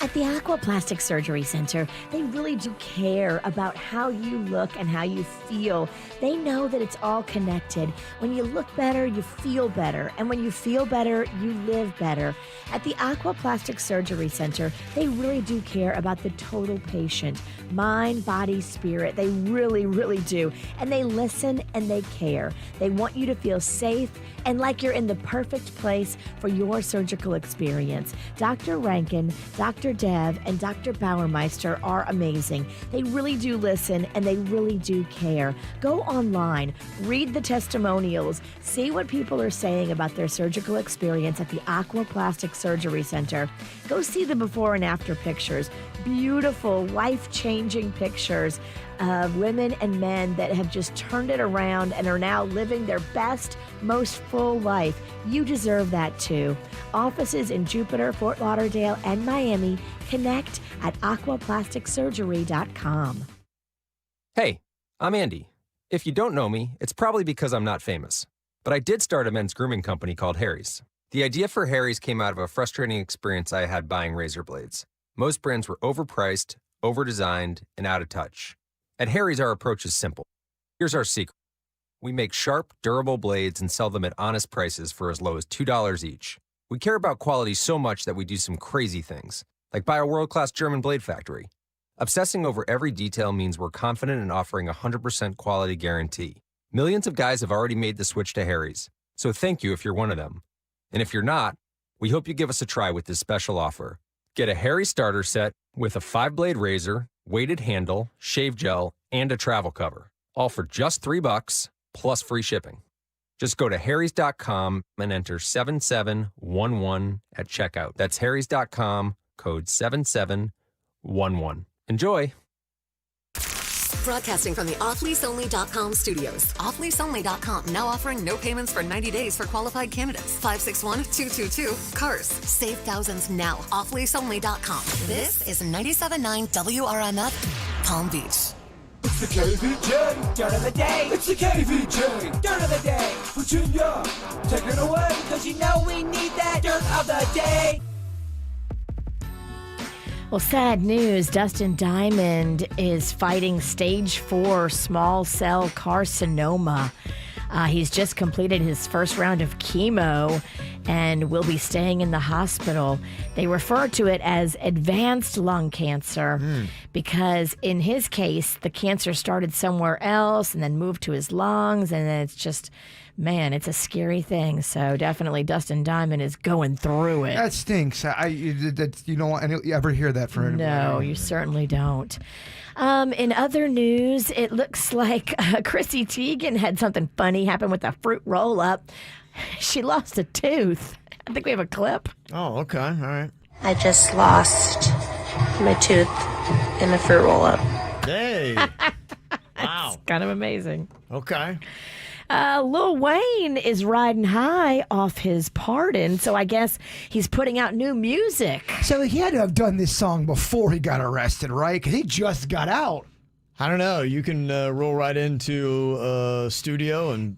At the Aquaplastic Surgery Center, they really do care about how you look and how you feel. They know that it's all connected. When you look better, you feel better. And when you feel better, you live better. At the Aquaplastic Surgery Center, they really do care about the total patient. Mind, body, spirit. They really, really do. And they listen and they care. They want you to feel safe and like you're in the perfect place for your surgical experience. Dr. Rankin, Dr. Dev, and Dr. Bauermeister are amazing. They really do listen and they really do care. Go online, read the testimonials, see what people are saying about their surgical experience at the Aquaplastic Surgery Center. Go see the before and after pictures. Beautiful, life-changing pictures of women and men that have just turned it around and are now living their best, most full life. You deserve that too. Offices in Jupiter, Fort Lauderdale, and Miami. Connect at aquaplasticsurgery.com. Hey, I'm Andy. If you don't know me, it's probably because I'm not famous. But I did start a men's grooming company called Harry's. The idea for Harry's came out of a frustrating experience I had buying razor blades. Most brands were overpriced, overdesigned, and out of touch. At Harry's, our approach is simple. Here's our secret. We make sharp, durable blades and sell them at honest prices for as low as $2 each. We care about quality so much that we do some crazy things, like buy a world-class German blade factory. Obsessing over every detail means we're confident in offering a 100% quality guarantee. Millions of guys have already made the switch to Harry's, so thank you if you're one of them. And if you're not, we hope you give us a try with this special offer. Get a Harry starter set with a 5-blade razor, weighted handle, shave gel, and a travel cover, all for just $3 plus free shipping. Just go to harrys.com and enter 7711 at checkout. That's harrys.com, code 7711. Enjoy. Broadcasting from the offleaseonly.com studios. Offleaseonly.com now offering no payments for 90 days for qualified candidates. 561-222-CARS. Save thousands now. Offleaseonly.com. This is 97.9 WRMF, Palm Beach. It's the KVJ Dirt of the Day. It's the KVJ Dirt of the Day. Virginia, take it away, because you know we need that Dirt of the Day. Well, sad news. Dustin Diamond is fighting stage 4 small cell carcinoma. He's just completed his first round of chemo and will be staying in the hospital. They refer to it as advanced lung cancer because in his case, the cancer started somewhere else and then moved to his lungs. And then it's just, man, it's a scary thing. So definitely Dustin Diamond is going through it. That stinks. You don't ever hear that for anybody. No, you certainly don't. In other news, it looks like Chrissy Teigen had something funny happen with a fruit roll-up. She lost a tooth. I think we have a clip. Oh, okay. All right. I just lost my tooth in a fruit roll-up. Hey. Wow. It's kind of amazing. Okay. Lil Wayne is riding high off his pardon, so I guess he's putting out new music. So he had to have done this song before he got arrested, right? Because he just got out. I don't know. You can roll right into a studio and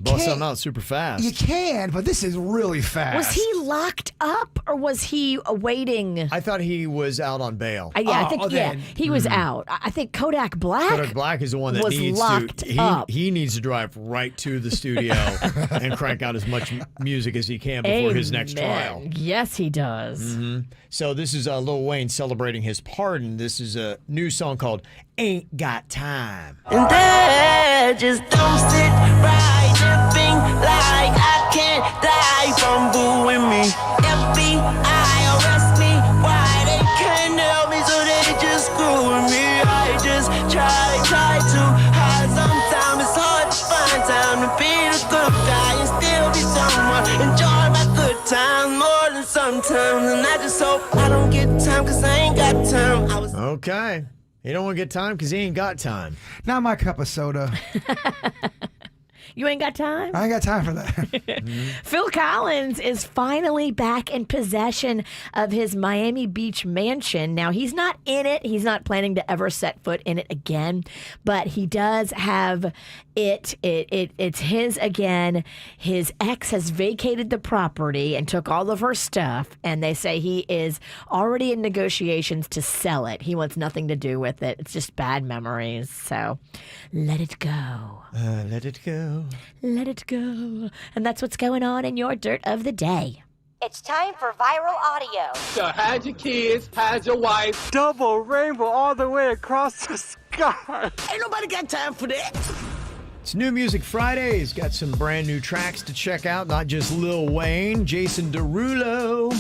bust something out super fast. You can, but this is really fast. Was he locked up or was he awaiting? I thought he was out on bail. I think he was out. I think Kodak Black. Kodak Black is the one that was needs locked to. up. He needs to drive right to the studio and crank out as much music as he can before his next trial. Yes, he does. Mm-hmm. So this is Lil Wayne celebrating his pardon. This is a new song called "Ain't Got Time." And that just don't sit right. Nothing like I can't die from booing me. FBI arrest me. Why they can't help me, so they just screwing me. I just try to hide. Sometimes it's hard to find time to be the good guy and still be someone. Enjoy my good times more than sometimes. And I just hope I don't get time, cause I ain't got time. Okay. He don't want to get time because he ain't got time. Not my cup of soda. You ain't got time? I ain't got time for that. Phil Collins is finally back in possession of his Miami Beach mansion. Now, he's not in it. He's not planning to ever set foot in it again, but he does have it. It's his again. His ex has vacated the property and took all of her stuff, and they say he is already in negotiations to sell it. He wants nothing to do with it. It's just bad memories. So let it go. Let it go. Let it go. And that's what's going on in your dirt of the day. It's time for viral audio. So hide your kids, hide your wife. Double rainbow all the way across the sky. Ain't nobody got time for that. It's New Music Friday. He's got some brand new tracks to check out. Not just Lil Wayne. Jason Derulo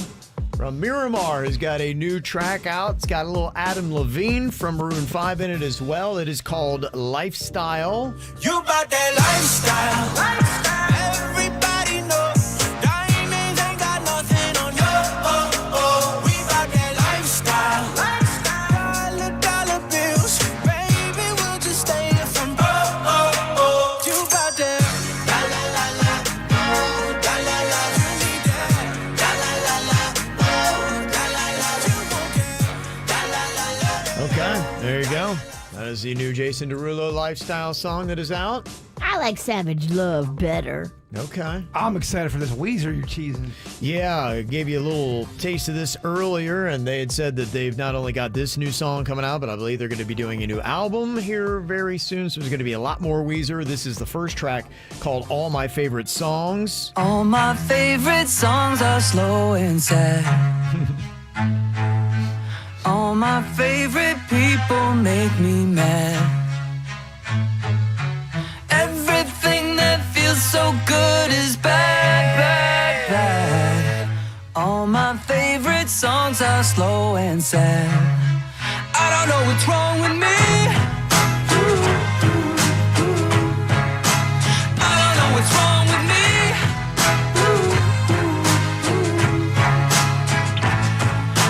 from Miramar has got a new track out. It's got a little Adam Levine from Maroon 5 in it as well. It is called Lifestyle. You about that lifestyle. Everybody knows diamonds ain't got nothing on you. We about that lifestyle. Dollar bills, baby, we'll just stay here from You about that la la la la, la la la. You need that la la la la, la la la. You won't get la la la la. Okay, there you go. That is the new Jason Derulo Lifestyle song that is out. I like Savage Love better. Okay. I'm excited for this Weezer you're cheesing. Yeah, I gave you a little taste of this earlier, and they had said that they've not only got this new song coming out, but I believe they're going to be doing a new album here very soon. So there's going to be a lot more Weezer. This is the first track called All My Favorite Songs. All my favorite songs are slow and sad. All my favorite people make me mad. Everything that feels so good is bad, bad, bad. All my favorite songs are slow and sad. I don't know what's wrong with me. I don't know what's wrong with me.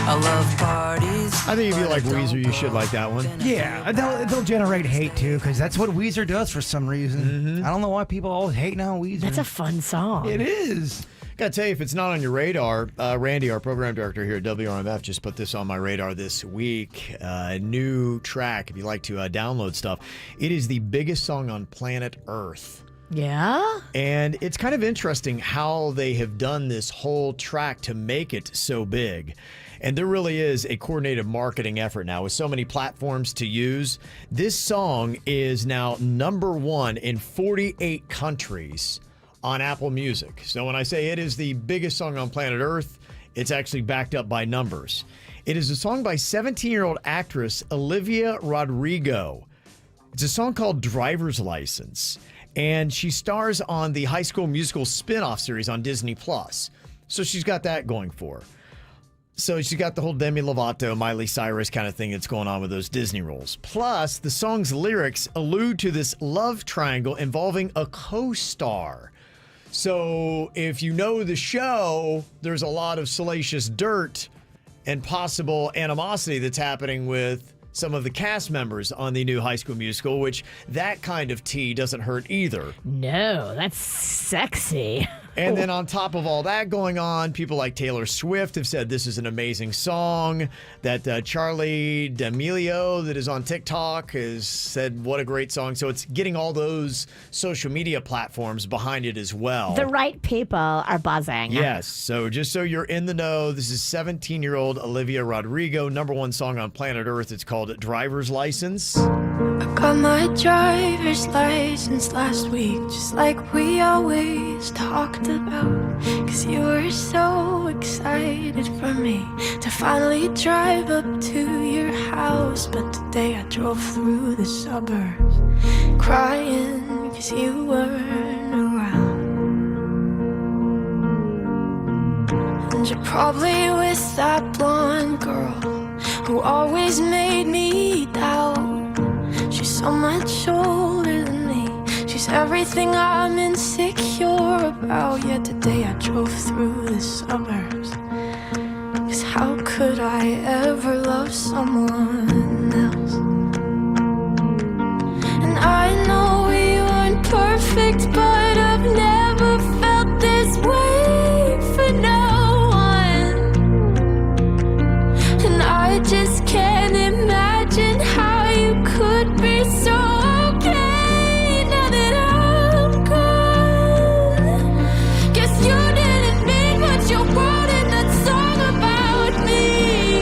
I love parties. I think if you like Weezer, you should like that one. Yeah, they'll generate hate too, because that's what Weezer does for some reason. I don't know why people always hating on Weezer. That's a fun song. It is. Gotta tell you, if it's not on your radar, Randy, our program director here at WRMF, just put this on my radar this week. New track, if you like to download stuff. It is the biggest song on planet Earth. Yeah? And it's kind of interesting how they have done this whole track to make it so big. And there really is a coordinated marketing effort now with so many platforms to use. This song is now #1 in 48 countries on Apple Music. So when I say it is the biggest song on planet Earth, it's actually backed up by numbers. It is a song by 17-year-old actress Olivia Rodrigo. It's a song called Driver's License, and she stars on the High School Musical spin-off series on Disney+. So she's got that going for her. So she's got the whole Demi Lovato, Miley Cyrus kind of thing that's going on with those Disney roles. Plus, the song's lyrics allude to this love triangle involving a co-star. So if you know the show, there's a lot of salacious dirt and possible animosity that's happening with some of the cast members on the new High School Musical, which that kind of tea doesn't hurt either. No, that's sexy. And then on top of all that going on, people like Taylor Swift have said this is an amazing song. That Charlie D'Amelio that is on TikTok has said what a great song. So it's getting all those social media platforms behind it as well. The right people are buzzing. Yes. So just so you're in the know, this is 17-year-old Olivia Rodrigo, #1 song on planet Earth. It's called Driver's License. I got my driver's license last week, just like we always talked about. Cause you were so excited for me to finally drive up to your house. But today I drove through the suburbs crying cause you weren't around. And you're probably with that blonde girl who always made me doubt. She's so much older than me. She's everything I'm insecure about. Yet today I drove through the suburbs. Cause how could I ever love someone else? And I know we weren't perfect, but I've never felt this way for no one. And I just can't imagine how you could be so okay now that I'm gone. Guess you didn't mean what you wrote in that song about me.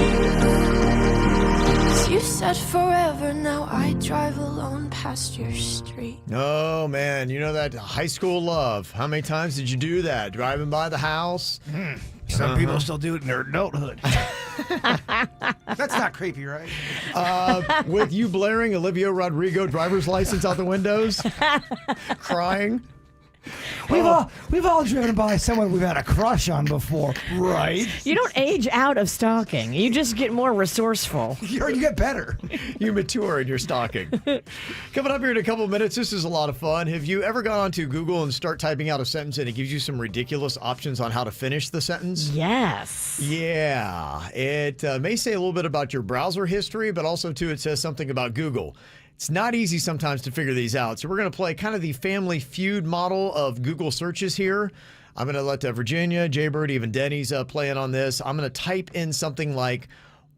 'Cause you said forever, now I drive alone past your street. Oh, man. You know that high school love. How many times did you do that? Driving by the house? Some people still do it in their adulthood. That's not creepy, right? With you blaring Olivia Rodrigo driver's license out the windows, crying. We've all driven by someone we've had a crush on before, right? You don't age out of stalking. You just get more resourceful. You get better. You mature in your stalking. Coming up here in a couple of minutes, this is a lot of fun. Have you ever gone onto Google and start typing out a sentence and it gives you some ridiculous options on how to finish the sentence? Yes. Yeah. It may say a little bit about your browser history, but also, too, it says something about Google. It's not easy sometimes to figure these out. So we're going to play kind of the Family Feud model of Google searches here. I'm going to let Virginia, Jaybird, even Denny's play in on this. I'm going to type in something like,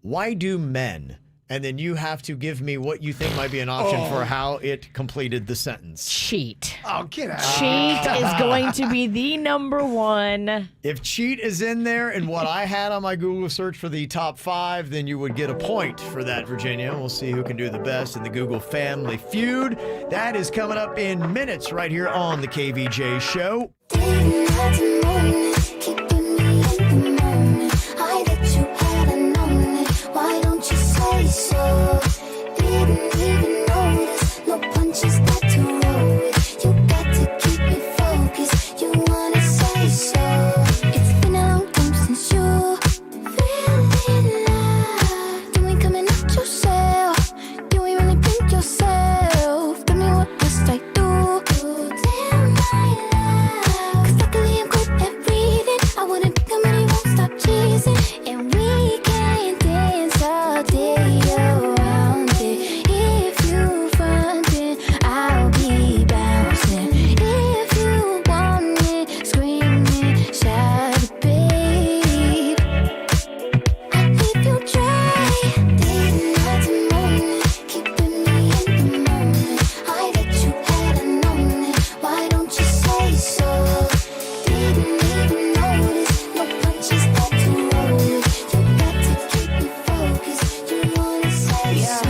why do men? And then you have to give me what you think might be an option for how it completed the sentence. Cheat. Oh, get out. Cheat is going to be the #1. If cheat is in there and what I had on my Google search for the top 5, then you would get a point for that, Virginia. We'll see who can do the best in the Google Family Feud. That is coming up in minutes right here on the KVJ Show. Why don't you say so? Didn't even notice. No punches got to roll with. You got to keep me focused. You wanna say so? It's been a long time since you feeling love. You ain't coming out yourself. You ain't really think yourself. Tell me what must I do? Tell my love. 'Cause luckily I'm good at reading. I wouldn't pick him and he won't stop cheesing. And we can dance all day around it. If you front it, I'll be bouncing. If you want it, screaming, shout it, babe. I leave you dry. Day, night, and morning, keeping me in the moment. I bet you had known it. Why don't you say so? Didn't even notice. No punches got to roll with. You got to keep me focused. You wanna say so?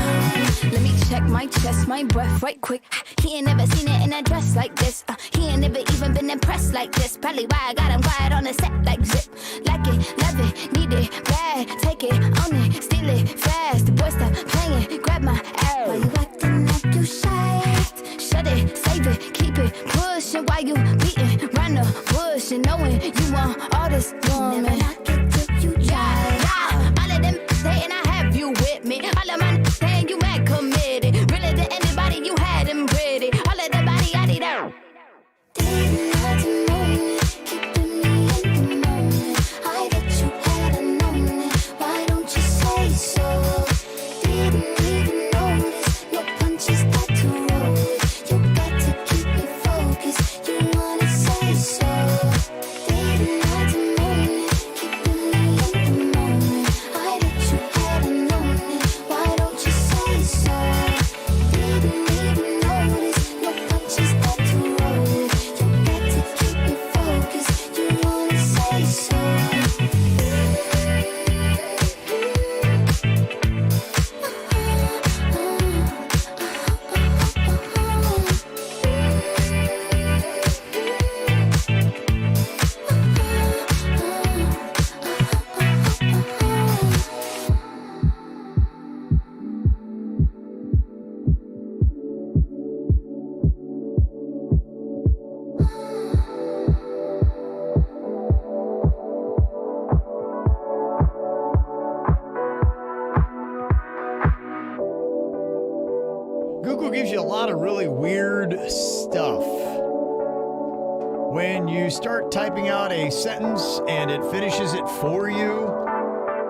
Let me check my chest, my breath right quick. He ain't never seen it in a dress like this. He ain't never even been impressed like this. Probably why I got him quiet on the set like zip. Like it, love it, need it, bad. Take it, own it, steal it, fast. The boy stop playing, grab my ass. Why you acting like you shy? Shut it, save it, keep it, pushing. Why you beating round the bush and knowing you want all this woman? Never knock it till you try. All of them saying I have you with me. All of my saying you mad committed. Really to anybody you had them pretty. All of the body I need out. Day, night, and morning, keeping me in the moment. I bet you had known it. Why don't you say so? Didn't even notice. No punches got to roll with. You got to keep me focused. You wanna say so? really weird stuff. When you start typing out a sentence and it finishes it for you,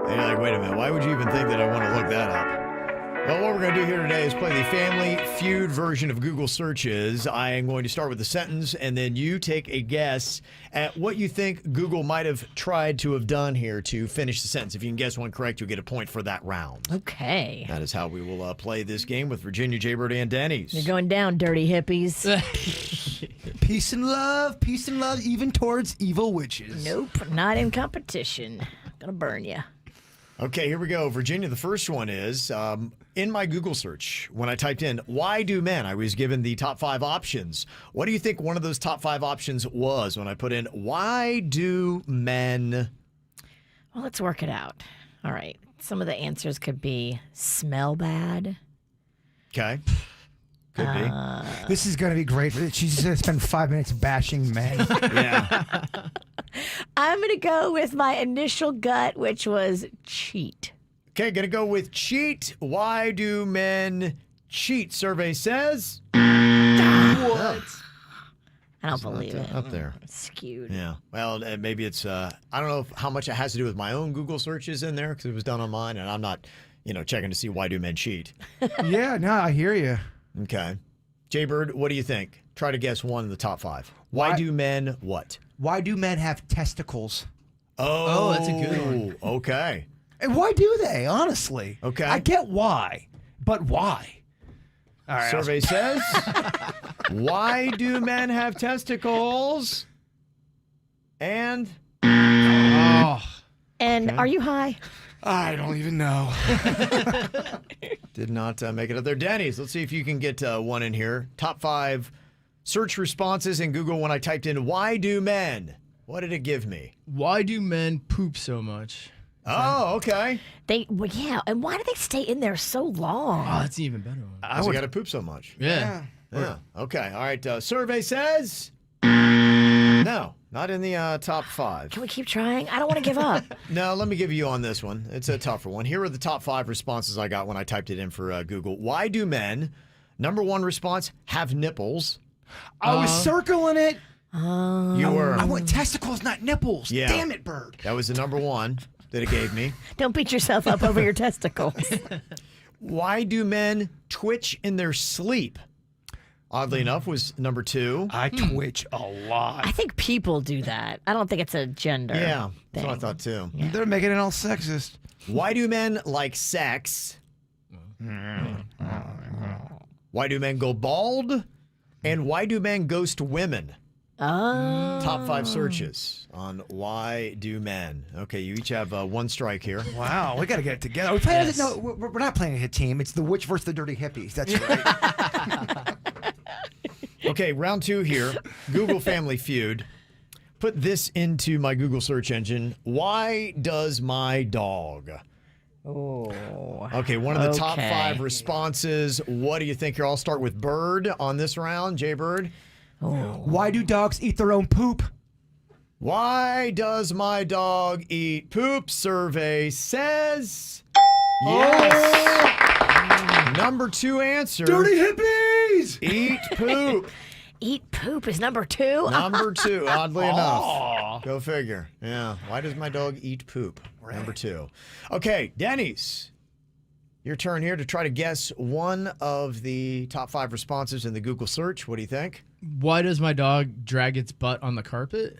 and you're like, wait a minute, why would you even think that I want to look that up? Well, what we're going to do here today is play the Family Feud version of Google searches. I am going to start with the sentence, and then you take a guess at what you think Google might have tried to have done here to finish the sentence. If you can guess one correct, you'll get a point for that round. Okay. That is how we will play this game with Virginia, Jaybird, and Denny's. You're going down, dirty hippies. Peace and love, even towards evil witches. Nope, not in competition. Gonna burn you. Okay, here we go. Virginia, the first one is, in my Google search, when I typed in, why do men, I was given the top 5 options. What do you think one of those top 5 options was when I put in, why do men? Well, let's work it out. All right. Some of the answers could be smell bad. Okay. Could be. This is going to be great. She's going to spend 5 minutes bashing men. Yeah. I'm going to go with my initial gut, which was cheat. Okay, going to go with cheat. Why do men cheat? Survey says. What? I don't believe it. Up there. It's skewed. Yeah. Well, maybe it's, I don't know how much it has to do with my own Google searches in there because it was done on mine and I'm not, checking to see why do men cheat. Yeah, no, I hear you. Okay. Jaybird, what do you think? Try to guess one of the top 5. Why do men what? Why do men have testicles? Oh, that's a good one. Okay. And why do they, honestly? Okay. I get why, but why? All right. Survey says, why do men have testicles? And? Oh. And are you high? I don't even know. Did not make it up there. Denny's, let's see if you can get one in here. Top 5 search responses in Google when I typed in, why do men? What did it give me? Why do men poop so much? Oh, okay. Yeah, and why do they stay in there so long? Oh, that's an even better one. I got to poop so much. Yeah. Okay. All right. Survey says no, not in the top 5. Can we keep trying? I don't want to give up. No, let me give you on this one. It's a tougher one. Here are the top 5 responses I got when I typed it in for Google. Why do men, number 1 response, have nipples? I was circling it. You were. I want testicles, not nipples. Yeah. Damn it, Bird. That was the number 1 that it gave me. Don't beat yourself up over your testicles. Why do men twitch in their sleep? Oddly enough, was number 2. I twitch a lot. I think people do that. I don't think it's a gender. Yeah, thing. that's what I thought too. Yeah. They're making it all sexist. Why do men like sex? Why do men go bald? And why do men ghost women? Oh. Top 5 searches on why do men. Okay, you each have 1 strike here. Wow, we got to get it together. No, we're not playing a hit team. It's the witch versus the dirty hippies. That's right. Okay, round 2 here. Google Family Feud. Put this into my Google search engine. Why does my dog? Oh. Okay, one of the top 5 responses. What do you think here? I'll start with Bird on this round. Jay Bird. Oh. Why do dogs eat their own poop? Why does my dog eat poop? Survey says yes. Number 2 answer. Dirty hippies! Eat poop. Eat poop is number 2? Number 2, oddly enough. Go figure. Yeah. Why does my dog eat poop? Right. Number 2. Okay, Denny's. Your turn here to try to guess one of the top 5 responses in the Google search. What do you think? Why does my dog drag its butt on the carpet?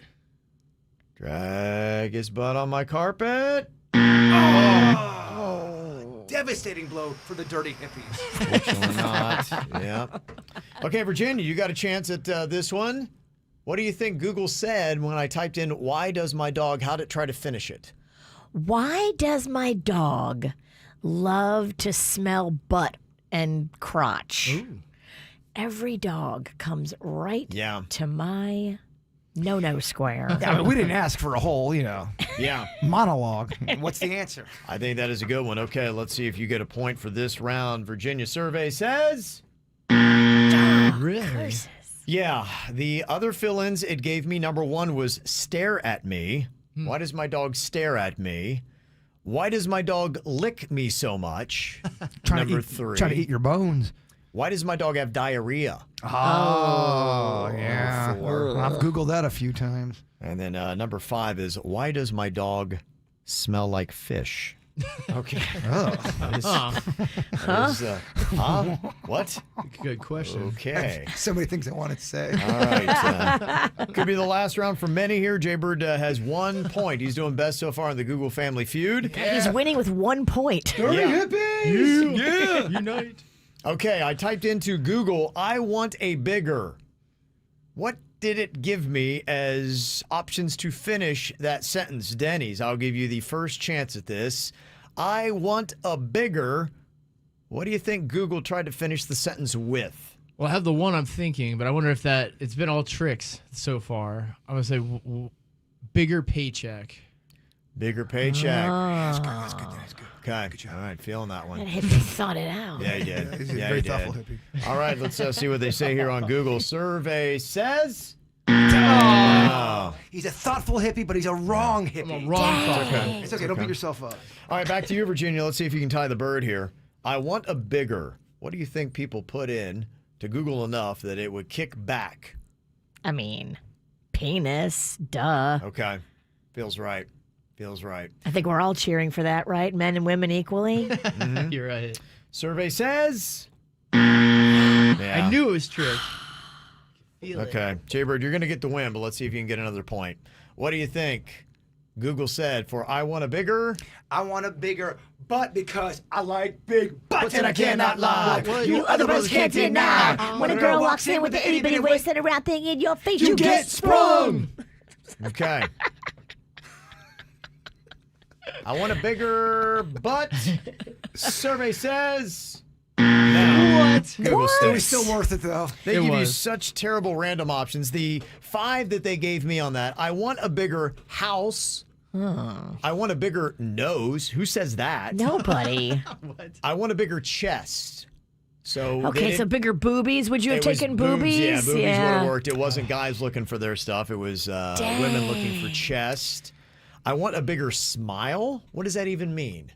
Drag his butt on my carpet. Oh. Devastating blow for the dirty hippies. Fortunately not. Yeah. Okay, Virginia, you got a chance at this one. What do you think Google said when I typed in, why does my dog, how to try to finish it? Why does my dog love to smell butt and crotch? Ooh. Every dog comes right to my no square. Yeah, but we didn't ask for a whole, monologue. What's the answer? I think that is a good one. Okay, let's see if you get a point for this round. Virginia survey says... Really? Curses. Yeah, the other fill-ins it gave me, number 1 was stare at me. Why does my dog stare at me? Why does my dog lick me so much? Number 3. Trying to eat your bones. Why does my dog have diarrhea? Oh, yeah. 4. I've Googled that a few times. And then number 5 is, why does my dog smell like fish? Okay. What? Good question. Okay. So many things I wanted to say. All right. Could be the last round for many here. Jaybird has 1 point. He's doing best so far in the Google Family Feud. He's winning with 1 point. Hippies! Yeah. Unite. Okay, I typed into Google, I want a bigger. What did it give me as options to finish that sentence? Denny's, I'll give you the first chance at this. I want a bigger. What do you think Google tried to finish the sentence with? Well, I have the one I'm thinking, but I wonder if it's been all tricks so far. I'm going to say bigger paycheck. Bigger paycheck. That's good. Okay. All right, feeling that one. That hippie thought it out. Yeah, he did. He's a Yeah, very he did. thoughtful hippie. All right, let's see what they say here on Google. Survey says... Oh. He's a thoughtful hippie, but he's a wrong hippie. I'm a wrong thought. Okay. It's okay. Don't beat yourself up. All right, back to you, Virginia. Let's see if you can tie the bird here. I want a bigger. What do you think people put in to Google enough that it would kick back? I mean, penis, duh. Okay. Feels right. Feels right. I think we're all cheering for that, right? Men and women equally. You're right. Survey says... I knew it was trick. Okay. Jaybird, you're going to get the win, but let's see if you can get another point. What do you think Google said for I want a bigger? I want a bigger butt because I like big butts and I cannot lie. You other brothers can't deny. When a girl walks in with the itty bitty waist and a round thing in your face, you get sprung. Okay. I want a bigger butt. Survey says... What? Google It sticks. was still worth it, though. They give you such terrible random options. The 5 that they gave me on that, I want a bigger house. I want a bigger nose. Who says that? Nobody. I want a bigger chest. So Okay, so bigger boobies. Would you have it was taken boobs. boobies? Yeah, boobies would have worked. It wasn't guys looking for their stuff. It was women looking for chest. I want a bigger smile. What does that even mean?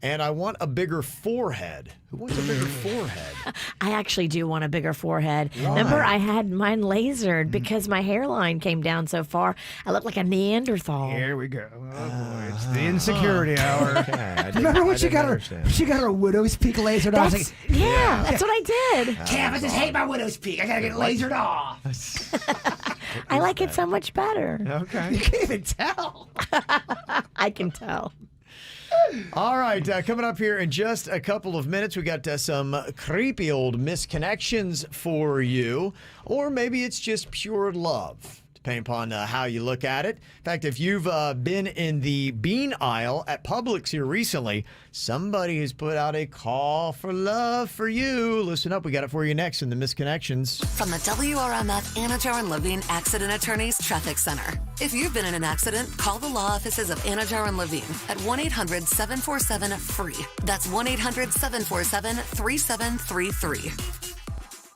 And I want a bigger forehead. Who wants a bigger forehead? I actually do want a bigger forehead. Why? Remember, I had mine lasered because my hairline came down so far. I look like a Neanderthal. Here we go. Oh, boy. It's the insecurity hour. Okay, Remember when she got her widow's peak lasered off? That's what I did. Can't I just hate my widow's peak? I gotta get lasered off. I like it so much better. Okay. You can't even tell. I can tell. All right, coming up here in just a couple of minutes, we got some creepy old misconnections for you. Or maybe it's just pure love, depending upon how you look at it. In fact, if you've been in the bean aisle at Publix here recently, somebody has put out a call for love for you. Listen up, we got it for you next in the Misconnections. From the WRMF Anajar and Levine Accident Attorneys Traffic Center. If you've been in an accident, call the law offices of Anajar and Levine at 1-800-747-FREE. That's 1-800-747-3733.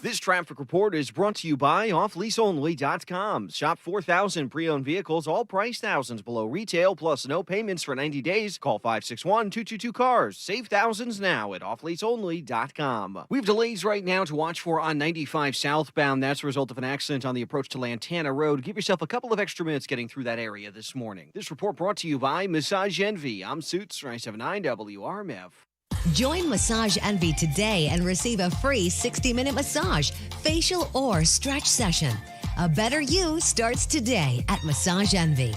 This traffic report is brought to you by offleaseonly.com. Shop 4,000 pre-owned vehicles, all priced thousands below retail, plus no payments for 90 days. Call 561-222-CARS. Save thousands now at offleaseonly.com. We have delays right now to watch for on 95 southbound. That's a result of an accident on the approach to Lantana Road. Give yourself a couple of extra minutes getting through that area this morning. This report brought to you by Massage Envy. I'm Suits, 979 WRMF. Join Massage Envy today and receive a free 60-minute massage, facial, or stretch session. A better you starts today at Massage Envy.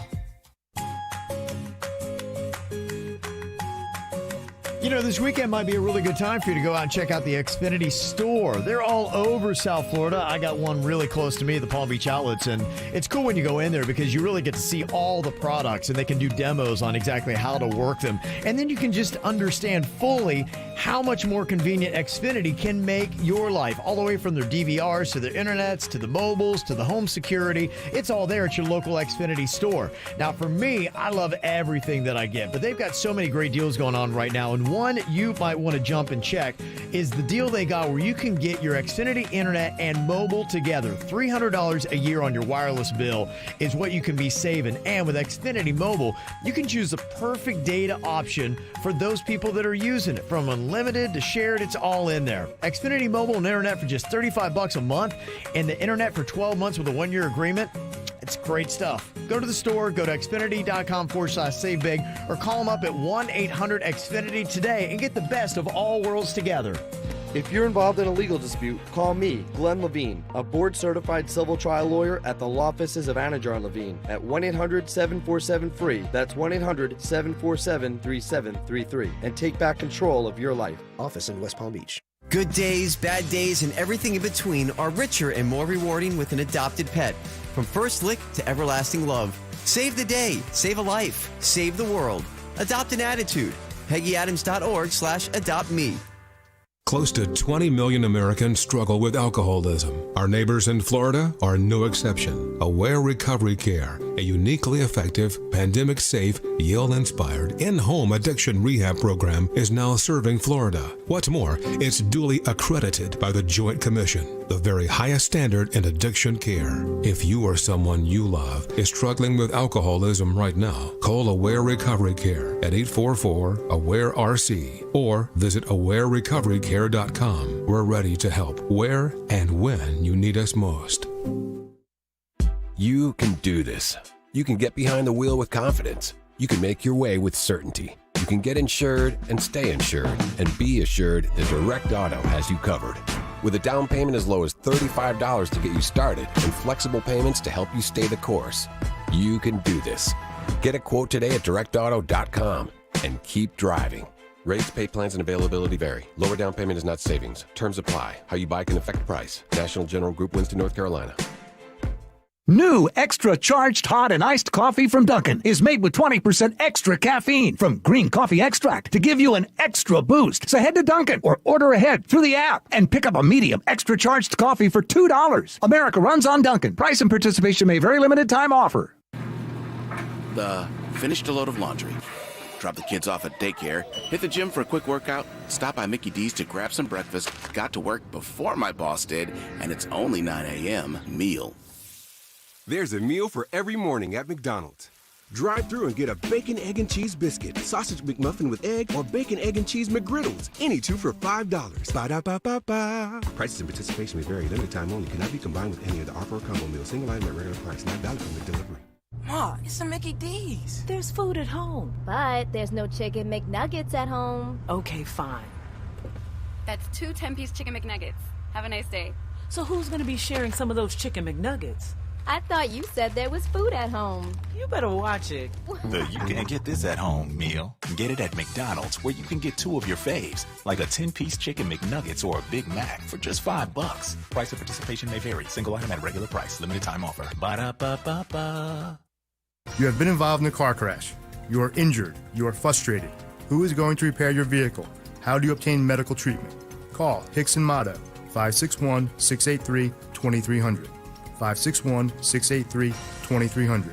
You know, this weekend might be a really good time for you to go out and check out the Xfinity store. They're all over South Florida. I got one really close to me, the Palm Beach Outlets, and it's cool when you go in there because you really get to see all the products, and they can do demos on exactly how to work them. And then you can just understand fully how much more convenient Xfinity can make your life, all the way from their DVRs to their internets to the mobiles to the home security. It's all there at your local Xfinity store. Now, for me, I love everything that I get, but they've got so many great deals going on right now, and one you might want to jump and check is the deal they got where you can get your Xfinity internet and mobile together. $300 a year on your wireless bill is what you can be saving. And with Xfinity Mobile, you can choose the perfect data option for those people that are using it, from unlimited unlimited to shared. It's all in there. Xfinity Mobile and Internet for just $35 a month, and the Internet for 12 months with a 1-year agreement. It's great stuff. Go to the store, go to Xfinity.com/save big, or call them up at 1-800-XFINITY today and get the best of all worlds together. If you're involved in a legal dispute, call me, Glenn Levine, a board-certified civil trial lawyer at the law offices of Anajar Levine at 1-800-747-FREE. That's 1-800-747-3733. And take back control of your life. Office in West Palm Beach. Good days, bad days, and everything in between are richer and more rewarding with an adopted pet. From first lick to everlasting love. Save the day, save a life, save the world. Adopt an attitude. PeggyAdams.org/adoptme. Close to 20 million Americans struggle with alcoholism. Our neighbors in Florida are no exception. Aware Recovery Care, a uniquely effective, pandemic-safe, Yale-inspired, in-home addiction rehab program, is now serving Florida. What's more, it's duly accredited by the Joint Commission, the very highest standard in addiction care. If you or someone you love is struggling with alcoholism right now, call Aware Recovery Care at 844-AWARE-RC or visit awarerecoverycare.com. We're ready to help where and when you need us most. You can do this. You can get behind the wheel with confidence. You can make your way with certainty. You can get insured and stay insured and be assured that Direct Auto has you covered. With a down payment as low as $35 to get you started and flexible payments to help you stay the course. You can do this. Get a quote today at directauto.com and keep driving. Rates, pay plans, and availability vary. Lower down payment is not savings. Terms apply. How you buy can affect price. National General Group, Winston, North Carolina. New extra charged hot and iced coffee from Dunkin' is made with 20% extra caffeine from green coffee extract to give you an extra boost. So head to Dunkin' or order ahead through the app and pick up a medium extra charged coffee for $2. America runs on Dunkin'. Price and participation may vary. Limited time offer. Finished a load of laundry. Drop the kids off at daycare, hit the gym for a quick workout, stop by Mickey D's to grab some breakfast, got to work before my boss did, and it's only 9 a.m. Meal. There's a meal for every morning at McDonald's. Drive through and get a bacon, egg, and cheese biscuit, sausage McMuffin with egg, or bacon, egg, and cheese McGriddles. Any two for $5. Ba-da-ba-ba-ba. Prices and participation may vary. Limited time only. Cannot be combined with any of the offer or combo meal. Single item at regular price. Not valid from the delivery. Ma, it's a Mickey D's. There's food at home. But there's no chicken McNuggets at home. Okay, fine. That's 2 10-piece chicken McNuggets. Have a nice day. So who's gonna be sharing some of those chicken McNuggets? I thought you said there was food at home. You better watch it. The you can't get this at home meal. Get it at McDonald's, where you can get 2 of your faves, like a 10-piece chicken McNuggets or a Big Mac for just $5. Price and participation may vary. Single item at regular price. Limited time offer. Ba-da-ba-ba-ba. You have been involved in a car crash. You are injured. You are frustrated. Who is going to repair your vehicle? How do you obtain medical treatment? Call Hicks and Motto, 561-683-2300. 561-683-2300.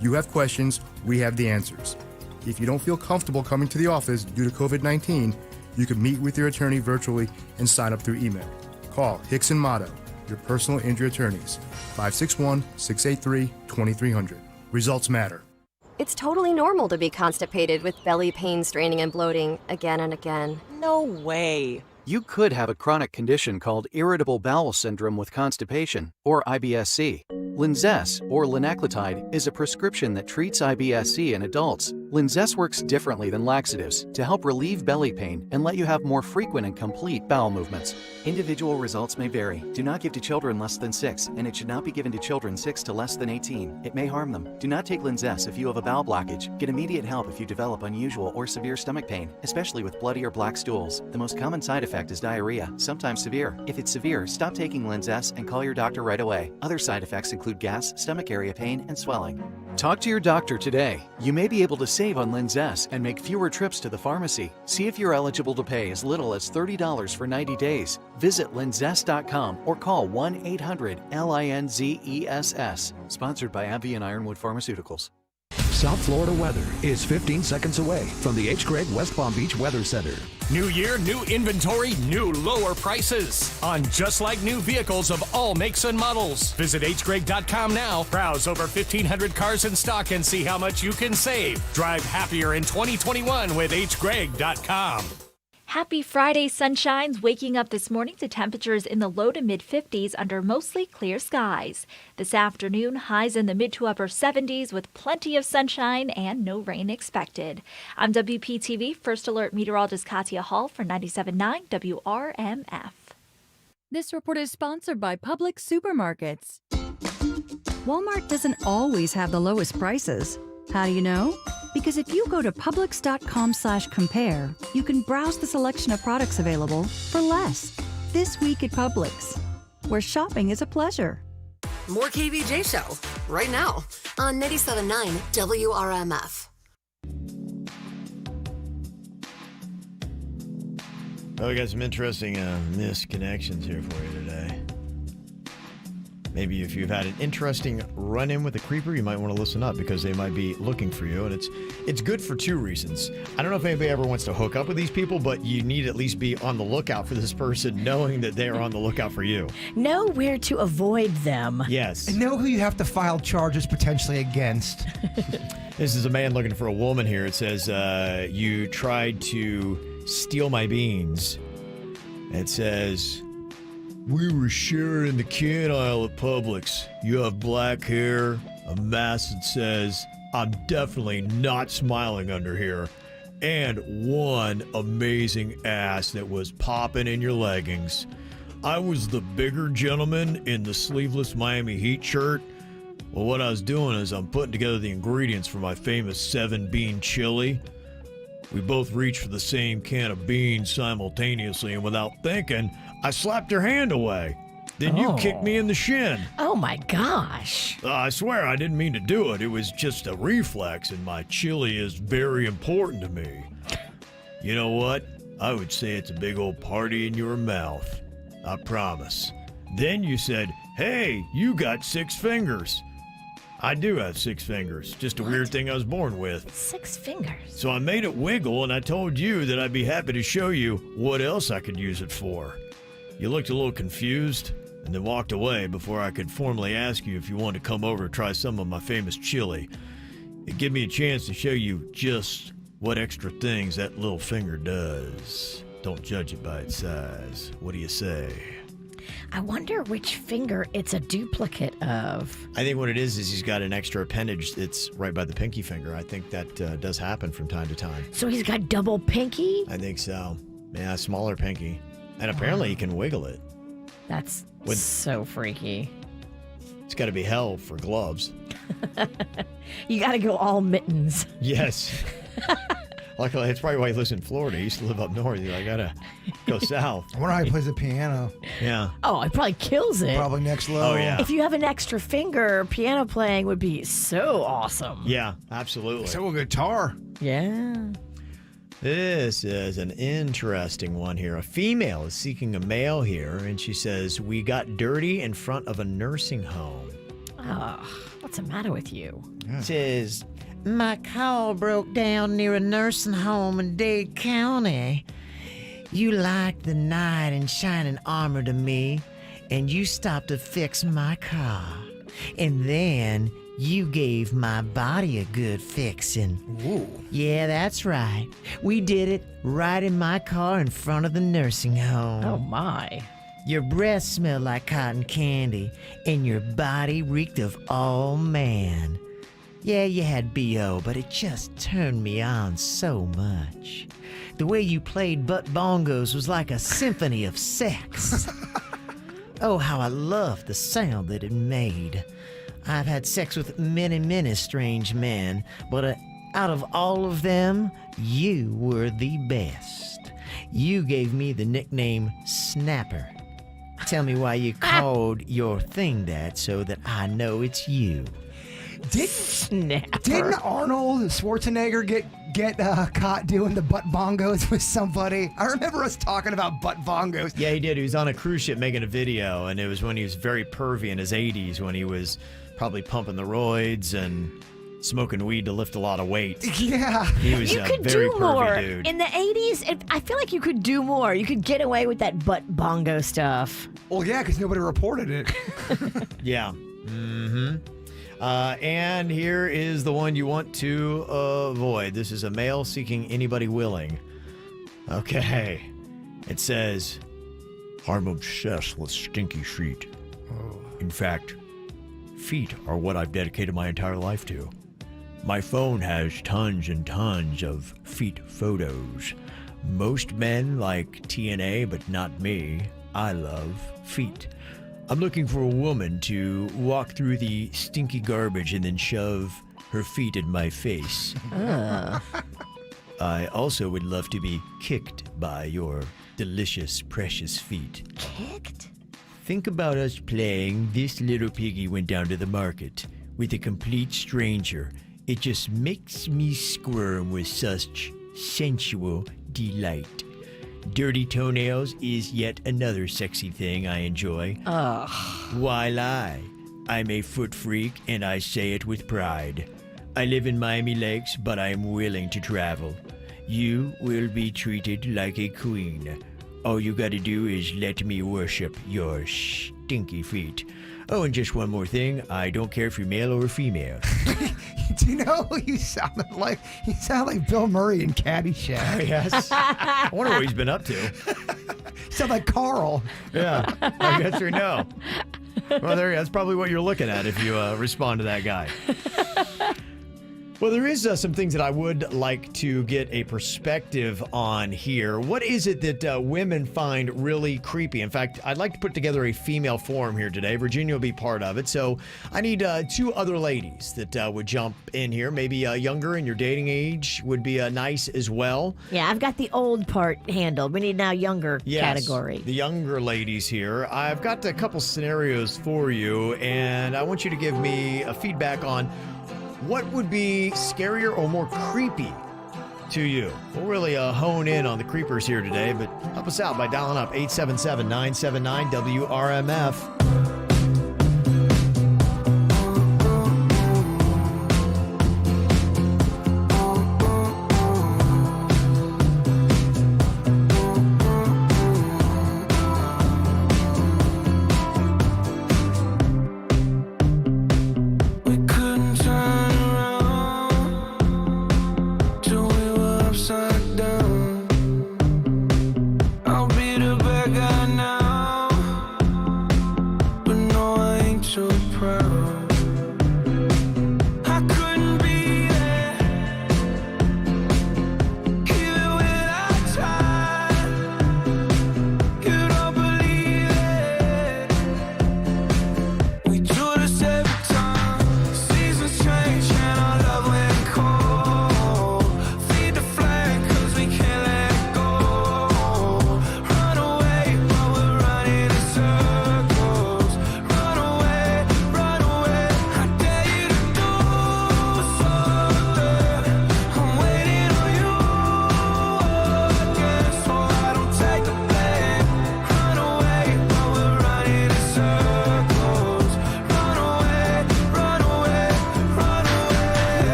You have questions, we have the answers. If you don't feel comfortable coming to the office due to COVID-19, you can meet with your attorney virtually and sign up through email. Call Hicks and Motto, your personal injury attorneys, 561-683-2300. Results matter. It's totally normal to be constipated with belly pain, straining, and bloating again and again. No way. You could have a chronic condition called irritable bowel syndrome with constipation, or IBS-C. Lanez, or linaclotide, is a prescription that treats IBS-C in adults. Lanez works differently than laxatives to help relieve belly pain and let you have more frequent and complete bowel movements. Individual results may vary. Do not give to children less than 6, and it should not be given to children 6 to less than 18. It may harm them. Do not take Lanez if you have a bowel blockage. Get immediate help if you develop unusual or severe stomach pain, especially with bloody or black stools. The most common side effect is diarrhea, sometimes severe. If it's severe, stop taking Lanez and call your doctor right away. Other side effects include gas, stomach area pain, and swelling. Talk to your doctor today. You may be able to save on Lanez and make fewer trips to the pharmacy. See if you're eligible to pay as little as $30 for 90 days. Visit Lanez.com or call 1-800-LINZESS. Sponsored by AbbVie and Ironwood Pharmaceuticals. South Florida weather is 15 seconds away from the H. Gregg West Palm Beach Weather Center. New year, new inventory, new lower prices on just like new vehicles of all makes and models. Visit hgregg.com now. Browse over 1,500 cars in stock and see how much you can save. Drive happier in 2021 with hgregg.com. Happy Friday, sunshines. Waking up this morning to temperatures in the low to mid-50s under mostly clear skies. This afternoon, highs in the mid to upper 70s with plenty of sunshine and no rain expected. I'm WPTV First Alert meteorologist Katia Hall for 97.9 WRMF. This report is sponsored by Publix Supermarkets. Walmart doesn't always have the lowest prices. How do you know? Because if you go to Publix.com/compare, you can browse the selection of products available for less. This week at Publix, where shopping is a pleasure. More KVJ Show right now on 97.9 WRMF. Oh, we got some interesting misconnections here for you today. Maybe if you've had an interesting run-in with a creeper, you might want to listen up because they might be looking for you. And it's good for two reasons. I don't know if anybody ever wants to hook up with these people, but you need to at least be on the lookout for this person, knowing that they are on the lookout for you. Know where to avoid them. Yes. And know who you have to file charges potentially against. This is a man looking for a woman here. It says, you tried to steal my beans. It says, we were sharing the can aisle at Publix. You have black hair, a mask that says, I'm definitely not smiling under here, and one amazing ass that was popping in your leggings. I was the bigger gentleman in the sleeveless Miami Heat shirt. Well, what I was doing is I'm putting together the ingredients for my famous 7-bean chili. We both reached for the same can of beans simultaneously, and without thinking, I slapped her hand away. Then you kicked me in the shin. Oh my gosh. I swear I didn't mean to do it. It was just a reflex, and my chili is very important to me. You know what? I would say it's a big old party in your mouth. I promise. Then you said, hey, you got 6 fingers. I do have 6 fingers. Just a weird thing I was born with. 6 fingers? So I made it wiggle, and I told you that I'd be happy to show you what else I could use it for. You looked a little confused, and then walked away before I could formally ask you if you wanted to come over and try some of my famous chili. It gave me a chance to show you just what extra things that little finger does. Don't judge it by its size. What do you say? I wonder which finger it's a duplicate of. I think what it is he's got an extra appendage that's right by the pinky finger. I think that does happen from time to time. So he's got double pinky? I think so. Yeah, smaller pinky. And apparently he can wiggle it. That's so freaky. It's got to be hell for gloves. You got to go all mittens. Yes. Luckily, it's probably why he lives in Florida. He used to live up north. I got to go south. I wonder how he plays the piano. Yeah. Oh, it probably kills it. Probably next level. Oh, yeah. If you have an extra finger, piano playing would be so awesome. Yeah, absolutely. So a guitar. Yeah. This is an interesting one here. A female is seeking a male here, and she says, we got dirty in front of a nursing home. Oh, what's the matter with you? Says, my car broke down near a nursing home in Dade County. You liked the knight in shining armor to me, and you stopped to fix my car. And then you gave my body a good fixing. Ooh. Yeah, that's right. We did it right in my car in front of the nursing home. Oh, my. Your breath smelled like cotton candy, and your body reeked of all man. Yeah, you had B.O., but it just turned me on so much. The way you played butt bongos was like a symphony of sex. Oh, how I loved the sound that it made. I've had sex with many, many strange men, but out of all of them, you were the best. You gave me the nickname Snapper. Tell me why you called your thing that so that I know it's you. Snapper. Didn't Arnold Schwarzenegger get caught doing the butt bongos with somebody? I remember us talking about butt bongos. Yeah, he did. He was on a cruise ship making a video, and it was when he was very pervy in his 80s, when he was probably pumping the roids and smoking weed to lift a lot of weight. Yeah. He was You a could very do pervy more. dude. In the 80s, I feel like you could do more. You could get away with that butt bongo stuff. Well, yeah, because nobody reported it. Yeah. Mm-hmm. And here is the one you want to avoid. This is a male seeking anybody willing. Okay. It says, I'm obsessed with stinky feet. In fact, feet are what I've dedicated my entire life to. My phone has tons and tons of feet photos. Most men like TNA, but not me. I love feet. I'm looking for a woman to walk through the stinky garbage and then shove her feet in my face. I also would love to be kicked by your delicious, precious feet. Kicked? Think about us playing This Little Piggy Went Down to the Market with a complete stranger. It just makes me squirm with such sensual delight. Dirty toenails is yet another sexy thing I enjoy. Why lie? I'm a foot freak and I say it with pride. I live in Miami Lakes, but I am willing to travel. You will be treated like a queen. All you gotta do is let me worship your stinky feet. Oh, and just one more thing. I don't care if you're male or female. Do you know who you sounded like? You sound like Bill Murray in Caddyshack. Yes. I wonder what he's been up to. You sound like Carl. Yeah, I guess we know. Well, that's probably what you're looking at if you respond to that guy. Well, there is some things that I would like to get a perspective on here. What is it that women find really creepy? In fact, I'd like to put together a female forum here today. Virginia will be part of it. So I need two other ladies that would jump in here. Maybe younger in your dating age would be nice as well. Yeah, I've got the old part handled. We need now younger category. The younger ladies here. I've got a couple scenarios for you, and I want you to give me a feedback on what would be scarier or more creepy to you. We'll really hone in on the creepers here today, but help us out by dialing up 877-979-WRMF.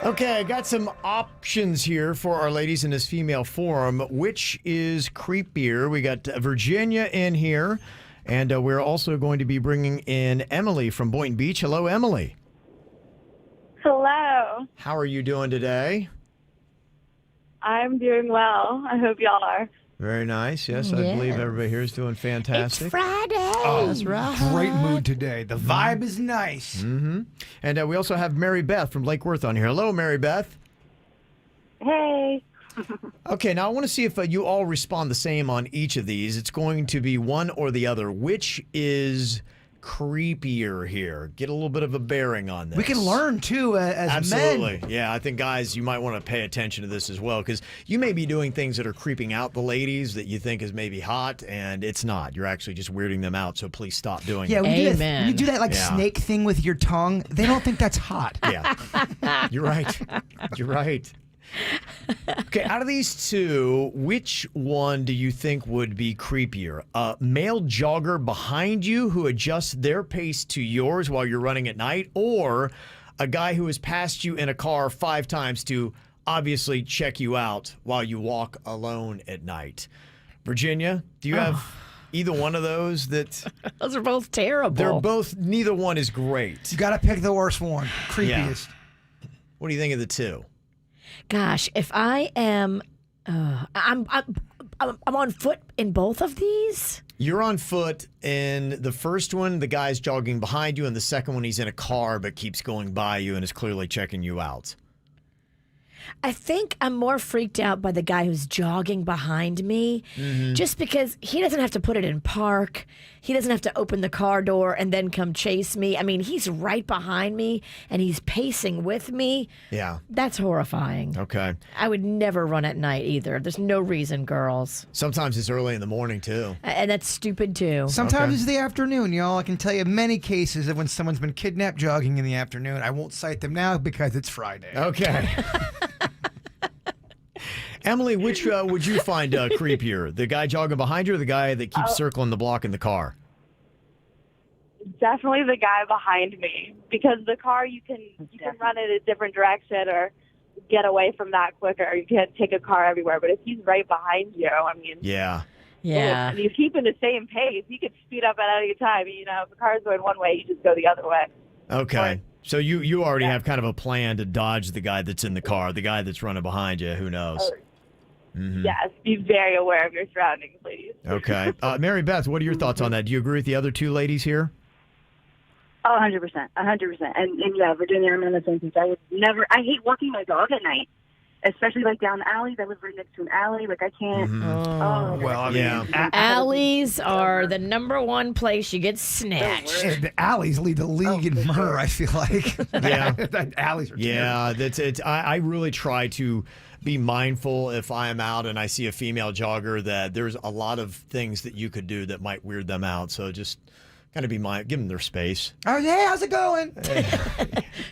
Okay, I got some options here for our ladies in this female forum. Which is creepier? We got Virginia in here, and we're also going to be bringing in Emily from Boynton Beach. Hello, Emily. Hello. How are you doing today? I'm doing well. I hope y'all are. Very nice. Yes, I believe everybody here is doing fantastic. It's Friday. Oh, that's right. Great mood today. The vibe is nice. Mm-hmm. And we also have Mary Beth from Lake Worth on here. Hello, Mary Beth. Hey. Okay, now I want to see if you all respond the same on each of these. It's going to be one or the other. Which is creepier here? Get a little bit of a bearing on this. We can learn, too, as men. Absolutely. Yeah, I think, guys, you might want to pay attention to this as well, because you may be doing things that are creeping out the ladies that you think is maybe hot, and it's not. You're actually just weirding them out, so please stop doing it. When you do that snake thing with your tongue, they don't think that's hot. Yeah. You're right. You're right. Okay, out of these two, which one do you think would be creepier? A male jogger behind you who adjusts their pace to yours while you're running at night, or a guy who has passed you in a car 5 times to obviously check you out while you walk alone at night? Virginia, do you have either one of those? Those are both terrible. They're both, neither one is great. You got to pick the worst one, creepiest. Yeah. What do you think of the two? Gosh, if I am, I'm on foot in both of these. You're on foot in the first one. The guy's jogging behind you, and the second one, he's in a car but keeps going by you and is clearly checking you out. I think I'm more freaked out by the guy who's jogging behind me, just because he doesn't have to put it in park. He doesn't have to open the car door and then come chase me. I mean, he's right behind me and he's pacing with me. Yeah. That's horrifying. Okay. I would never run at night either. There's no reason, girls. Sometimes it's early in the morning, too. And that's stupid, too. Sometimes it's the afternoon, y'all. I can tell you many cases of when someone's been kidnapped jogging in the afternoon. I won't cite them now because it's Friday. Okay. Emily, which would you find creepier? The guy jogging behind you or the guy that keeps circling the block in the car? Definitely the guy behind me, because the car you can run it a different direction or get away from that quicker. You can't take a car everywhere, but if he's right behind you, I mean, Yeah. and you keep in the same pace, you could speed up at any time. You know, if the car's going one way, you just go the other way. Okay. So you already have kind of a plan to dodge the guy that's in the car, the guy that's running behind you. Who knows? Yes, be very aware of your surroundings, ladies. Okay. Mary Beth, what are your thoughts on that? Do you agree with the other two ladies here? Oh, 100%. 100%. And yeah, Virginia, I'm on the same page. I hate walking my dog at night, especially like down the alleys. I live right next to an alley. Like, I can't. Well, I mean, alleys are the #1 place you get snatched. The alleys lead the league in murder, I feel like. Yeah. The alleys are Yeah, that's it. I really try to be mindful if I am out and I see a female jogger that there's a lot of things that you could do that might weird them out. So just kind of give them their space. Oh, yeah, how's it going?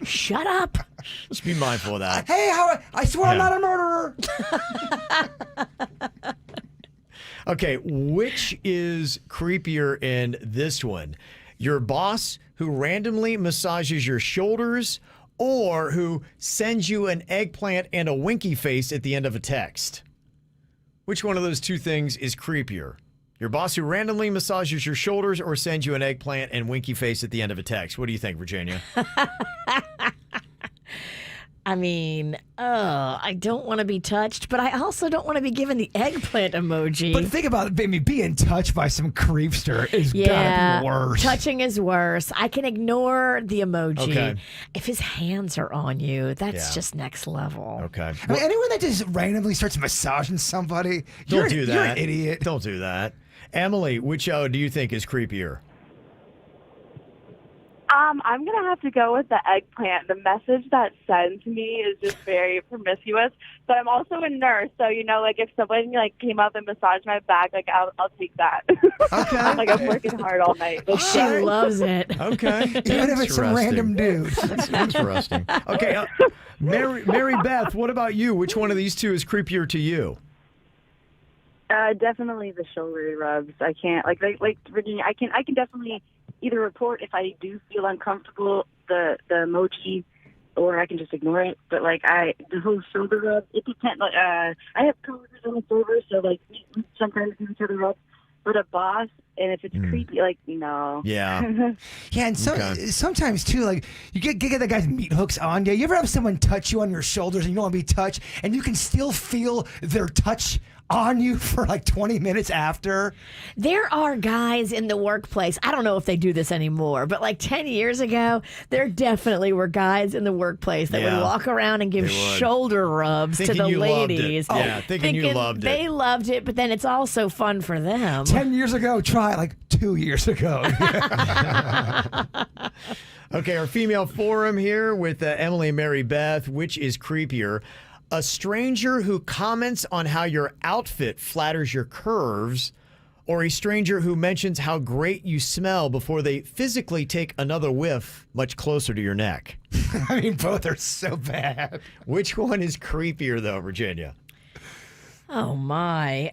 Shut up. Just be mindful of that. Hey, I swear I'm not a murderer. Okay, which is creepier in this one? Your boss who randomly massages your shoulders or who sends you an eggplant and a winky face at the end of a text? Which one of those two things is creepier? Your boss who randomly massages your shoulders or sends you an eggplant and winky face at the end of a text? What do you think, Virginia? I mean, I don't want to be touched, but I also don't want to be given the eggplant emoji. But think about it, baby, being touched by some creepster is gotta be worse. Touching is worse. I can ignore the emoji. Okay. If his hands are on you, that's just next level. Okay. I mean, anyone that just randomly starts massaging somebody, Don't do that. You're an idiot. Don't do that. Emily, which do you think is creepier? I'm going to have to go with the eggplant. The message that sends me is just very promiscuous. But I'm also a nurse, so, you know, like, if someone, like, came up and massaged my back, like, I'll take that. Okay. Like, I'm working hard all night. She loves it. Okay. Even if it's some random dude. That's interesting. Okay, Mary Beth, what about you? Which one of these two is creepier to you? Definitely the shoulder rubs. I can't, like Virginia, I can definitely either report if I do feel uncomfortable, the emoji or I can just ignore it. But like the whole shoulder rub, it depends. Like I have coworkers on the server, so like we sometimes give each other up. But a boss, and if it's creepy, like no. Yeah. Yeah, and sometimes too, like you get the guy's meat hooks on you. You ever have someone touch you on your shoulders and you don't want to be touched, and you can still feel their touch on you for like 20 minutes after? There are guys in the workplace, I don't know if they do this anymore, but like 10 years ago, there definitely were guys in the workplace that would walk around and give shoulder rubs to the ladies. Thinking you loved it. They loved it, but then it's also fun for them. 10 years ago, try like 2 years ago. Okay, our female forum here with Emily and Mary Beth. Which is creepier? A stranger who comments on how your outfit flatters your curves, or a stranger who mentions how great you smell before they physically take another whiff much closer to your neck? I mean, both are so bad. Which one is creepier, though, Virginia? Oh, my.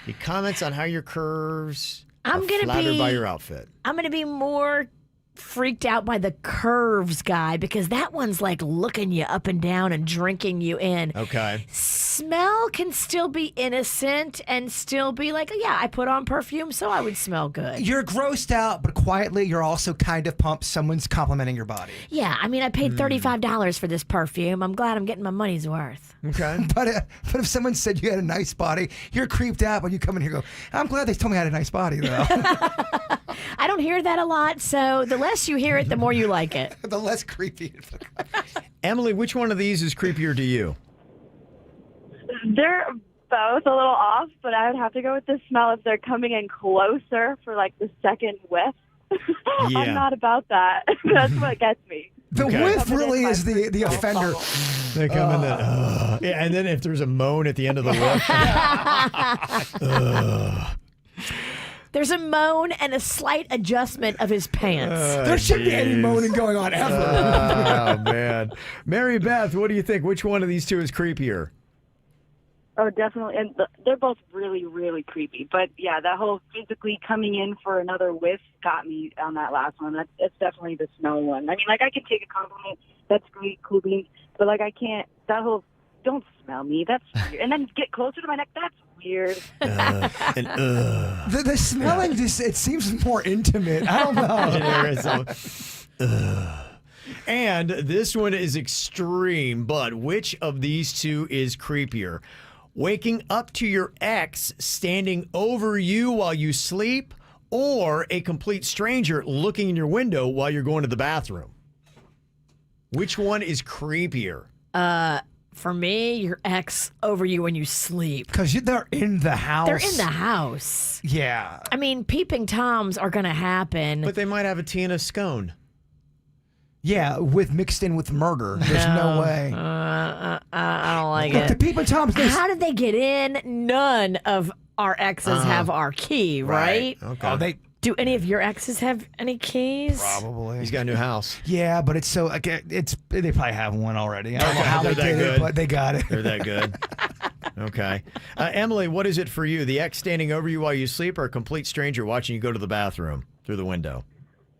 He comments on how your curves are flattered by your outfit. I'm going to be more freaked out by the curves guy, because that one's like looking you up and down and drinking you in. Okay. Smell can still be innocent and still be like, yeah, I put on perfume, so I would smell good. You're grossed out, but quietly you're also kind of pumped someone's complimenting your body. Yeah, I mean, I paid $35 for this perfume. I'm glad I'm getting my money's worth. Okay. But if someone said you had a nice body, you're creeped out when you come in here and go, I'm glad they told me I had a nice body, though. I don't hear that a lot, so the less you hear it, the more you like it. The less creepy. Emily, which one of these is creepier to you? They're both a little off, but I would have to go with the smell if they're coming in closer for like the second whiff. Yeah. I'm not about that. That's what gets me. The whiff really is the offender. They come in that, yeah, and then if there's a moan at the end of the whiff. There's a moan and a slight adjustment of his pants. There shouldn't be any moaning going on ever. Oh, man. Mary Beth, what do you think? Which one of these two is creepier? Oh, definitely. And they're both really, really creepy. But yeah, that whole physically coming in for another whiff got me on that last one. That's definitely the smell one. I mean, like, I can take a compliment. That's great, cool beans. But like, I can't, that whole, don't smell me. That's weird. And then get closer to my neck. That's weird. The smelling just, it seems more intimate. I don't know. And this one is extreme, but which of these two is creepier? Waking up to your ex standing over you while you sleep, or a complete stranger looking in your window while you're going to the bathroom? Which one is creepier? For me, your ex over you when you sleep. Because they're in the house. They're in the house. Yeah. I mean, peeping Toms are going to happen. But they might have a tea and a scone. Yeah, mixed in with murder. There's no way. I don't like Look, it. the peeping Toms. How did they get in? None of our exes have our key, right? Okay. Do any of your exes have any keys? Probably. He's got a new house. Yeah, but it's so like they probably have one already. I don't know how they did it, but they got it. They're that good. Okay. Emily, what is it for you? The ex standing over you while you sleep, or a complete stranger watching you go to the bathroom through the window?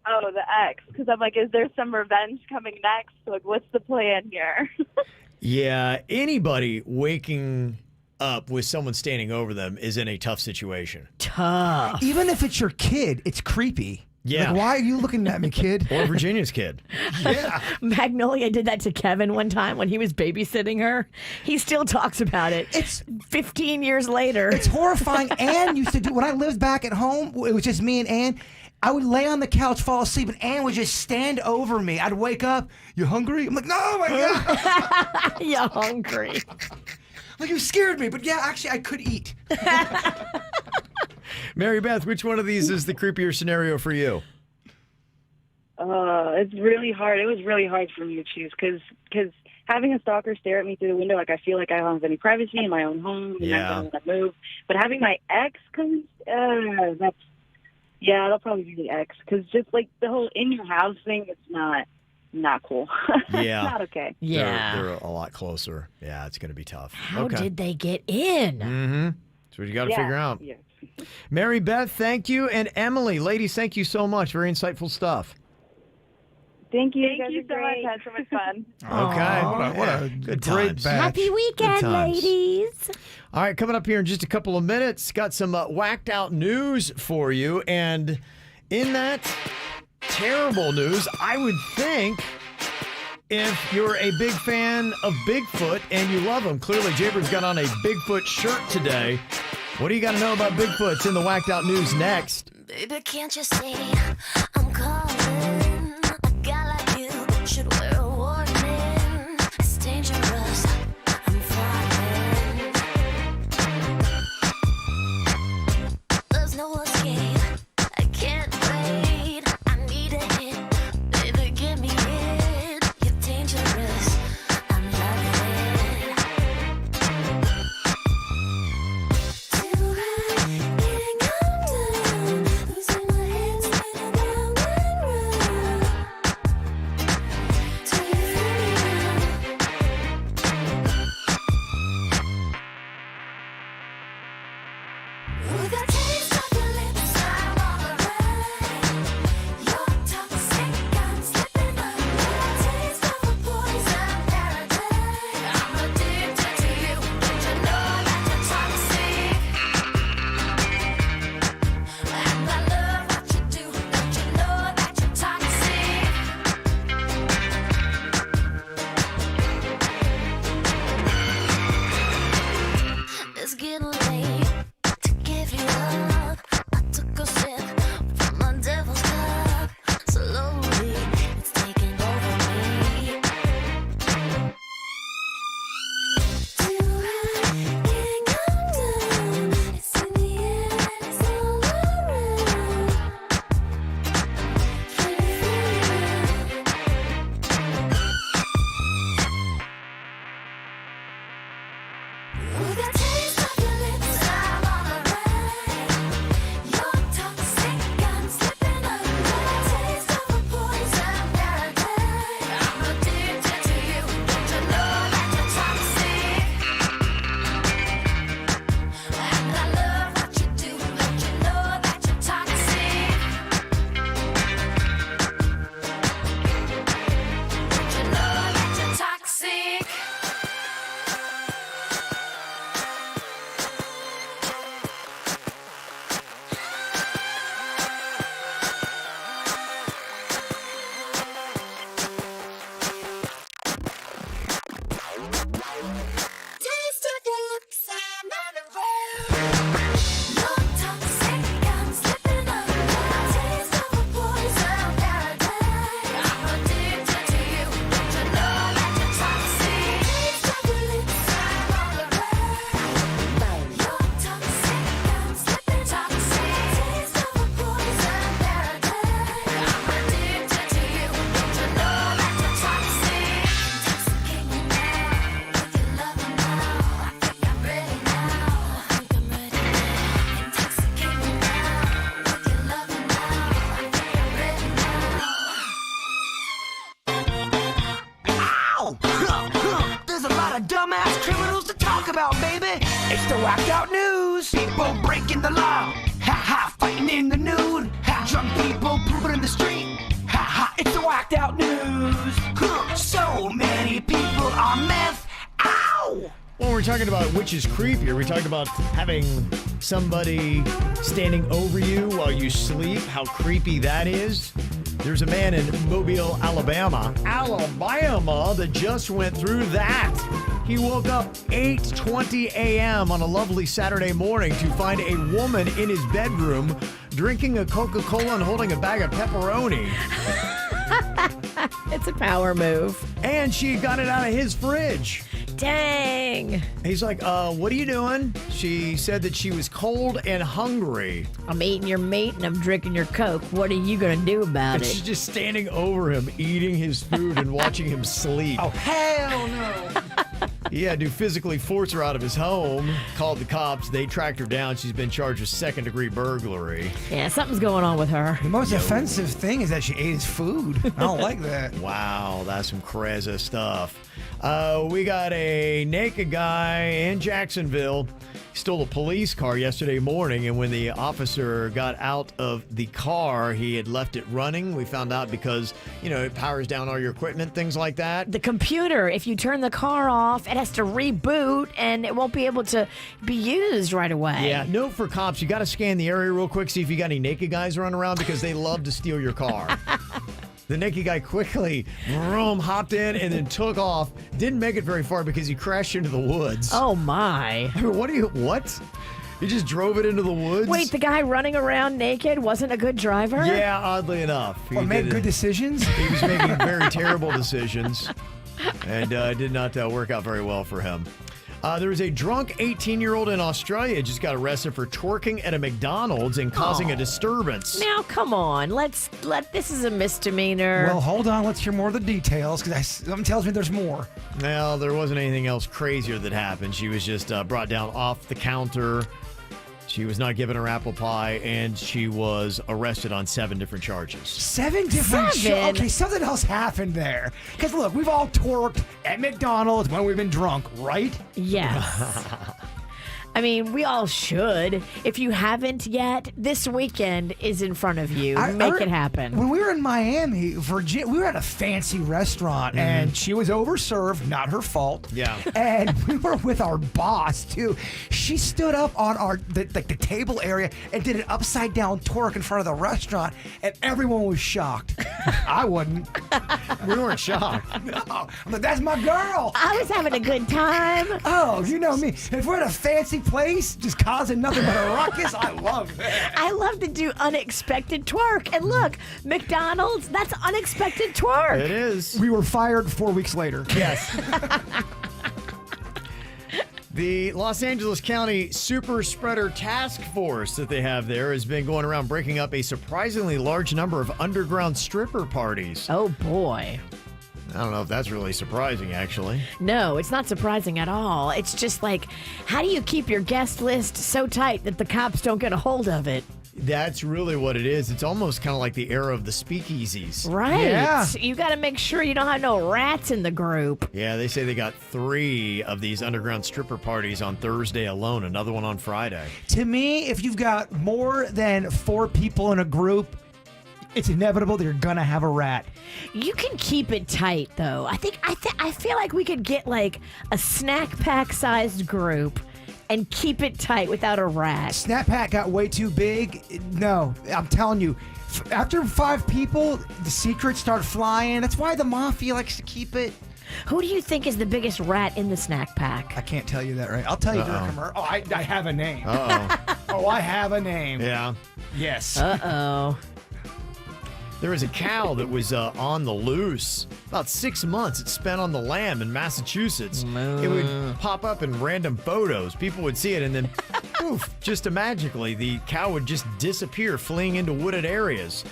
Oh, the ex. Because I'm like, is there some revenge coming next? Like, what's the plan here? Yeah, anybody waking up with someone standing over them is in a tough situation. Tough. Even if it's your kid, it's creepy. Yeah. Like, why are you looking at me, kid? Or Virginia's kid. Yeah. Magnolia did that to Kevin one time when he was babysitting her. He still talks about it. It's 15 years later. It's horrifying. Anne used to do, when I lived back at home, it was just me and Anne. I would lay on the couch, fall asleep, and Anne would just stand over me. I'd wake up, you hungry? I'm like, no, my God. You hungry. Like, you scared me, but yeah, actually, I could eat. Mary Beth, which one of these is the creepier scenario for you? It's really hard. It was really hard for me to choose because having a stalker stare at me through the window, like I feel like I don't have any privacy in my own home. And I don't want to move. But having my ex come, that'll probably be the ex. Because just like the whole in your house thing, it's not cool. Yeah. Not okay. Yeah. They're a lot closer. Yeah, it's going to be tough. How did they get in? Mm-hmm. That's what you got to figure out. Yeah. Mary Beth, thank you. And Emily, ladies, thank you so much. Very insightful stuff. Thank you. Thank you so much. I had so much fun. Okay. What a good great times. batch. Happy weekend, Good times. ladies. All right, coming up here in just a couple of minutes, got some whacked out news for you. And in that terrible news, I would think if you're a big fan of Bigfoot and you love him, clearly Jaybir's got on a Bigfoot shirt today. What do you got to know about Bigfoot? It's in the whacked out news next. Baby, can't you see I'm calling? A guy like you should wear a warning. It's dangerous. I'm falling. There's no escape. I can't wait. I need a hit. Baby, give me it. You're dangerous. I'm loving it. Too high, getting on down. Losing my head, spinning round and round. Do you feel me now? With a taste of your lips, I'm all around. You're toxic, I'm slipping up. With a taste of a poison paradise. I'm addicted to you. Don't you know that you're toxic? And I love what you do. Don't you know that you're toxic? It's getting late to give you up. I took a sip from my devil's cup. Slowly, it's taking over me. Too high, getting on down. It's in the air and it's all around. Can you feel it? With a taste of your lips, I'm all around. You're toxic, I'm slipping up. With a taste of a poison paradise. I'm addicted to you. Don't you know that you're toxic? And I love what you do. Don't you know that you're toxic? Don't you know that you're toxic? Taste of your lips, I'm on the road. You're toxic, I'm slipping up. Taste of a poison paradise. I'm addicted to you. Don't you know that you're toxic? Taste of your lips, I'm on the road. You're toxic, I'm slipping toxic. Taste of a poison paradise. I'm addicted to you. Don't you know that you're toxic? Intoxicate me now with your loving now. I think I'm ready now. I think I'm ready now. Intoxicate me now with your loving now. I think I'm ready now. Ow! There's a lot of dumbass criminals to talk about, baby. It's the whacked out news. People breaking the law. Ha ha, fighting in the nude. Ha, drunk people pooping in the street. Ha ha, it's the whacked out news. So many people on meth. Ow! When we're talking about which is creepier, we're talking about having somebody standing over you while you sleep, how creepy that is. There's a man in Mobile, Alabama, that just went through that. He woke up 8:20 a.m. on a lovely Saturday morning to find a woman in his bedroom drinking a Coca-Cola and holding a bag of pepperoni. It's a power move. And she got it out of his fridge. Dang. He's like, what are you doing? She said that she was cold and hungry. I'm eating your meat and I'm drinking your Coke. What are you going to do about And it? she's just standing over him, eating his food and watching him sleep. Oh, hell no. He had to physically force her out of his home, called the cops. They tracked her down. She's been charged with second-degree burglary. Yeah, something's going on with her. The most offensive thing is that she ate his food. I don't like that. Wow, that's some crazy stuff. We got a naked guy in Jacksonville stole a police car yesterday morning, and when the officer got out of the car, he had left it running. We found out because, it powers down all your equipment, things like that. The computer, if you turn the car off, it has to reboot, and it won't be able to be used right away. Yeah, note for cops, you got to scan the area real quick, see if you got any naked guys running around because they love to steal your car. The naked guy quickly hopped in and then took off. Didn't make it very far because he crashed into the woods. Oh, my. What? He just drove it into the woods? Wait, the guy running around naked wasn't a good driver? Yeah, oddly enough. Or made good decisions? He was making very terrible decisions and did not work out very well for him. There was a drunk 18-year-old in Australia just got arrested for twerking at a McDonald's and causing a disturbance. Now, come on. This is a misdemeanor. Well, hold on. Let's hear more of the details because something tells me there's more. Well, there wasn't anything else crazier that happened. She was just brought down off the counter. She was not given her apple pie, and she was arrested on 7 different charges. 7 different charges? Okay, something else happened there. Because look, we've all twerked at McDonald's when we've been drunk, right? Yes. I mean, we all should. If you haven't yet, this weekend is in front of you. Make it happen. When we were in Miami, Virginia, we were at a fancy restaurant, and she was overserved, not her fault. Yeah. And we were with our boss, too. She stood up on the table area and did an upside-down twerk in front of the restaurant, and everyone was shocked. I wasn't. We weren't shocked. No. I'm like, that's my girl. I was having a good time. Oh, you know me. If we're at a fancy place, just causing nothing but a ruckus, I love that. I love to do unexpected twerk. And look, McDonald's, that's unexpected twerk. It is. We were fired 4 weeks later. Yes. The Los Angeles County Super Spreader Task Force that they have there has been going around breaking up a surprisingly large number of underground stripper parties. Oh, boy. I don't know if that's really surprising, actually. No, it's not surprising at all. It's just like, how do you keep your guest list so tight that the cops don't get a hold of it? That's really what it is. It's almost kind of like the era of the speakeasies. Right. Yeah. You got to make sure you don't have no rats in the group. Yeah, they say they got 3 of these underground stripper parties on Thursday alone, another one on Friday. To me, if you've got more than 4 people in a group, it's inevitable that you're gonna have a rat. You can keep it tight, though. I feel like we could get like a snack pack sized group and keep it tight without a rat. Snack pack got way too big. No, I'm telling you, after 5 people, the secrets start flying. That's why the mafia likes to keep it. Who do you think is the biggest rat in the snack pack? I can't tell you that, right? I'll tell you during commercial. Oh, I have a name. Uh-oh. I have a name. Yeah. Yes. Uh-oh. There was a cow that was on the loose. About 6 months it spent on the lam in Massachusetts. It would pop up in random photos. People would see it, and then, poof, just magically, the cow would just disappear, fleeing into wooded areas.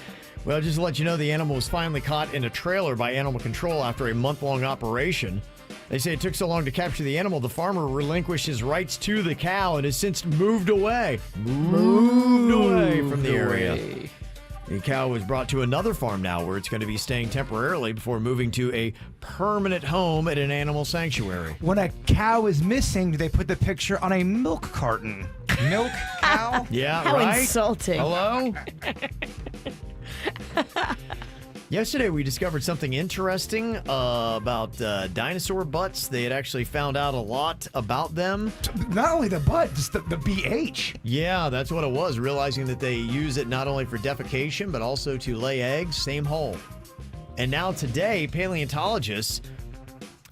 Well, just to let you know, the animal was finally caught in a trailer by animal control after a month-long operation. They say it took so long to capture the animal, the farmer relinquished his rights to the cow and has since moved away. Moved away from the area. The cow was brought to another farm now where it's going to be staying temporarily before moving to a permanent home at an animal sanctuary. When a cow is missing, they put the picture on a milk carton. Milk cow? Yeah, How right? insulting. Hello? Yesterday, we discovered something interesting about dinosaur butts. They had actually found out a lot about them. Not only the butt, just the BH. Yeah, that's what it was, realizing that they use it not only for defecation, but also to lay eggs, same hole. And now today, paleontologists,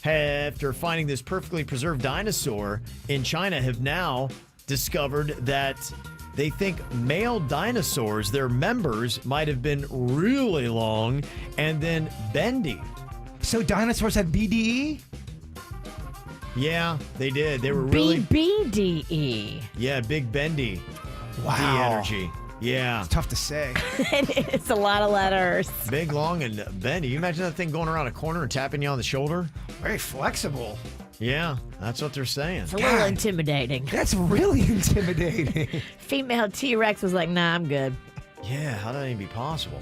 after finding this perfectly preserved dinosaur in China, have now discovered that they think male dinosaurs, their members, might have been really long and then bendy. So dinosaurs have BDE? Yeah, they did. They were really... BBDE. Yeah, big bendy. Wow. D energy. Yeah. It's tough to say. It's a lot of letters. Big, long, and bendy. You imagine that thing going around a corner and tapping you on the shoulder? Very flexible. Yeah, that's what they're saying. It's a little intimidating. That's really intimidating. Female T-Rex was like, nah, I'm good. Yeah, how did that even be possible?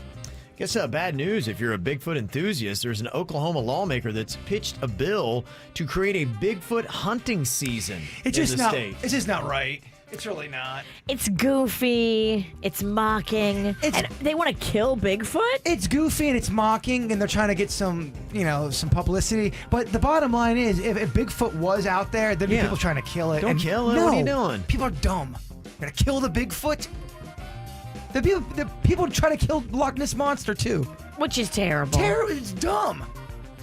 Guess bad news if you're a Bigfoot enthusiast. There's an Oklahoma lawmaker that's pitched a bill to create a Bigfoot hunting season in the state. It's just not right. It's really not. It's goofy. It's mocking. And they want to kill Bigfoot? It's goofy and it's mocking, and they're trying to get some publicity. But the bottom line is, if Bigfoot was out there, there'd be people trying to kill it. Don't kill it. No, What are you doing? People are dumb. You're gonna kill the Bigfoot? The people try to kill Loch Ness Monster too. Which is terrible. It's dumb.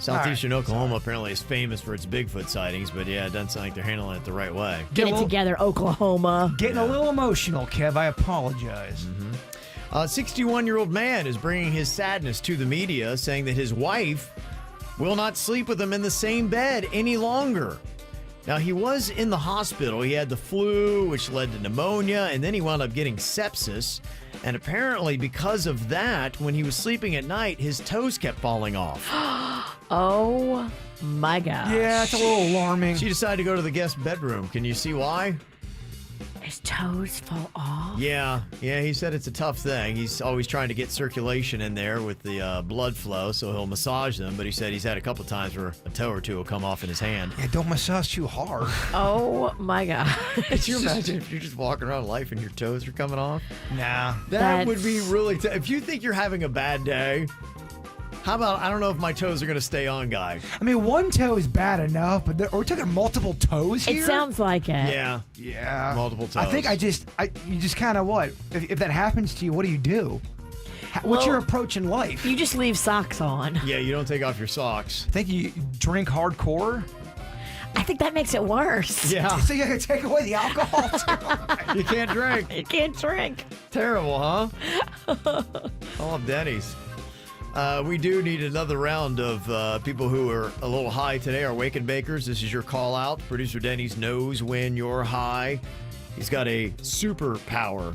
Southeastern Oklahoma apparently is famous for its Bigfoot sightings, but yeah, it doesn't sound like they're handling it the right way. Get it together, Oklahoma. Getting a little emotional, Kev. I apologize. A 61-year-old man is bringing his sadness to the media, saying that his wife will not sleep with him in the same bed any longer. Now, he was in the hospital. He had the flu, which led to pneumonia, and then he wound up getting sepsis. And apparently, because of that, when he was sleeping at night, his toes kept falling off. Oh, my gosh. Yeah, it's a little alarming. She decided to go to the guest bedroom. Can you see why? His toes fall off? Yeah, he said it's a tough thing. He's always trying to get circulation in there with the blood flow, so he'll massage them. But he said he's had a couple times where a toe or two will come off in his hand. Yeah, don't massage too hard. Oh, my God. Could you imagine if you're just walking around life and your toes are coming off? Nah. That would be really if you think you're having a bad day, how about, I don't know if my toes are going to stay on, guy. I mean, one toe is bad enough, but are we talking multiple toes here? It sounds like it. Yeah. Yeah. Multiple toes. I think you just kind of what? If that happens to you, what do? What's your approach in life? You just leave socks on. Yeah, you don't take off your socks. I think you drink hardcore. I think that makes it worse. Yeah. So you gotta take away the alcohol too. You can't drink. You can't drink. Terrible, huh? All of Denny's. We do need another round of people who are a little high today. Our Wake and Bakers, this is your call out. Producer Denny's knows when you're high. He's got a superpower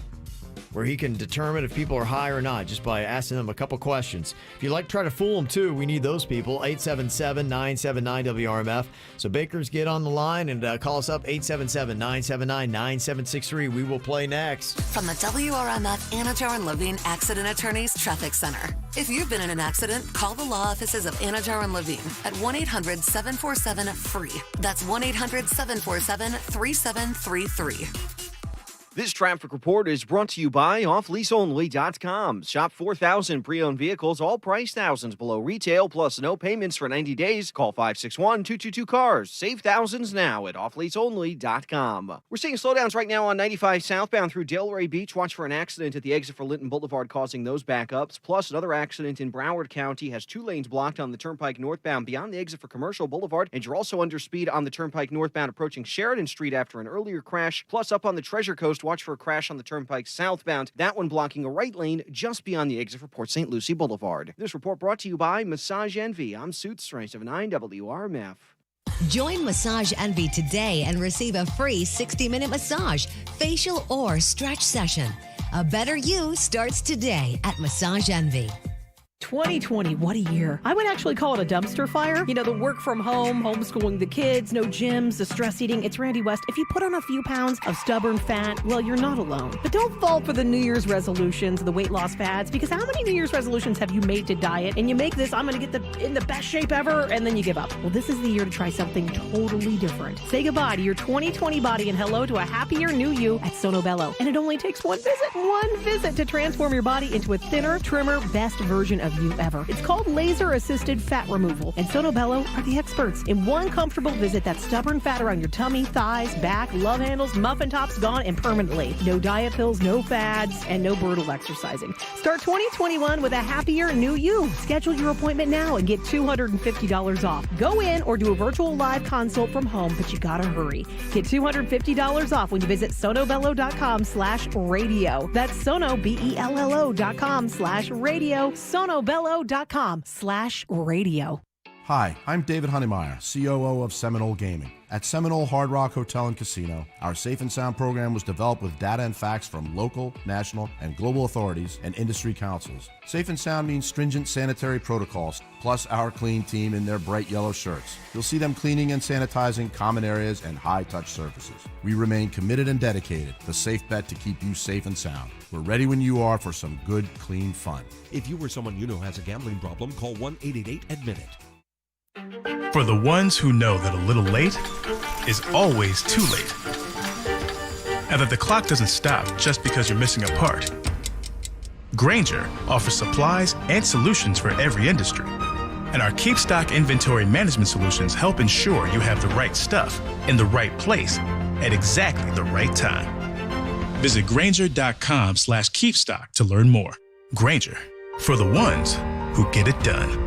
where he can determine if people are high or not just by asking them a couple questions. If you'd like to try to fool them too, we need those people. 877-979-WRMF. So Bakers, get on the line and call us up. 877-979-9763. We will play next. From the WRMF Anajar and Levine Accident Attorneys Traffic Center. If you've been in an accident, call the law offices of Anajar and Levine at 1-800-747-FREE. That's 1-800-747-3733. This traffic report is brought to you by offleaseonly.com. Shop 4,000 pre-owned vehicles, all priced thousands below retail, plus no payments for 90 days. Call 561-222-CARS. Save thousands now at offleaseonly.com. We're seeing slowdowns right now on 95 southbound through Delray Beach. Watch for an accident at the exit for Linton Boulevard causing those backups. Plus, another accident in Broward County has 2 lanes blocked on the Turnpike northbound beyond the exit for Commercial Boulevard. And you're also under speed on the Turnpike northbound approaching Sheridan Street after an earlier crash. Plus, up on the Treasure Coast, watch for a crash on the Turnpike southbound. That one blocking a right lane just beyond the exit for Port St. Lucie Boulevard. This report brought to you by Massage Envy. I'm Suits 379 WRMF. Join Massage Envy today and receive a free 60-minute massage, facial, or stretch session. A better you starts today at Massage Envy. 2020, what a year. I would actually call it a dumpster fire. You know, the work from home, homeschooling the kids, no gyms, the stress eating. It's Randy West. If you put on a few pounds of stubborn fat, well, you're not alone. But don't fall for the New Year's resolutions, the weight loss fads, because how many New Year's resolutions have you made to diet? And you make this, I'm going to get in the best shape ever, and then you give up. Well, this is the year to try something totally different. Say goodbye to your 2020 body and hello to a happier new you at Sono Bello. And it only takes one visit to transform your body into a thinner, trimmer, best version of you ever. It's called laser-assisted fat removal, and Sono Bello are the experts. In one comfortable visit, that stubborn fat around your tummy, thighs, back, love handles, muffin tops gone and permanently. No diet pills, no fads, and no brutal exercising. Start 2021 with a happier new you. Schedule your appointment now and get $250 off. Go in or do a virtual live consult from home, but you gotta hurry. Get $250 off when you visit sonobello.com/radio. That's sonobello.com/radio. sonobello.com/radio. Hi, I'm David Honeymeyer, COO of Seminole Gaming. At Seminole Hard Rock Hotel and Casino, our Safe and Sound program was developed with data and facts from local, national, and global authorities and industry councils. Safe and Sound means stringent sanitary protocols, plus our clean team in their bright yellow shirts. You'll see them cleaning and sanitizing common areas and high-touch surfaces. We remain committed and dedicated, the safe bet to keep you safe and sound. We're ready when you are for some good, clean fun. If you or someone you know has a gambling problem, call 1-888-ADMIT-IT. For the ones who know that a little late is always too late, and that the clock doesn't stop just because you're missing a part, Grainger offers supplies and solutions for every industry. And our Keep Stock inventory management solutions help ensure you have the right stuff in the right place at exactly the right time. Visit Grainger.com/keepstock to learn more. Grainger, for the ones who get it done.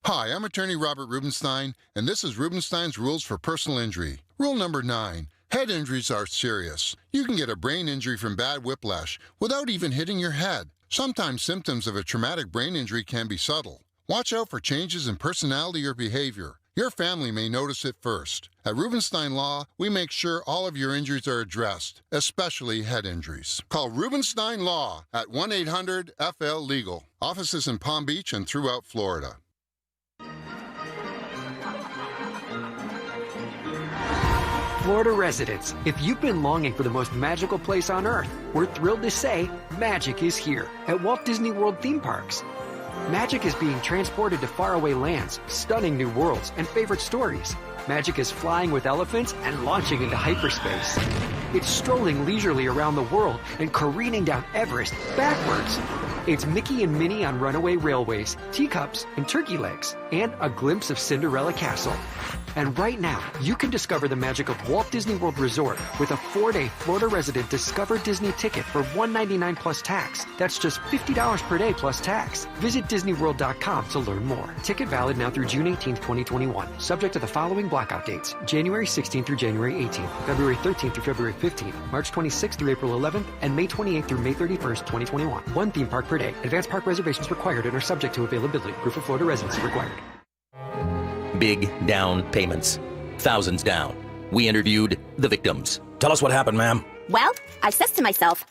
Hi, I'm attorney Robert Rubenstein, and this is Rubenstein's Rules for Personal Injury. Rule number 9. Head injuries are serious. You can get a brain injury from bad whiplash without even hitting your head. Sometimes symptoms of a traumatic brain injury can be subtle. Watch out for changes in personality or behavior. Your family may notice it first. At Rubenstein Law, we make sure all of your injuries are addressed, especially head injuries. Call Rubenstein Law at 1-800-FL-LEGAL. Offices in Palm Beach and throughout Florida. Florida residents, if you've been longing for the most magical place on Earth, we're thrilled to say magic is here at Walt Disney World theme parks. Magic is being transported to faraway lands, stunning new worlds, and favorite stories. Magic is flying with elephants and launching into hyperspace. It's strolling leisurely around the world and careening down Everest backwards. It's Mickey and Minnie on runaway railways, teacups, and turkey legs, and a glimpse of Cinderella Castle. And right now, you can discover the magic of Walt Disney World Resort with a 4-day Florida resident Discover Disney ticket for $199 plus tax. That's just $50 per day plus tax. Visit DisneyWorld.com to learn more. Ticket valid now through June 18, 2021. Subject to the following blackout dates: January 16 through January 18, February 13 through February 15, March 26 through April 11, and May 28 through May 31st, 2021. One theme park per day. Advanced park reservations required and are subject to availability. Proof of Florida residency required. Big down payments. Thousands down. We interviewed the victims. Tell us what happened, ma'am. Well, I says to myself,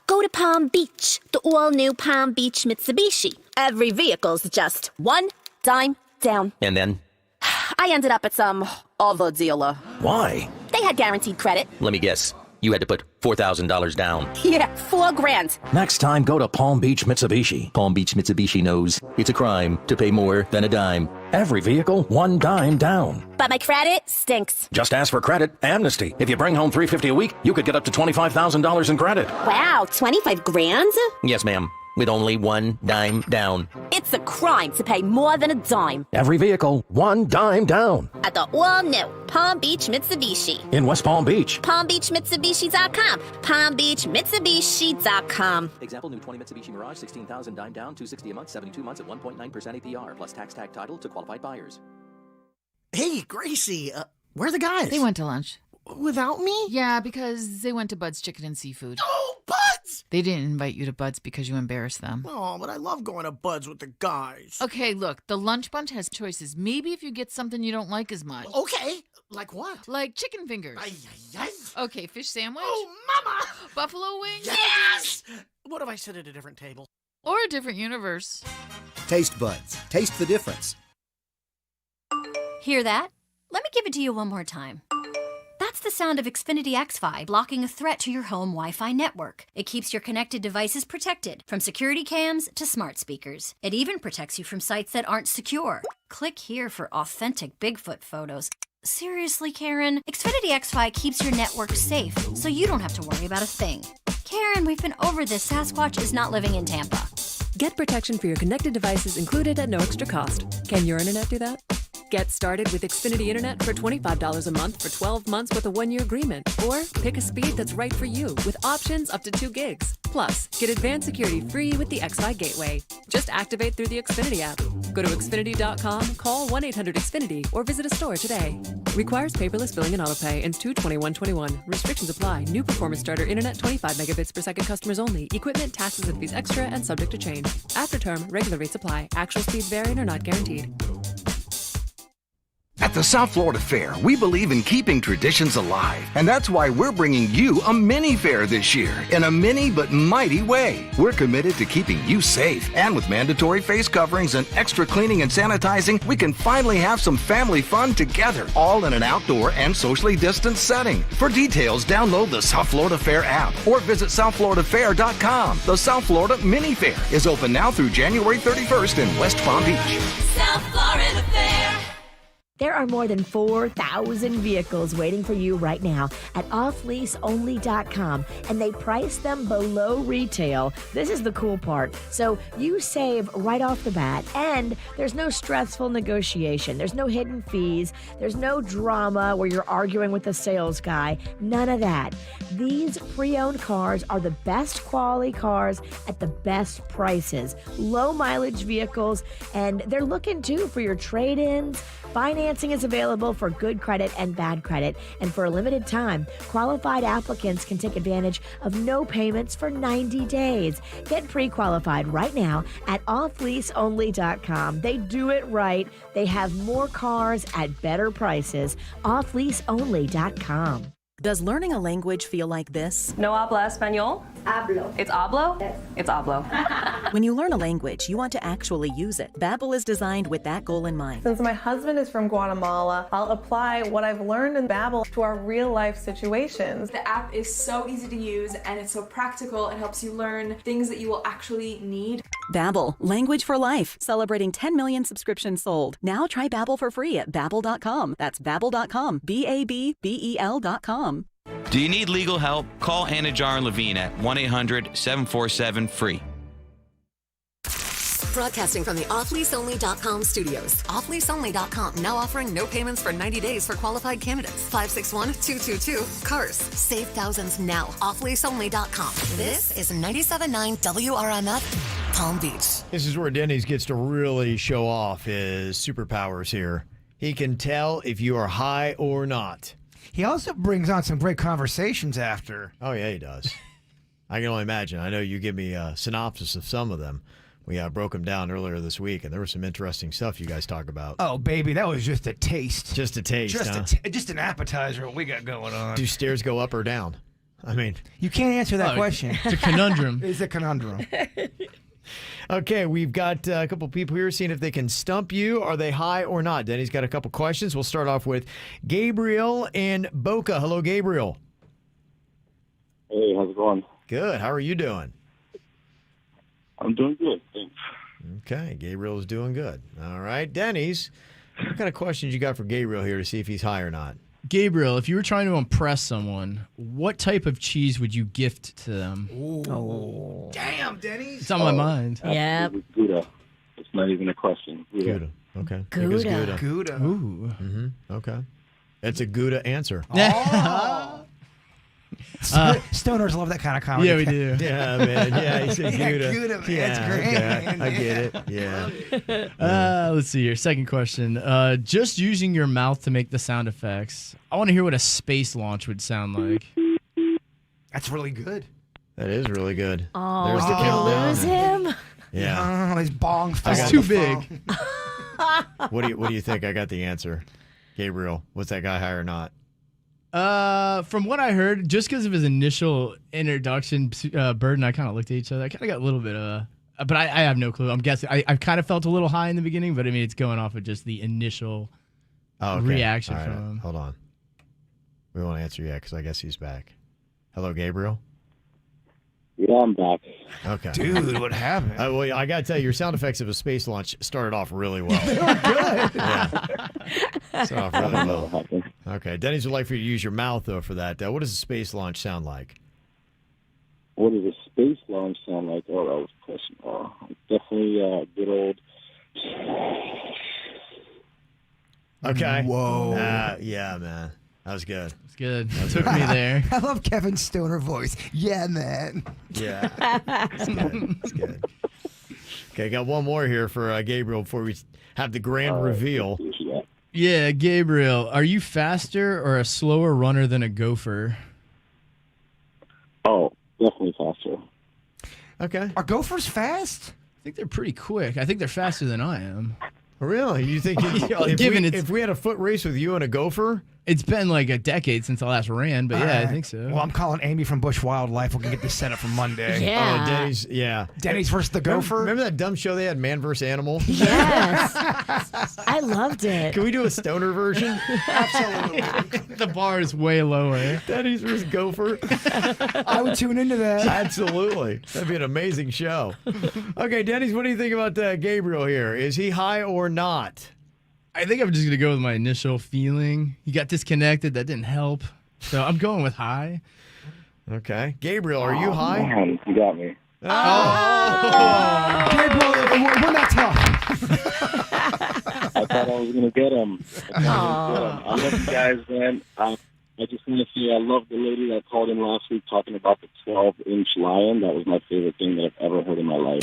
go to Palm Beach, the all-new Palm Beach Mitsubishi. Every vehicle's just one dime down. And then? I ended up at some other dealer. Why? They had guaranteed credit. Let me guess. You had to put $4,000 down. Yeah, $4,000. Next time, go to Palm Beach Mitsubishi. Palm Beach Mitsubishi knows it's a crime to pay more than a dime. Every vehicle, one dime down. But my credit stinks. Just ask for credit amnesty. If you bring home $350 a week, you could get up to $25,000 in credit. Wow, $25,000? Yes, ma'am. With only one dime down. It's a crime to pay more than a dime. Every vehicle, one dime down. At the all-new Palm Beach Mitsubishi. In West Palm Beach. PalmBeachMitsubishi.com. PalmBeachMitsubishi.com. Example, new 20 Mitsubishi Mirage, 16,000 dime down, $260 a month, 72 months at 1.9% APR, plus tax tag title to qualified buyers. Hey, Gracie, where are the guys? They went to lunch. Without me? Yeah, because they went to Bud's Chicken and Seafood. Oh, Bud's! They didn't invite you to Bud's because you embarrassed them. Oh, but I love going to Bud's with the guys. Okay, look, the lunch bunch has choices. Maybe if you get something you don't like as much. Okay, like what? Like chicken fingers. Okay, fish sandwich. Oh, mama! Buffalo wings. Yes! What if I sit at a different table? Or a different universe. Taste buds. Taste the difference. Hear that? Let me give it to you one more time. That's the sound of Xfinity XFi blocking a threat to your home Wi-Fi network. It keeps your connected devices protected, from security cams to smart speakers. It even protects you from sites that aren't secure. Click here for authentic Bigfoot photos. Seriously, Karen, Xfinity XFi keeps your network safe, so you don't have to worry about a thing. Karen, we've been over this. Sasquatch is not living in Tampa. Get protection for your connected devices included at no extra cost. Can your internet do that? Get started with Xfinity Internet for $25 a month for 12 months with a 1-year agreement. Or pick a speed that's right for you with options up to 2 gigs. Plus, get advanced security free with the XFi Gateway. Just activate through the Xfinity app. Go to Xfinity.com, call 1-800-XFINITY, or visit a store today. Requires paperless billing and autopay. Ends 2/21/21. Restrictions apply. New performance starter internet 25 megabits per second customers only. Equipment, taxes, and fees extra and subject to change. After term, regular rates apply. Actual speeds vary and are not guaranteed. At the South Florida Fair, we believe in keeping traditions alive. And that's why we're bringing you a mini fair this year in a mini but mighty way. We're committed to keeping you safe. And with mandatory face coverings and extra cleaning and sanitizing, we can finally have some family fun together, all in an outdoor and socially distanced setting. For details, download the South Florida Fair app or visit southfloridafair.com. The South Florida Mini Fair is open now through January 31st in West Palm Beach. South Florida Fair. There are more than 4,000 vehicles waiting for you right now at offleaseonly.com, and they price them below retail. This is the cool part. So you save right off the bat, and there's no stressful negotiation. There's no hidden fees. There's no drama where you're arguing with the sales guy. None of that. These pre-owned cars are the best quality cars at the best prices. Low mileage vehicles, and they're looking too for your trade-ins. Financing is available for good credit and bad credit, and for a limited time, qualified applicants can take advantage of no payments for 90 days. Get pre-qualified right now at offleaseonly.com. They do it right. They have more cars at better prices. Offleaseonly.com. Does learning a language feel like this? No habla español? Hablo. It's hablo? Yes. It's hablo. When you learn a language, you want to actually use it. Babbel is designed with that goal in mind. Since my husband is from Guatemala, I'll apply what I've learned in Babbel to our real life situations. The app is so easy to use and it's so practical. It helps you learn things that you will actually need. Babbel, language for life. Celebrating 10 million subscriptions sold. Now try Babbel for free at babbel.com. That's babbel.com. BABBEL.com. Do you need legal help? Call Anna Jar and Levine at 1-800-747-FREE. Broadcasting from the offleaseonly.com studios. Offleaseonly.com now offering no payments for 90 days for qualified candidates. 561-222-CARS. Save thousands now. Offleaseonly.com. This is 97.9 WRMF, Palm Beach. This is where Denny's gets to really show off his superpowers here. He can tell if you are high or not. He also brings on some great conversations after. Oh, yeah, he does. I can only imagine. I know you give me a synopsis of some of them. We broke them down earlier this week, and there was some interesting stuff you guys talk about. Oh, baby, that was just a taste. Just a taste, Just an appetizer what we got going on. Do stairs go up or down? I mean... You can't answer that question. It's a conundrum. It's a conundrum. Okay, we've got a couple people here seeing if they can stump you. Are they high or not? Denny's got a couple questions. We'll start off with Gabriel in Boca. Hello, Gabriel. Hey, how's it going? Good. How are you doing? I'm doing good, thanks. Okay, Gabriel is doing good. All right, Denny's, what kind of questions you got for Gabriel here to see if he's high or not? Gabriel, if you were trying to impress someone, what type of cheese would you gift to them? Oh. Damn, Denny's. It's on my mind. Yeah. Gouda. It's not even a question. Gouda. Okay. Gouda. Gouda. Ooh. Mm-hmm. Okay. That's a Gouda answer. Oh. Stoners love that kind of comedy. Yeah, we do. Yeah, man. Yeah, he said Gouda. Gouda, man. Yeah, That's great. okay. I get it. Yeah. Let's see here. Second question. Just using your mouth to make the sound effects. I want to hear what a space launch would sound like. That's really good. That is really good. Oh, There's the did we countdown. lose him? Yeah. Oh, his bong fell. It's too big. What do you think? I got the answer. Gabriel, was that guy high or not? From what I heard, just because of his initial introduction, Bird and I kind of looked at each other. I kind of got a little bit of, but I have no clue. I'm guessing. I kind of felt a little high in the beginning, but I mean, it's going off of just the initial reaction from him. Hold on. We won't answer yet because I guess he's back. Hello, Gabriel. Yeah, I'm back. Okay. Dude, what happened? Well, I got to tell you, your sound effects of a space launch started off really well. They were good. Yeah. Started off really I don't know what well. happened. Okay. Denny's would like for you to use your mouth, though, for that. What does a space launch sound like? What does a space launch sound like? Oh, that was a question. Definitely good old... Okay. Whoa. Yeah, man. That was good. It's good. Took me there. I love Kevin's stoner voice. Yeah, man. Yeah. It's good. It's good. Okay, got one more here for Gabriel before we have the grand reveal. Yeah, Gabriel, are you faster or a slower runner than a gopher? Oh, definitely faster. Okay. Are gophers fast? I think they're pretty quick. I think they're faster than I am. Really? You think if we had a foot race with you and a gopher? It's been like a decade since I last ran, but yeah, I think so. Well, I'm calling Amy from Bush Wildlife. We can get this set up for Monday. Yeah. Oh, Denny's, yeah. Denny's versus the gopher. Remember that dumb show they had, Man vs. Animal? Yes. I loved it. Can we do a stoner version? Absolutely. The bar is way lower. Denny's versus gopher. I would tune into that. Absolutely. That'd be an amazing show. Okay, Denny's, what do you think about Gabriel here? Is he high or not? I think I'm just going to go with my initial feeling. He got disconnected. That didn't help. So I'm going with high. Okay. Gabriel, are you high? Man, you got me. Oh. Gabriel, we're not talking. I thought I was going to get him. I love you guys, man. I just want to say I love the lady that called in last week talking about the 12-inch lion. That was my favorite thing that I've ever heard in my life.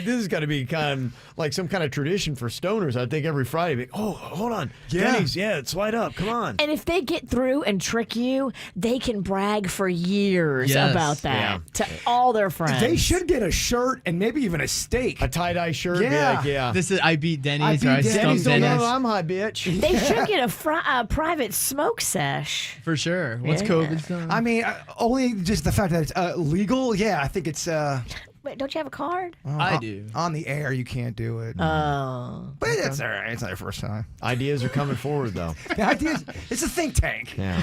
This has got to be kind of like some kind of tradition for stoners. I think every Friday, like, oh, hold on. Yeah. Denny's, slide up. Come on. And if they get through and trick you, they can brag for years about that to all their friends. They should get a shirt and maybe even a steak. A tie-dye shirt. Yeah. This is I beat Denny's I or I beat stumped Denny's. Denny's. I'm high, bitch. They should get a private smoke sesh. For sure. Once COVID's done. I mean, only just the fact that it's legal. Yeah, I think it's. Wait, don't you have a card? I do. On the air, you can't do it. Oh. But it's all right. It's not your first time. Ideas are coming forward, though. The ideas. It's a think tank. Yeah.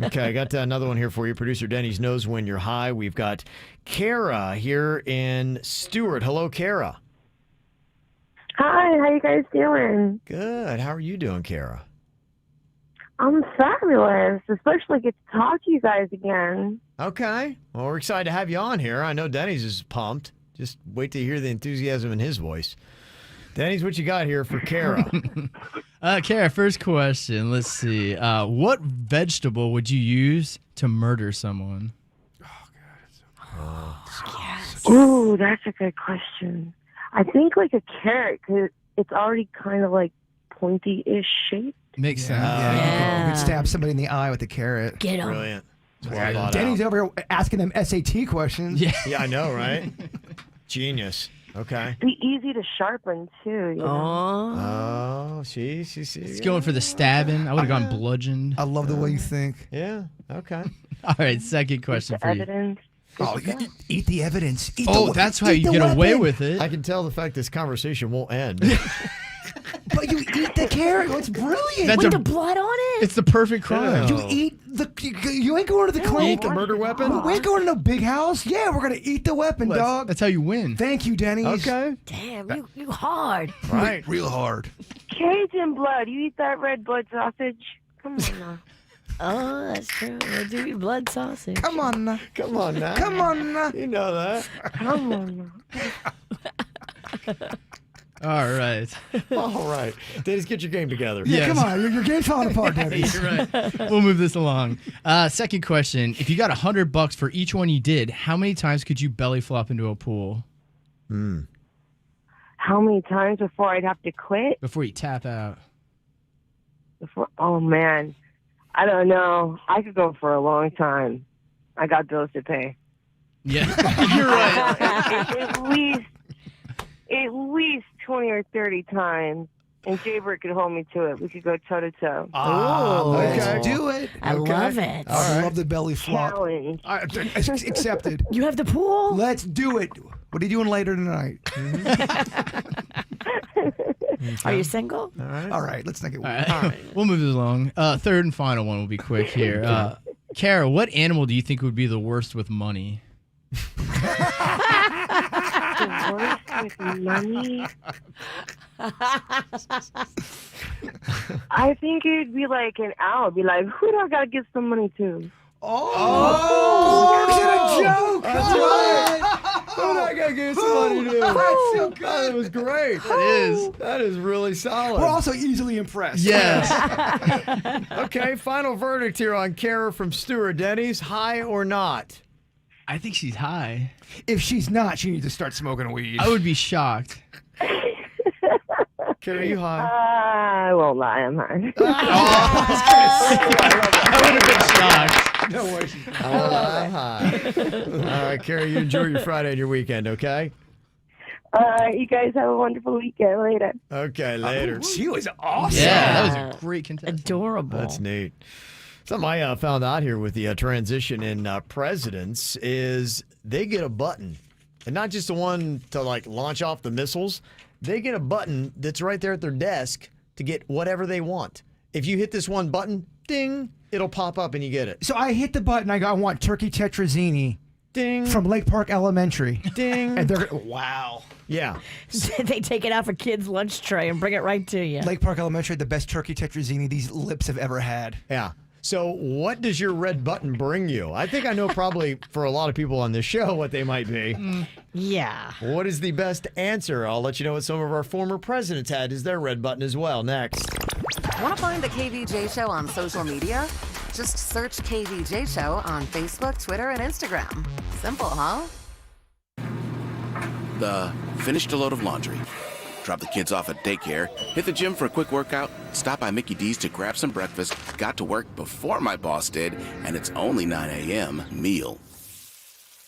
Okay, I got another one here for you. Producer Denny's knows when you're high. We've got Kara here in Stewart. Hello, Kara. Hi, how you guys doing? Good. How are you doing, Kara? I'm fabulous, especially get to talk to you guys again. Okay. Well, we're excited to have you on here. I know Denny's is pumped. Just wait to hear the enthusiasm in his voice. Denny's, what you got here for Kara? Kara, first question. Let's see. What vegetable would you use to murder someone? Ooh, that's a good question. I think like a carrot, because it's already kind of like pointy-ish shape. Makes sense. You could stab somebody in the eye with a carrot. Get him. Brilliant. Denny's over here asking them SAT questions. Yeah, I know, right? Genius. Okay. Be easy to sharpen too. You know? Oh, see. He's going for the stabbing. I would have gone bludgeoned. I love the way you think. Yeah. Okay. All right, second question for you. Evidence. Oh, eat the evidence. That's how you get away with it. I can tell the fact this conversation won't end. But you eat the carrot. It's brilliant. That's With the blood on it? It's the perfect crime. You eat the. You ain't going to the clinic. Eat the murder weapon? We ain't going to no big house. Yeah, we're gonna eat the weapon, dog. That's how you win. Thank you, Denny's. Okay. Damn, you hard. Right. Real hard. Cajun blood. You eat that red blood sausage? Come on now. Oh, that's true. I do eat blood sausage. Come on now. Come on now. Come on now. You know that. Come on now. All right. All right. Denny's, get your game together. Yeah, come on. Your game's falling apart, Denny's. You're right. We'll move this along. Second question. If you got $100 for each one you did, how many times could you belly flop into a pool? How many times before I'd have to quit? Before you tap out. Oh, man. I don't know. I could go for a long time. I got bills to pay. Yeah, you're right. At least 20 or 30 times. And Jaybird could hold me to it. We could go toe-to-toe. Let's do it. I love it. I love the belly flop. Challenge. Accepted. You have the pool? Let's do it. What are you doing later tonight? Are you single? All right. Let's not get weird. All right. We'll move this along. Third and final one will be quick here. Kara, what animal do you think would be the worst with money? The worst with money? I think it'd be like an owl. It'd be like, who do I got to give some money to? Oh, get a joke. That's right. Who do I got to give some money to? That's so good. That was great. That is really solid. We're also easily impressed. Yes. Okay, final verdict here on Kara from Stewart. Denny's, high or not? I think she's high. If she's not, she needs to start smoking weed. I would be shocked. Carrie, you high? I won't lie, I'm high. I would have been shocked. No worries. I'm high. All right, Carrie, you enjoy your Friday and your weekend, okay? You guys have a wonderful weekend. Later. Okay, later. She was awesome. Yeah, that was a great contestant. Adorable. That's neat. Something I found out here with the transition in presidents is they get a button, and not just the one to like launch off the missiles. They get a button that's right there at their desk to get whatever they want. If you hit this one button, ding, it'll pop up and you get it. So I hit the button. I go, I want turkey tetrazzini. Ding. From Lake Park Elementary. Ding. And they're wow. Yeah. They take it off a kid's lunch tray and bring it right to you. Lake Park Elementary, the best turkey tetrazzini these lips have ever had. Yeah. So what does your red button bring you? I think I know probably for a lot of people on this show what they might be. Yeah. What is the best answer? I'll let you know what some of our former presidents had as their red button as well. Next. Want to find the KVJ Show on social media? Just search KVJ Show on Facebook, Twitter, and Instagram. Simple, huh? Finished a load of laundry. Drop the kids off at daycare, hit the gym for a quick workout, stop by Mickey D's to grab some breakfast, got to work before my boss did, and it's only 9 a.m. Meal.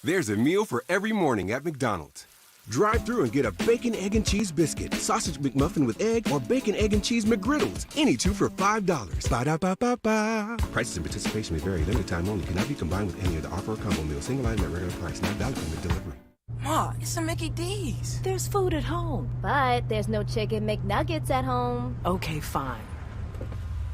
There's a meal for every morning at McDonald's. Drive through and get a bacon, egg, and cheese biscuit, sausage McMuffin with egg, or bacon, egg, and cheese McGriddles. Any two for $5. Ba-da-ba-ba-ba. Prices and participation may vary. Limited time only. Cannot be combined with any other offer or combo meal. Single item at regular price. Not valid for delivery. Ma, it's a Mickey D's. There's food at home. But there's no chicken McNuggets at home. Okay, fine.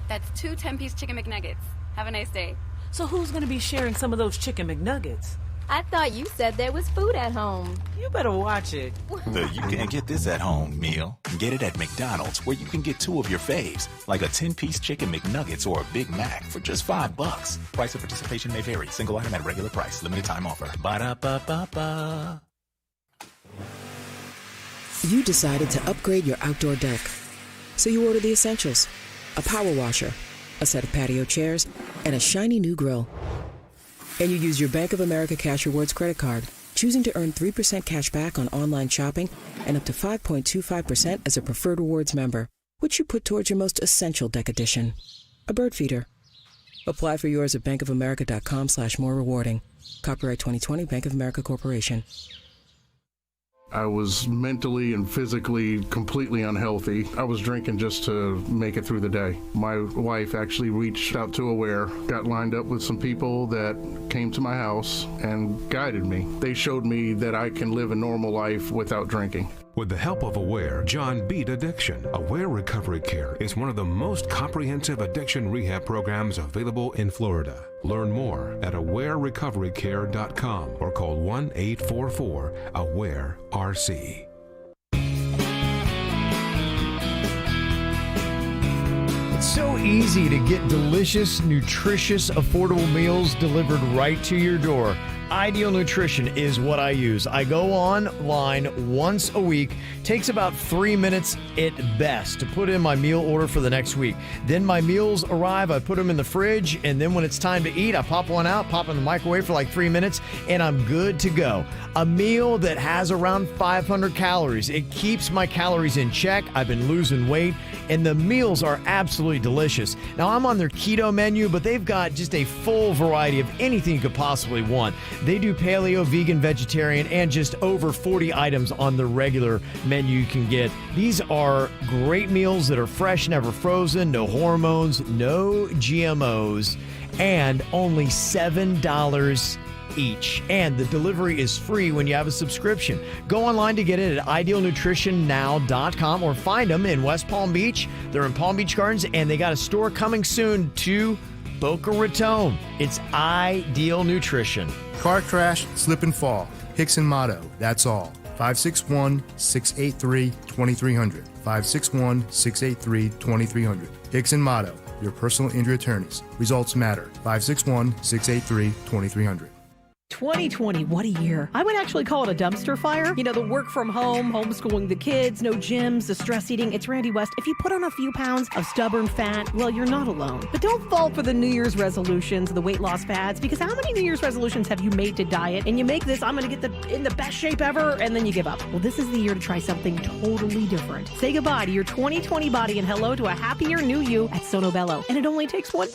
That's 2 10-piece chicken McNuggets. Have a nice day. So who's gonna be sharing some of those chicken McNuggets? I thought you said there was food at home. You better watch it. The you can get this at home meal. Get it at McDonald's, where you can get 2 of your faves, like a 10-piece chicken McNuggets or a Big Mac for just $5. Price of participation may vary. Single item at regular price. Limited time offer. Ba-da-ba-ba-ba. You decided to upgrade your outdoor deck. So you ordered the essentials. A power washer, a set of patio chairs, and a shiny new grill. And you use your Bank of America Cash Rewards credit card, choosing to earn 3% cash back on online shopping and up to 5.25% as a preferred rewards member, which you put towards your most essential deck addition, a bird feeder. Apply for yours at bankofamerica.com/more rewarding. Copyright 2020 Bank of America Corporation. I was mentally and physically completely unhealthy. I was drinking just to make it through the day. My wife actually reached out to Aware, got lined up with some people that came to my house and guided me. They showed me that I can live a normal life without drinking. With the help of Aware, John beat addiction. Aware Recovery Care is one of the most comprehensive addiction rehab programs available in Florida. Learn more at awarerecoverycare.com or call 1-844-AWARE-RC. It's so easy to get delicious, nutritious, affordable meals delivered right to your door. Ideal Nutrition is what I use. I go online once a week. Takes about 3 minutes at best to put in my meal order for the next week. Then my meals arrive, I put them in the fridge, and then when it's time to eat, I pop one out, pop in the microwave for like 3 minutes, and I'm good to go. A meal that has around 500 calories. It keeps my calories in check. I've been losing weight, and the meals are absolutely delicious. Now, I'm on their keto menu, but they've got just a full variety of anything you could possibly want. They do paleo, vegan, vegetarian, and just over 40 items on the regular menu you can get. These are great meals that are fresh, never frozen, no hormones, no GMOs, and only $7 each. And the delivery is free when you have a subscription. Go online to get it at idealnutritionnow.com or find them in West Palm Beach. They're in Palm Beach Gardens, and they got a store coming soon to Boca Raton. It's Ideal Nutrition. Car crash, slip and fall. Hickson motto, that's all. 561-683-2300. 561-683-2300. Hickson motto, your personal injury attorneys. Results matter. 561-683-2300. 2020, what a year. I would actually call it a dumpster fire. You know, the work from home, homeschooling the kids, no gyms, the stress eating. It's Randy West. If you put on a few pounds of stubborn fat, well, you're not alone. But don't fall for the New Year's resolutions, the weight loss fads, because how many New Year's resolutions have you made to diet? And you make this, I'm going to get in the best shape ever, and then you give up. Well, this is the year to try something totally different. Say goodbye to your 2020 body and hello to a happier new you at Sono Bello. And it only takes one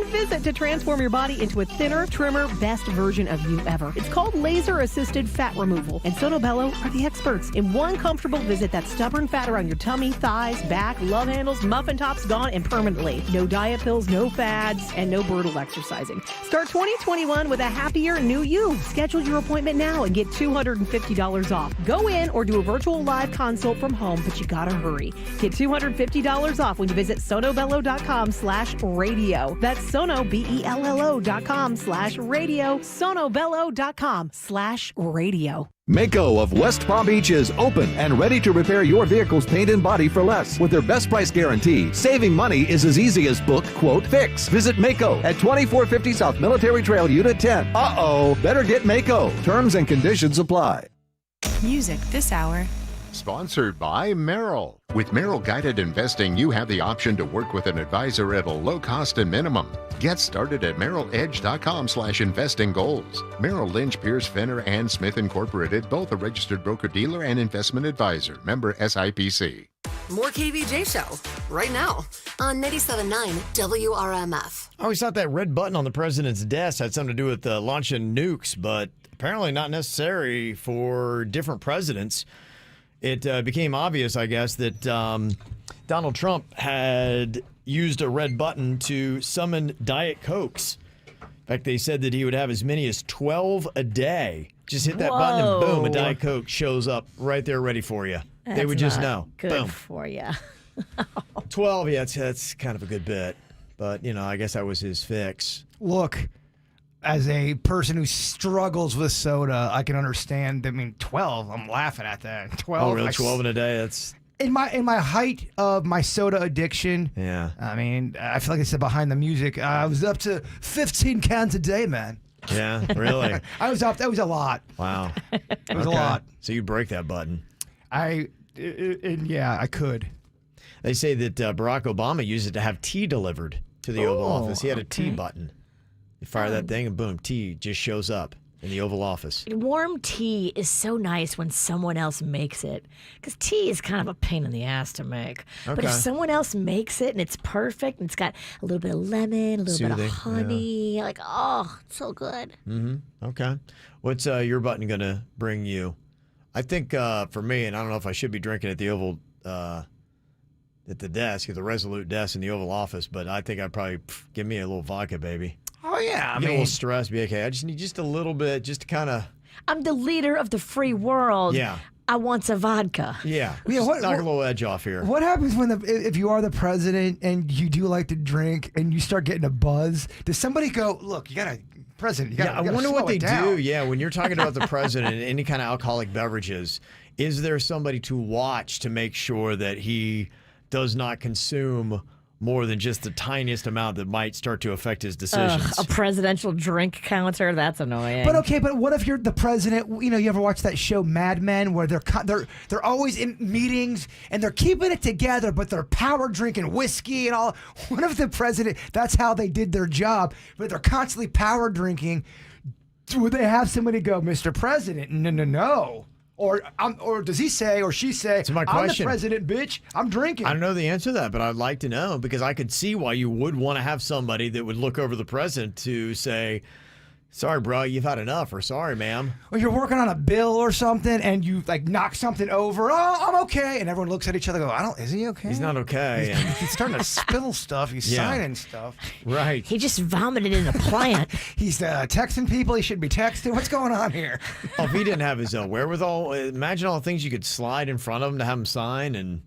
visit to transform your body into a thinner, trimmer, best version of you ever. It's called laser-assisted fat removal, and Sono Bello are the experts. In one comfortable visit, that stubborn fat around your tummy, thighs, back, love handles, muffin tops gone and permanently. No diet pills, no fads, and no brutal exercising. Start 2021 with a happier new you. Schedule your appointment now and get $250 off. Go in or do a virtual live consult from home, but you gotta hurry. Get $250 off when you visit sonobello.com/radio. That's sono, BELLO.com/radio. sonobello.com/radio. Mako of West Palm Beach is open and ready to repair your vehicle's paint and body for less. With their best price guarantee, saving money is as easy as book, quote, fix. Visit Mako at 2450 South Military Trail, Unit 10. Uh-oh, better get Mako. Terms and conditions apply. Music this hour. Sponsored by Merrill. With Merrill Guided Investing, you have the option to work with an advisor at a low cost and minimum. Get started at merrilledge.com/investing goals. Merrill Lynch, Pierce, Fenner, and Smith Incorporated, both a registered broker-dealer and investment advisor. Member SIPC. More KVJ Show right now on 97.9 WRMF. I always thought that red button on the president's desk had something to do with launching nukes, but apparently not necessary for different presidents. It became obvious, I guess, that Donald Trump had used a red button to summon Diet Cokes. In fact, they said that he would have as many as 12 a day. Just hit that button and boom, a Diet Coke shows up right there ready for you. They would just know. Good Boom. for you. 12, yeah, that's kind of a good bit. But, I guess that was his fix. Look, as a person who struggles with soda, I can understand. 12, I'm laughing at that. 12. Oh, really? 12 in a day? That's... In my height of my soda addiction, yeah. I feel like I said behind the music, I was up to 15 cans a day, man. Yeah, really? I was up. That was a lot. Wow. It was a lot. So you break that button. Yeah, I could. They say that Barack Obama used it to have tea delivered to the Oval Office. He had a tea button. You fire that thing and boom, tea just shows up in the Oval Office. Warm tea is so nice when someone else makes it, because tea is kind of a pain in the ass to make. Okay. But if someone else makes it and it's perfect and it's got a little bit of lemon, a little bit of honey, it's so good. Mm-hmm. Okay. What's your button going to bring you? I think for me, and I don't know if I should be drinking at the Oval, at the desk, at the Resolute desk in the Oval Office, but I think I'd probably give me a little vodka, baby. Oh, yeah. I get a little stressed, be okay. I just need just a little bit, just to kind of... I'm the leader of the free world. Yeah. I want some vodka. Yeah. Knock a little edge off here. What happens if you are the president and you do like to drink and you start getting a buzz? Does somebody go, look, you got to... President, I wonder what they do. Yeah, when you're talking about the president and any kind of alcoholic beverages, is there somebody to watch to make sure that he does not consume more than just the tiniest amount that might start to affect his decisions? A presidential drink counter? That's annoying. But what if you're the president? You ever watch that show Mad Men, where they're always in meetings and they're keeping it together, but they're power drinking whiskey and all. What if the president? That's how they did their job, but they're constantly power drinking. Would they have somebody go, Mr. President? No. Or does he say or she say, my question. I'm the president, bitch, I'm drinking? I don't know the answer to that, but I'd like to know, because I could see why you would want to have somebody that would look over the president to say, sorry, bro, you've had enough, or sorry, ma'am. Or you're working on a bill or something and you knock something over. Oh, I'm okay. And everyone looks at each other and go, is he okay? He's not okay. He's starting to spill stuff. He's signing stuff. Right. He just vomited in a plant. He's texting people he shouldn't be texting. What's going on here? Oh, if he didn't have his wherewithal, imagine all the things you could slide in front of him to have him sign, and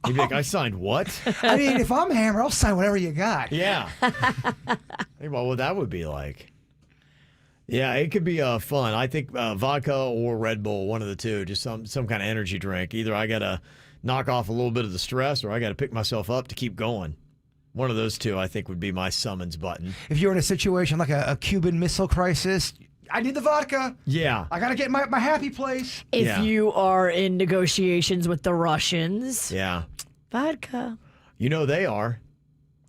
he'd be like, I signed what? If I'm Hammer, I'll sign whatever you got. Yeah. Well, what that would be like. Yeah, it could be fun. I think vodka or Red Bull, one of the two, just some kind of energy drink. Either I got to knock off a little bit of the stress, or I got to pick myself up to keep going. One of those two, I think, would be my summons button. If you're in a situation like a Cuban Missile Crisis, I need the vodka. Yeah. I got to get my happy place. If you are in negotiations with the Russians, Yeah. vodka. You know they are.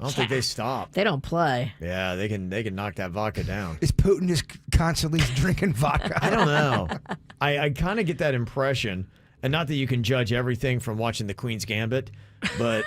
I don't think they stop. They don't play. Yeah, they can knock that vodka down. Is Putin just constantly drinking vodka? I don't know. I kind of get that impression, and not that you can judge everything from watching the Queen's Gambit, but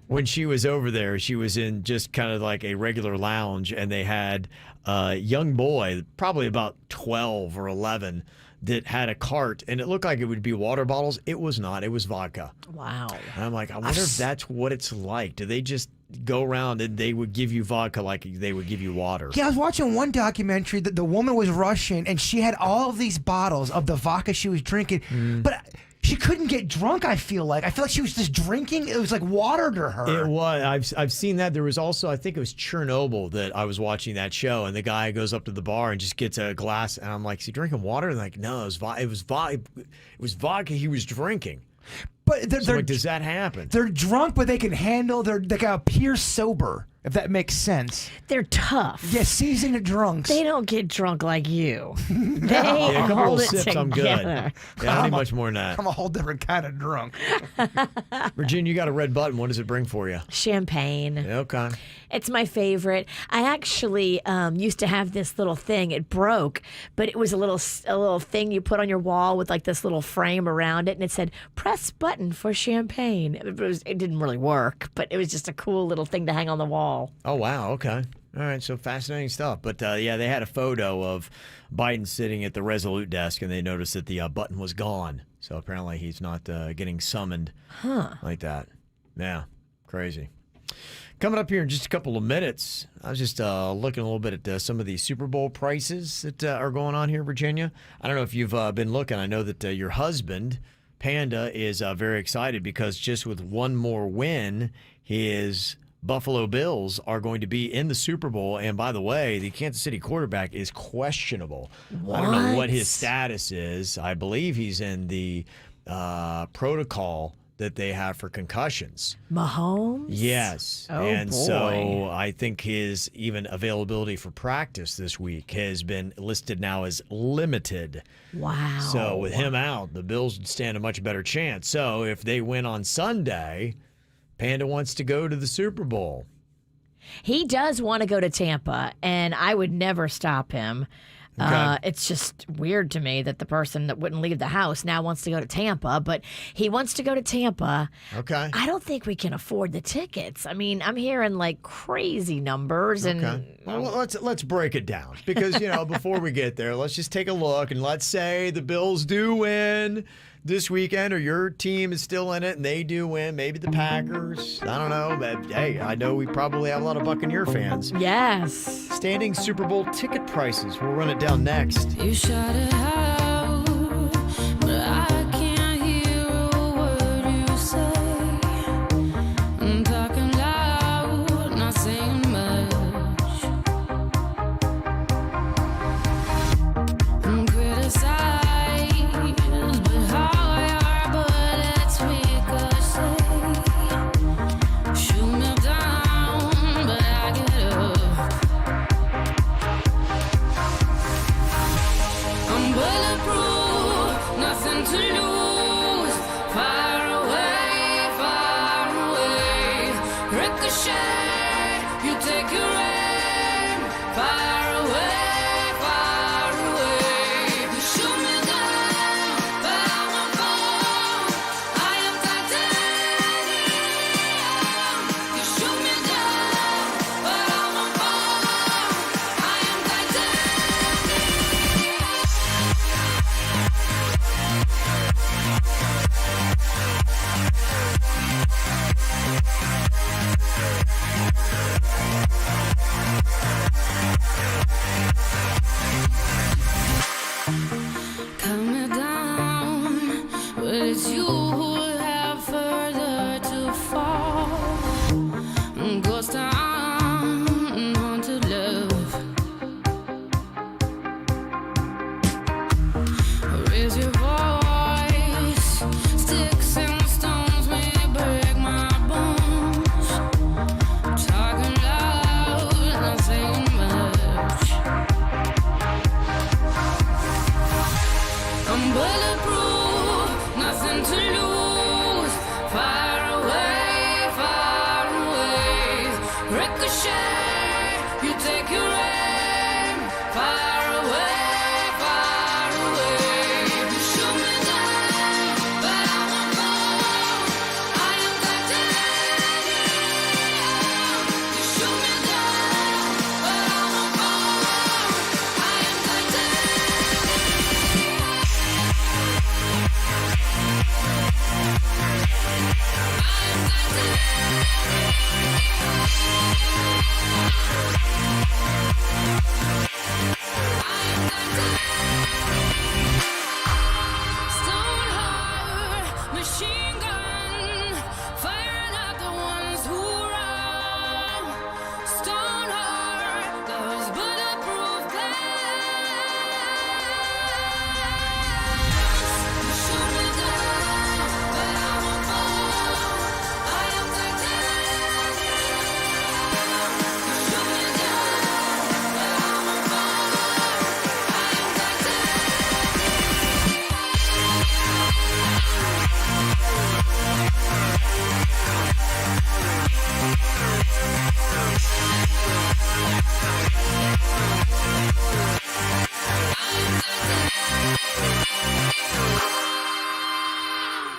when she was over there, she was in just kind of like a regular lounge, and they had a young boy, probably about 12 or 11, that had a cart, and it looked like it would be water bottles. It was not. It was vodka. Wow. And I'm like, I wonder if that's what it's like. Do they just go around and they would give you vodka like they would give you water? Yeah, I was watching one documentary that the woman was Russian, and she had all of these bottles of the vodka she was drinking, but she couldn't get drunk, I feel like she was just drinking. It was like water to her. It was. I've seen that. There was also, I think it was Chernobyl that I was watching that show, and the guy goes up to the bar and just gets a glass, and I'm like, is he drinking water? And like, no, it was vodka he was drinking. But So, like, does that happen? They're drunk, but they can handle. They got appear sober, if that makes sense. They're tough. Yeah, seasoned drunks. They don't get drunk like you. They Yeah, a couple hold of it sips, together. I'm good. Yeah, I don't need much more than that. I'm a whole different kind of drunk. Virginia, you got a red button. What does it bring for you? Champagne. Okay. It's my favorite. I actually used to have this little thing. It broke, but it was a little thing you put on your wall with like this little frame around it, and it said "press button for champagne." It didn't really work, but it was just a cool little thing to hang on the wall. Oh, wow. Okay. All right. So fascinating stuff. But yeah, they had a photo of Biden sitting at the Resolute desk, and they noticed that the button was gone. So apparently he's not getting summoned like that. Yeah. Crazy. Coming up here in just a couple of minutes, I was just looking a little bit at some of the Super Bowl prices that are going on here in Virginia. I don't know if you've been looking. I know that your husband, Panda, is very excited because just with one more win, his Buffalo Bills are going to be in the Super Bowl. And by the way, the Kansas City quarterback is questionable. I don't know what his status is. I believe he's in the protocol that they have for concussions. Mahomes? Yes. Oh, and boy. so I think his even availability for practice this week has been listed now as limited. Wow. So with him out, the Bills would stand a much better chance. So if they win on Sunday, Panda wants to go to the Super Bowl. He does want to go to Tampa, and I would never stop him. Okay. It's just weird to me that the person that wouldn't leave the house now wants to go to Tampa, but he wants to go to Tampa. Okay. I don't think we can afford the tickets. I mean, I'm hearing like crazy numbers, and Okay. Well, let's break it down because before we get there, let's just take a look and let's say the Bills do win this weekend, or your team is still in it and they do win. Maybe the Packers. I don't know, but hey, I know we probably have a lot of Buccaneer fans. Yes. Standing Super Bowl ticket prices. We'll run it down next. You shut it out, but I can't hear a word you say. I'm talking loud, not saying much. I'm criticized, but how your bullets ricochet. Shoot me down, but I get up. I'm bulletproof.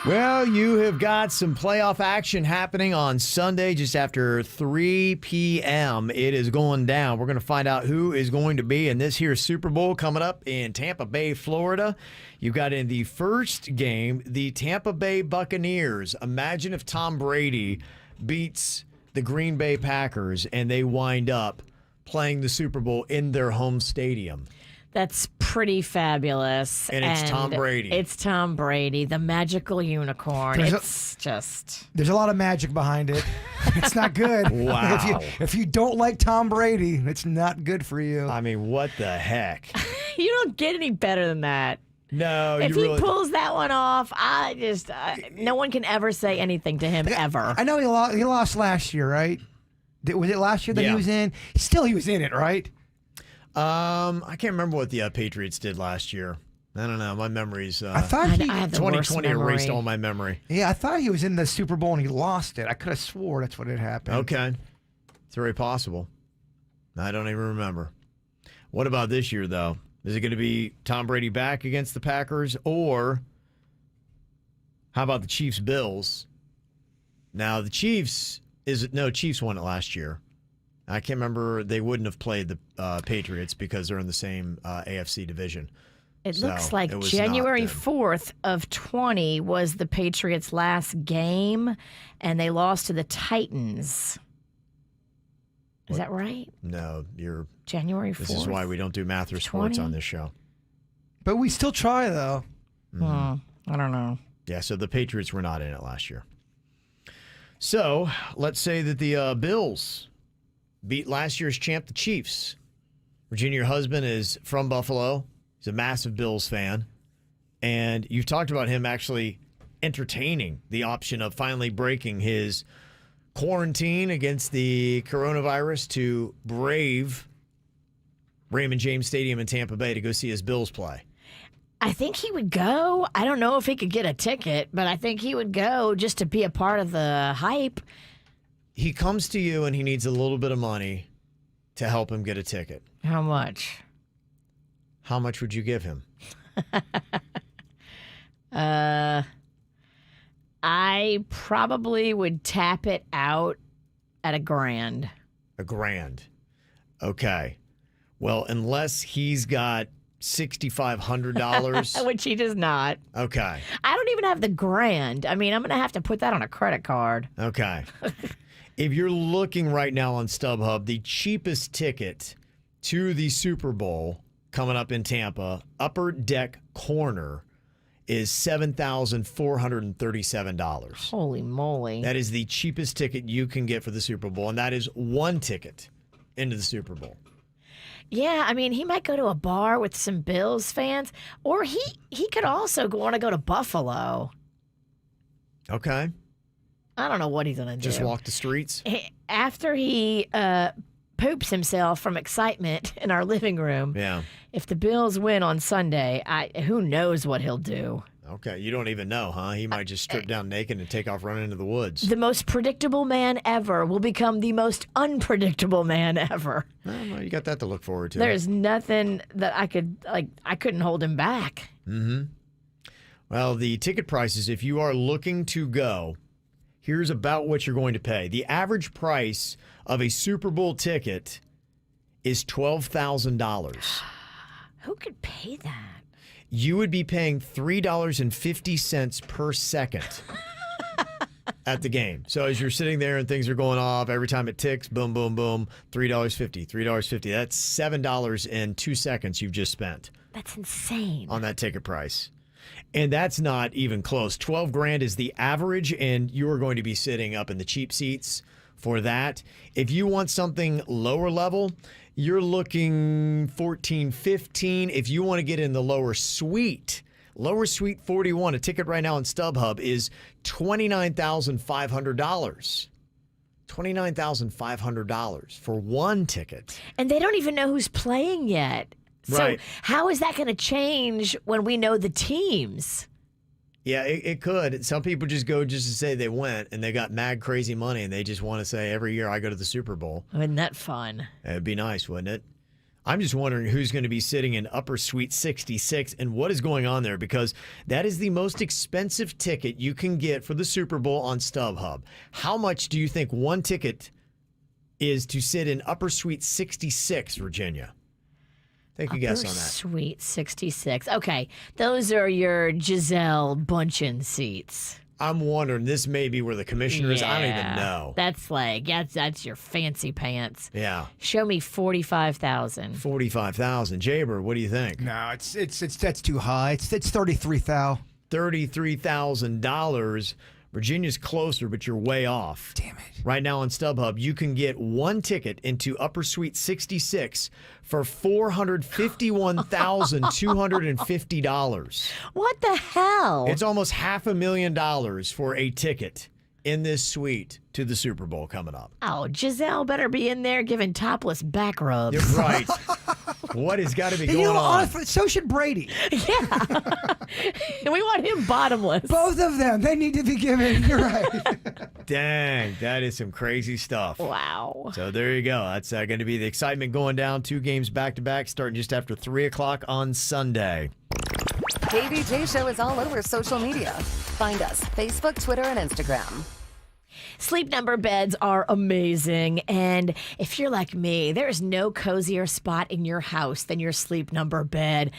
Well, you have got some playoff action happening on Sunday just after 3 p.m. It is going down. We're going to find out who is going to be in this here Super Bowl coming up in Tampa Bay, Florida. You've got in the first game, the Tampa Bay Buccaneers. Imagine if Tom Brady beats the Green Bay Packers and they wind up playing the Super Bowl in their home stadium. That's pretty fabulous. And it's Tom Brady. It's Tom Brady, the magical unicorn. There's a lot of magic behind it. It's not good. Wow. If you don't like Tom Brady, it's not good for you. I mean, what the heck? You don't get any better than that. No, if you he really pulls that one off, no one can ever say anything to him ever. I know he lost last year, right? Was it last year that he was in? Still, he was in it, right? I can't remember what the Patriots did last year. I don't know. My memory's. I thought I have the 2020 worst memory. erased all my memory. Yeah, I thought he was in the Super Bowl and he lost it. I could have swore that's what had happened. Okay, it's very possible. I don't even remember. What about this year, though? Is it going to be Tom Brady back against the Packers, or how about the Chiefs-Bills? Now the Chiefs won it last year. I can't remember. They wouldn't have played the Patriots because they're in the same AFC division. It looks like January 4th of 20 was the Patriots' last game, and they lost to the Titans. Is that right? No, you're January 4th. This is why we don't do math or sports on this show. But we still try, though. I don't know. Yeah, so the Patriots were not in it last year. So let's say that the Bills beat last year's champ, the Chiefs. Virginia, your husband, is from Buffalo. He's a massive Bills fan. And you've talked about him actually entertaining the option of finally breaking his quarantine against the coronavirus to brave Raymond James Stadium in Tampa Bay to go see his Bills play. I think he would go. I don't know if he could get a ticket, but I think he would go just to be a part of the hype. He comes to you and he needs a little bit of money to help him get a ticket. How much? How much would you give him? I probably would tap it out at $1,000. $1,000. Okay. Well, unless he's got $6,500. Which he does not. Okay. I don't even have the $1,000. I mean, I'm going to have to put that on a credit card. Okay. If you're looking right now on StubHub, the cheapest ticket to the Super Bowl coming up in Tampa, Upper Deck Corner, is $7,437. Holy moly. That is the cheapest ticket you can get for the Super Bowl, and that is one ticket into the Super Bowl. Yeah, I mean, he might go to a bar with some Bills fans, or he could also want to go to Buffalo. Okay. I don't know what he's going to do. Just walk the streets? After he poops himself from excitement in our living room, Yeah. if the Bills win on Sunday, who knows what he'll do. Okay. You don't even know, huh? He might just strip down naked and take off running into the woods. The most predictable man ever will become the most unpredictable man ever. Well, you got that to look forward to. There's nothing that I couldn't hold him back. Mm-hmm. Well, the ticket prices, if you are looking to go, here's about what you're going to pay. The average price of a Super Bowl ticket is $12,000. Who could pay that? You would be paying $3.50 per second at the game. So as you're sitting there and things are going off, every time it ticks, boom, boom, boom, $3.50, $3.50. That's $7.02 you've just spent. That's insane. On that ticket price. And that's not even close. $12,000 is the average, and you are going to be sitting up in the cheap seats for that. If you want something lower level, you're looking $14,000, $15,000. If you want to get in the lower suite 41, a ticket right now on StubHub is $29,500. $29,500 for one ticket. And they don't even know who's playing yet. Right. So how is that going to change when we know the teams? Yeah, it could. Some people just go just to say they went, and they got mad crazy money, and they just want to say every year I go to the Super Bowl. Isn't that fun? It'd be nice, wouldn't it? I'm just wondering who's going to be sitting in Upper Suite 66 and what is going on there, because that is the most expensive ticket you can get for the Super Bowl on StubHub. How much do you think one ticket is to sit in Upper Suite 66, Virginia? Take a guess on that. Suite 66. Okay, those are your Giselle Bundchen seats. I'm wondering, this may be where the commissioner is. I don't even know. That's your fancy pants. Yeah. Show me 45,000. 45,000. Jaber, what do you think? No, that's too high. It's 33,000. $33,000. Virginia's closer, but you're way off. Damn it. Right now on StubHub, you can get one ticket into Upper Suite 66 for $451,250. What the hell? It's almost $500,000 for a ticket in this suite to the Super Bowl coming up. Oh, Giselle better be in there giving topless back rubs. You're right. What has got to be going on? Honestly, so should Brady. Yeah. We want him bottomless. Both of them. They need to be given. You're right. Dang, that is some crazy stuff. Wow. So there you go. That's going to be the excitement going down. 2 games back-to-back starting just after 3 o'clock on Sunday. KVJ Show is all over social media. Find us, Facebook, Twitter, and Instagram. Sleep Number beds are amazing, and if you're like me, there's no cozier spot in your house than your Sleep Number bed.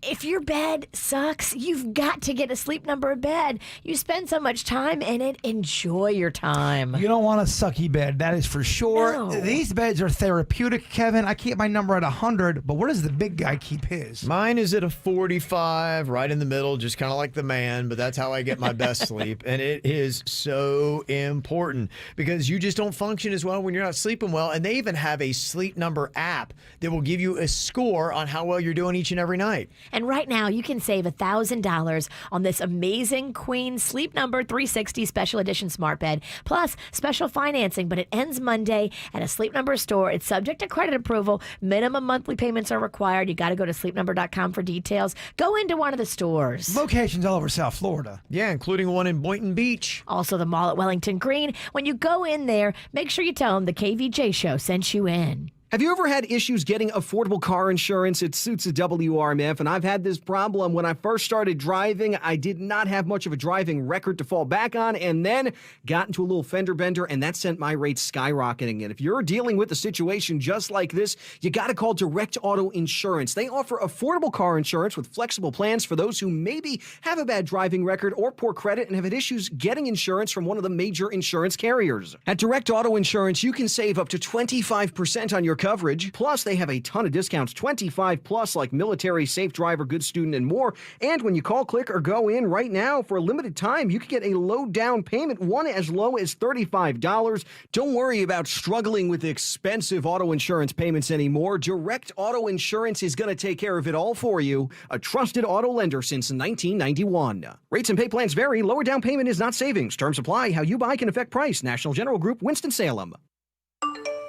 If your bed sucks, you've got to get a Sleep Number bed. You spend so much time in it, enjoy your time. You don't want a sucky bed, that is for sure. No. These beds are therapeutic, Kevin. I keep my number at 100, but where does the big guy keep his? Mine is at a 45, right in the middle, just kind of like the man, but that's how I get my best sleep, and it is so important because you just don't function as well when you're not sleeping well. And they even have a Sleep Number app that will give you a score on how well you're doing each and every night. And right now, you can save $1,000 on this amazing Queen Sleep Number 360 Special Edition Smart Bed, plus special financing, but it ends Monday at a Sleep Number store. It's subject to credit approval. Minimum monthly payments are required. You got to go to sleepnumber.com for details. Go into one of the stores. Locations all over South Florida. Yeah, including one in Boynton Beach. Also the mall at Wellington Green. When you go in there, make sure you tell them the KVJ Show sent you in. Have you ever had issues getting affordable car insurance? It suits a WRMF, and I've had this problem. When I first started driving, I did not have much of a driving record to fall back on, and then got into a little fender bender, and that sent my rates skyrocketing. And if you're dealing with a situation just like this, you got to call Direct Auto Insurance. They offer affordable car insurance with flexible plans for those who maybe have a bad driving record or poor credit and have had issues getting insurance from one of the major insurance carriers. At Direct Auto Insurance, you can save up to 25% on your coverage. Plus, they have a ton of discounts, 25 plus, like military, safe driver, good student, and more. And when you call, click, or go in right now for a limited time, you can get a low down payment, one as low as $35. Don't worry about struggling with expensive auto insurance payments anymore. Direct Auto Insurance is going to take care of it all for you. A trusted auto lender since 1991. Rates and pay plans vary. Lower down payment is not savings. Terms apply. How you buy can affect price. National General Group, Winston-Salem.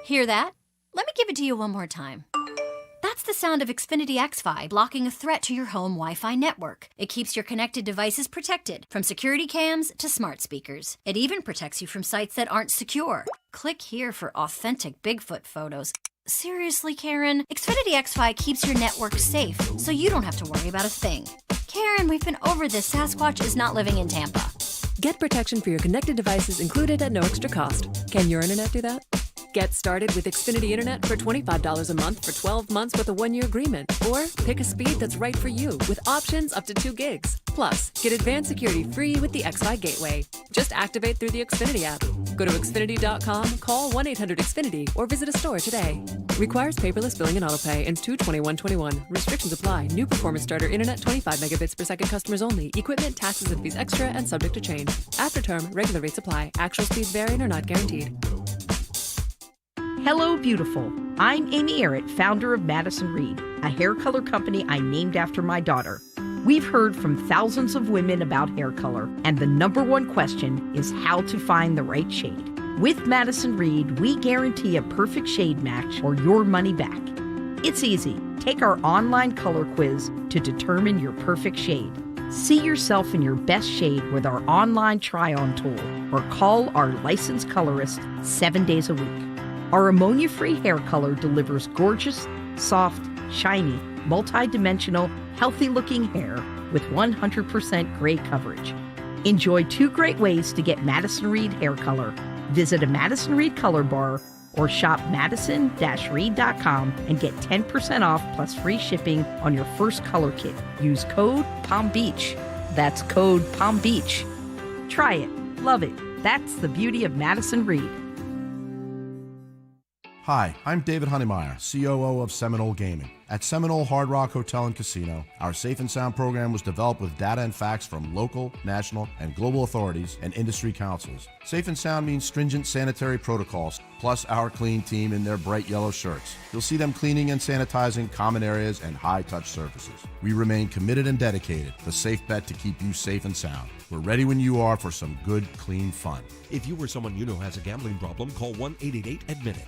Hear that? Let me give it to you one more time. That's the sound of Xfinity XFi blocking a threat to your home Wi-Fi network. It keeps your connected devices protected, from security cams to smart speakers. It even protects you from sites that aren't secure. Click here for authentic Bigfoot photos. Seriously, Karen? Xfinity XFi keeps your network safe, so you don't have to worry about a thing. Karen, we've been over this. Sasquatch is not living in Tampa. Get protection for your connected devices included at no extra cost. Can your internet do that? Get started with Xfinity Internet for $25 a month for 12 months with a 1-year agreement. Or pick a speed that's right for you with options up to 2 gigs. Plus, get advanced security free with the XFi Gateway. Just activate through the Xfinity app. Go to Xfinity.com, call 1-800-XFINITY, or visit a store today. Requires paperless billing and autopay. Ends 2/21/21. Restrictions apply. New performance starter internet 25 megabits per second customers only. Equipment, taxes, and fees extra and subject to change. After term, regular rates apply. Actual speeds vary and are not guaranteed. Hello, beautiful. I'm Amy Errett, founder of Madison Reed, a hair color company I named after my daughter. We've heard from thousands of women about hair color, and the number one question is how to find the right shade. With Madison Reed, we guarantee a perfect shade match or your money back. It's easy. Take our online color quiz to determine your perfect shade. See yourself in your best shade with our online try-on tool, or call our licensed colorist 7 days a week. Our ammonia-free hair color delivers gorgeous, soft, shiny, multi-dimensional, healthy-looking hair with 100% gray coverage. Enjoy 2 great ways to get Madison Reed hair color. Visit a Madison Reed color bar or shop madison-reed.com and get 10% off plus free shipping on your first color kit. Use code Palm Beach. That's code Palm Beach. Try it. Love it. That's the beauty of Madison Reed. Hi, I'm David Honeymeyer, COO of Seminole Gaming. At Seminole Hard Rock Hotel and Casino, our Safe and Sound program was developed with data and facts from local, national, and global authorities and industry councils. Safe and Sound means stringent sanitary protocols, plus our clean team in their bright yellow shirts. You'll see them cleaning and sanitizing common areas and high-touch surfaces. We remain committed and dedicated, the safe bet to keep you safe and sound. We're ready when you are for some good, clean fun. If you or someone you know has a gambling problem, call 1-888-ADMIT-IT.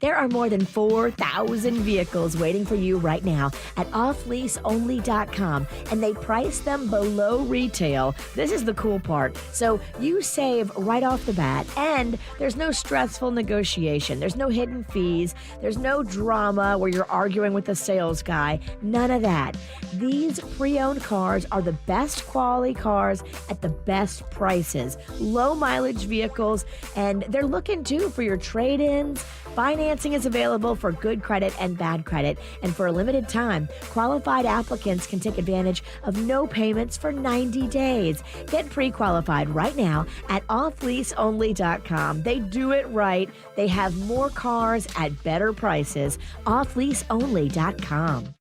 There are more than 4,000 vehicles waiting for you right now at offleaseonly.com, and they price them below retail. This is the cool part. So you save right off the bat, and there's no stressful negotiation. There's no hidden fees. There's no drama where you're arguing with the sales guy. None of that. These pre-owned cars are the best quality cars at the best prices. Low mileage vehicles, and they're looking too for your trade-ins. Financing is available for good credit and bad credit, and for a limited time, qualified applicants can take advantage of no payments for 90 days. Get pre-qualified right now at offleaseonly.com. They do it right. They have more cars at better prices. Offleaseonly.com.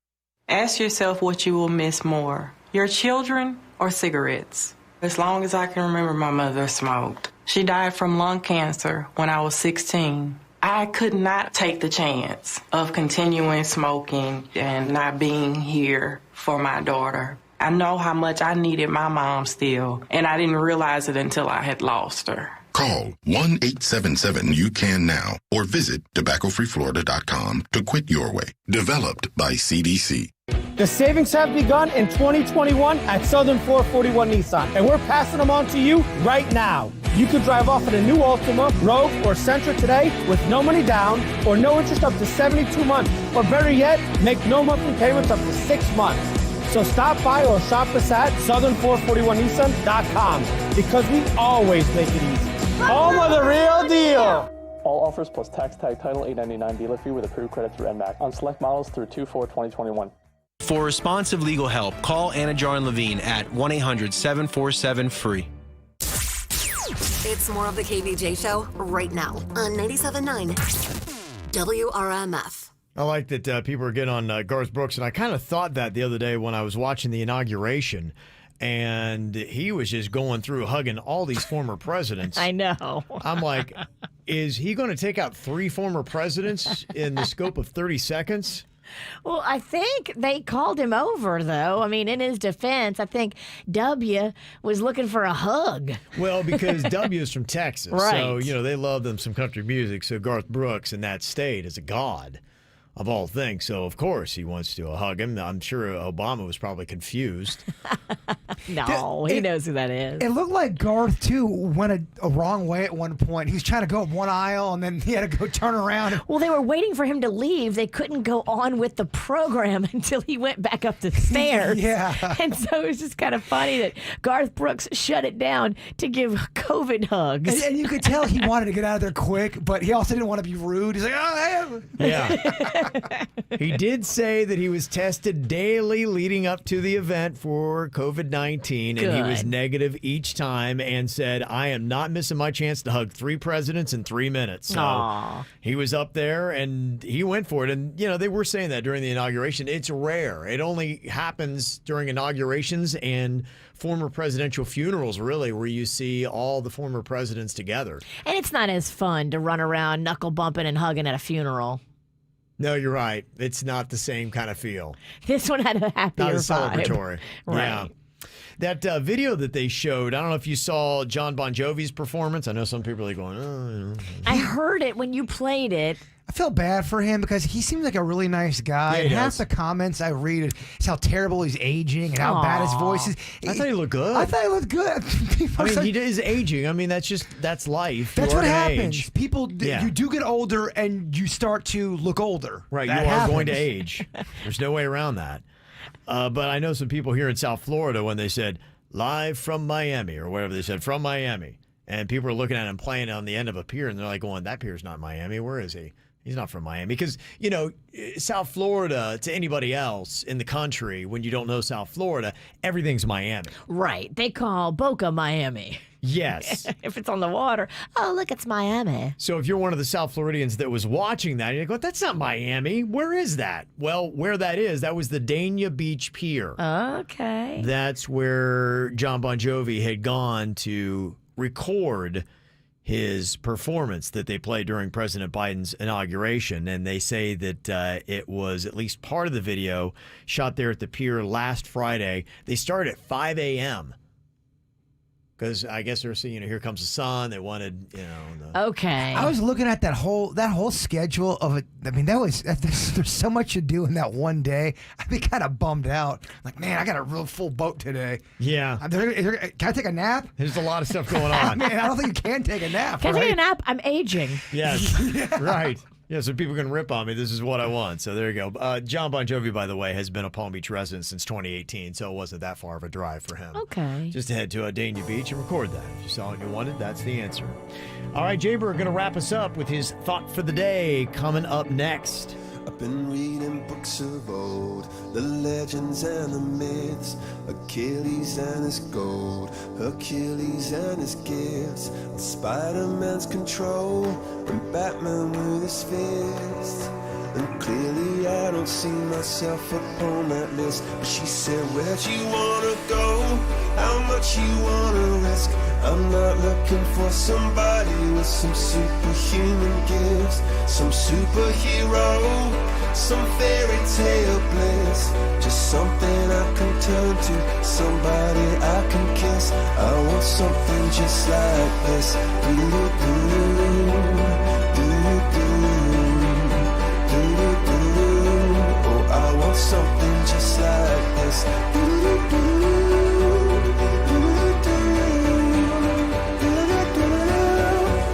Ask yourself what you will miss more, your children or cigarettes. As long as I can remember, my mother smoked. She died from lung cancer when I was 16. I could not take the chance of continuing smoking and not being here for my daughter. I know how much I needed my mom still, and I didn't realize it until I had lost her. Call 1-877-YOU-CAN-NOW or visit tobaccofreeflorida.com to quit your way. Developed by CDC. The savings have begun in 2021 at Southern 441 Nissan, and we're passing them on to you right now. You could drive off in a new Altima, Rogue, or Sentra today with no money down or no interest up to 72 months. Or better yet, make no monthly payments up to 6 months. So stop by or shop us at southern441nissan.com because we always make it easy. Home of the real deal. All offers plus tax tag title $8.99 dealer fee with approved credit through NMAC on select models through 2/4/2021. For responsive legal help, call Anna Jar and Levine at 1-800-747-FREE. It's more of the KVJ show right now on 97.9 WRMF. I like that people are getting on Garth Brooks, and I kind of thought that the other day when I was watching the inauguration, and he was just going through hugging all these former presidents. I know. I'm like, is he going to take out 3 former presidents in the scope of 30 seconds? Well, I think they called him over, though. I mean, in his defense, I think W was looking for a hug. Well, because W is from Texas. Right. So, they love them some country music. So Garth Brooks in that state is a god of all things. So, of course, he wants to hug him. I'm sure Obama was probably confused. No, he knows who that is. It looked like Garth, too, went a wrong way at one point. He was trying to go up one aisle, and then he had to go turn around. Well, they were waiting for him to leave. They couldn't go on with the program until he went back up the stairs. Yeah. And so it was just kind of funny that Garth Brooks shut it down to give COVID hugs. And you could tell he wanted to get out of there quick, but he also didn't want to be rude. He's like, oh, hey. Yeah. He did say that he was tested daily leading up to the event for COVID-19, and he was negative each time and said, I am not missing my chance to hug 3 presidents in 3 minutes. So Aww. He was up there, and he went for it. And, they were saying that during the inauguration. It's rare. It only happens during inaugurations and former presidential funerals, really, where you see all the former presidents together. And it's not as fun to run around knuckle bumping and hugging at a funeral. No, you're right. It's not the same kind of feel. This one had a happier Not as vibe. celebratory. Right. Yeah. That video that they showed, I don't know if you saw John Bon Jovi's performance. I know some people are going, oh. I heard it when you played it. I feel bad for him because he seems like a really nice guy. Yeah, And he half does. the comments I read is how terrible he's aging and how bad his voice is. I thought he looked good. I thought he looked good. I mean, he is aging. I mean, that's life. That's You are what gonna happens. age. People, Yeah. you do get older and you start to look older. Right, That you are happens. going to age. There's no way around that. But I know some people here in South Florida when they said live from Miami or whatever they said from Miami, and people are looking at him playing on the end of a pier, and they're like going, "That pier's not Miami. Where is he? He's not from Miami." Because South Florida to anybody else in the country, when you don't know South Florida, everything's Miami. Right. They call Boca Miami. Yes. If it's on the water. Oh, look, it's Miami. So if you're one of the South Floridians that was watching that, you're like, that's not Miami. Where is that? Well, where that is, that was the Dania Beach Pier. Okay. That's where John Bon Jovi had gone to record his performance that they played during President Biden's inauguration. And they say that it was at least part of the video shot there at the pier last Friday. They started at 5 a.m. because I guess they're seeing, here comes the sun. They wanted, Okay. I was looking at that whole schedule of it. I mean, there's so much to do in that one day. I'd be kind of bummed out. Like, man, I got a real full boat today. Yeah. Can I take a nap? There's a lot of stuff going on. Man, I don't think you can take a nap. Can I right? take a nap? I'm aging. Yes, right. Yeah, so people can rip on me. This is what I want. So there you go. John Bon Jovi, by the way, has been a Palm Beach resident since 2018, so it wasn't that far of a drive for him. Okay. Just to head to Dania Beach and record that. If you saw what you wanted, that's the answer. All right, Jaber going to wrap us up with his thought for the day coming up next. I've been reading books of old, the legends and the myths, Achilles and his gold, Hercules and his gifts, and Spider-Man's control, and Batman with his fist. And clearly I don't see myself upon that list. But she said, where'd you wanna go? How much you wanna risk? I'm not looking for somebody with some superhuman gifts, some superhero, some fairy tale bliss. Just something I can turn to, somebody I can kiss. I want something just like this. Do-do-do, do-do-do. Oh, I want something just like this.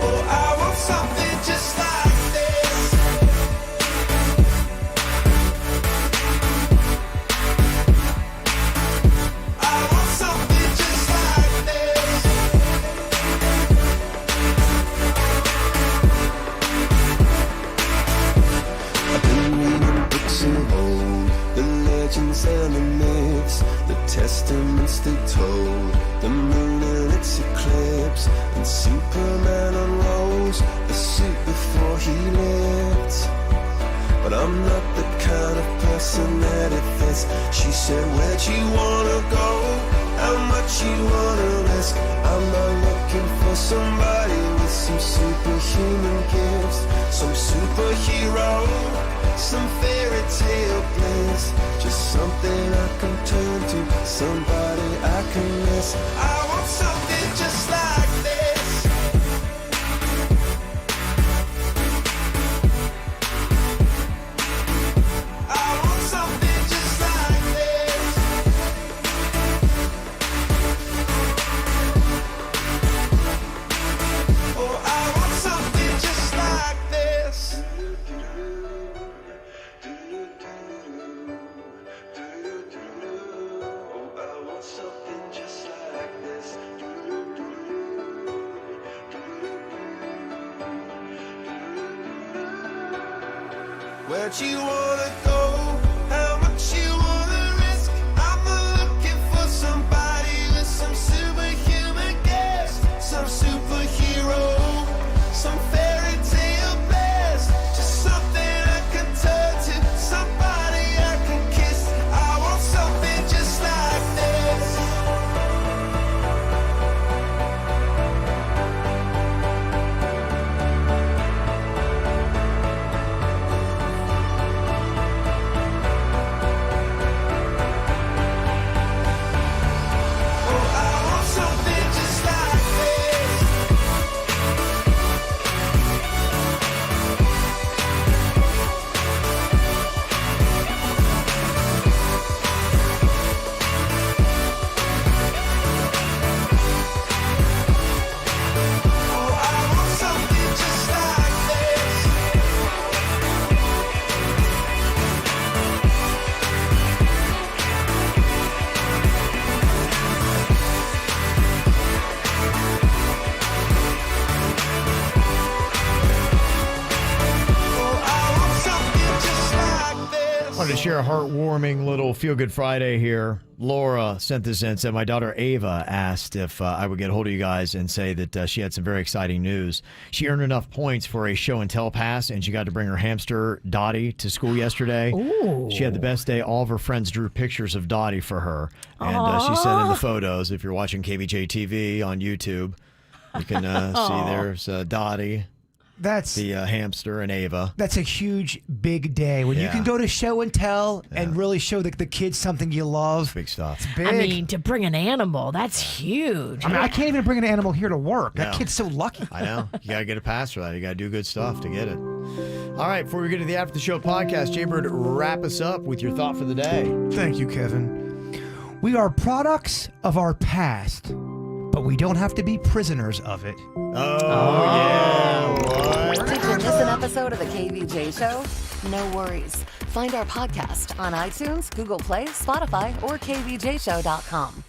Oh, I want something just like this. I want something just like this. I've been reading books of old, the legends and the myths, the testaments they told, the moon and its eclipse, and Superman unrolls the suit before he lived. But I'm not the kind of person that it fits. She said, where'd you wanna go? How much you wanna risk? I'm not looking for somebody with some superhuman gifts, some superhero, some fairy tale bliss. Just something I can turn to, somebody I can miss. I want something just like this. I want something just like this. Oh, I want something just like this. Oh, I want something just like this. Where'd you wanna go? How much you wanna risk? I'm not looking for somebody with some superhuman gifts, some superhero, some fairy tale bliss. Just something I can turn to, somebody I can kiss. I want something just like this. share a heartwarming little feel-good Friday here. Laura sent this in, said, my daughter Ava asked if I would get a hold of you guys and say that she had some very exciting news. She earned enough points for a show and tell pass, and she got to bring her hamster, Dottie, to school yesterday. Ooh. She had the best day. All of her friends drew pictures of Dottie for her. And she sent in the photos. If you're watching KVJ TV on YouTube, you can see there's Dottie. That's the hamster and Ava. That's a huge, big day when you can go to show and tell and really show the kids something you love. It's big stuff. It's big. I mean, to bring an animal, that's huge. I mean, I can't even bring an animal here to work. That kid's so lucky. I know. You got to get a pass for that. You got to do good stuff to get it. All right, before we get to the After the Show podcast, Jaybird, wrap us up with your thought for the day. Thank you, Kevin. We are products of our past, but we don't have to be prisoners of it. Oh yeah. What? Did you miss an episode of the KVJ Show? No worries. Find our podcast on iTunes, Google Play, Spotify, or kvjshow.com.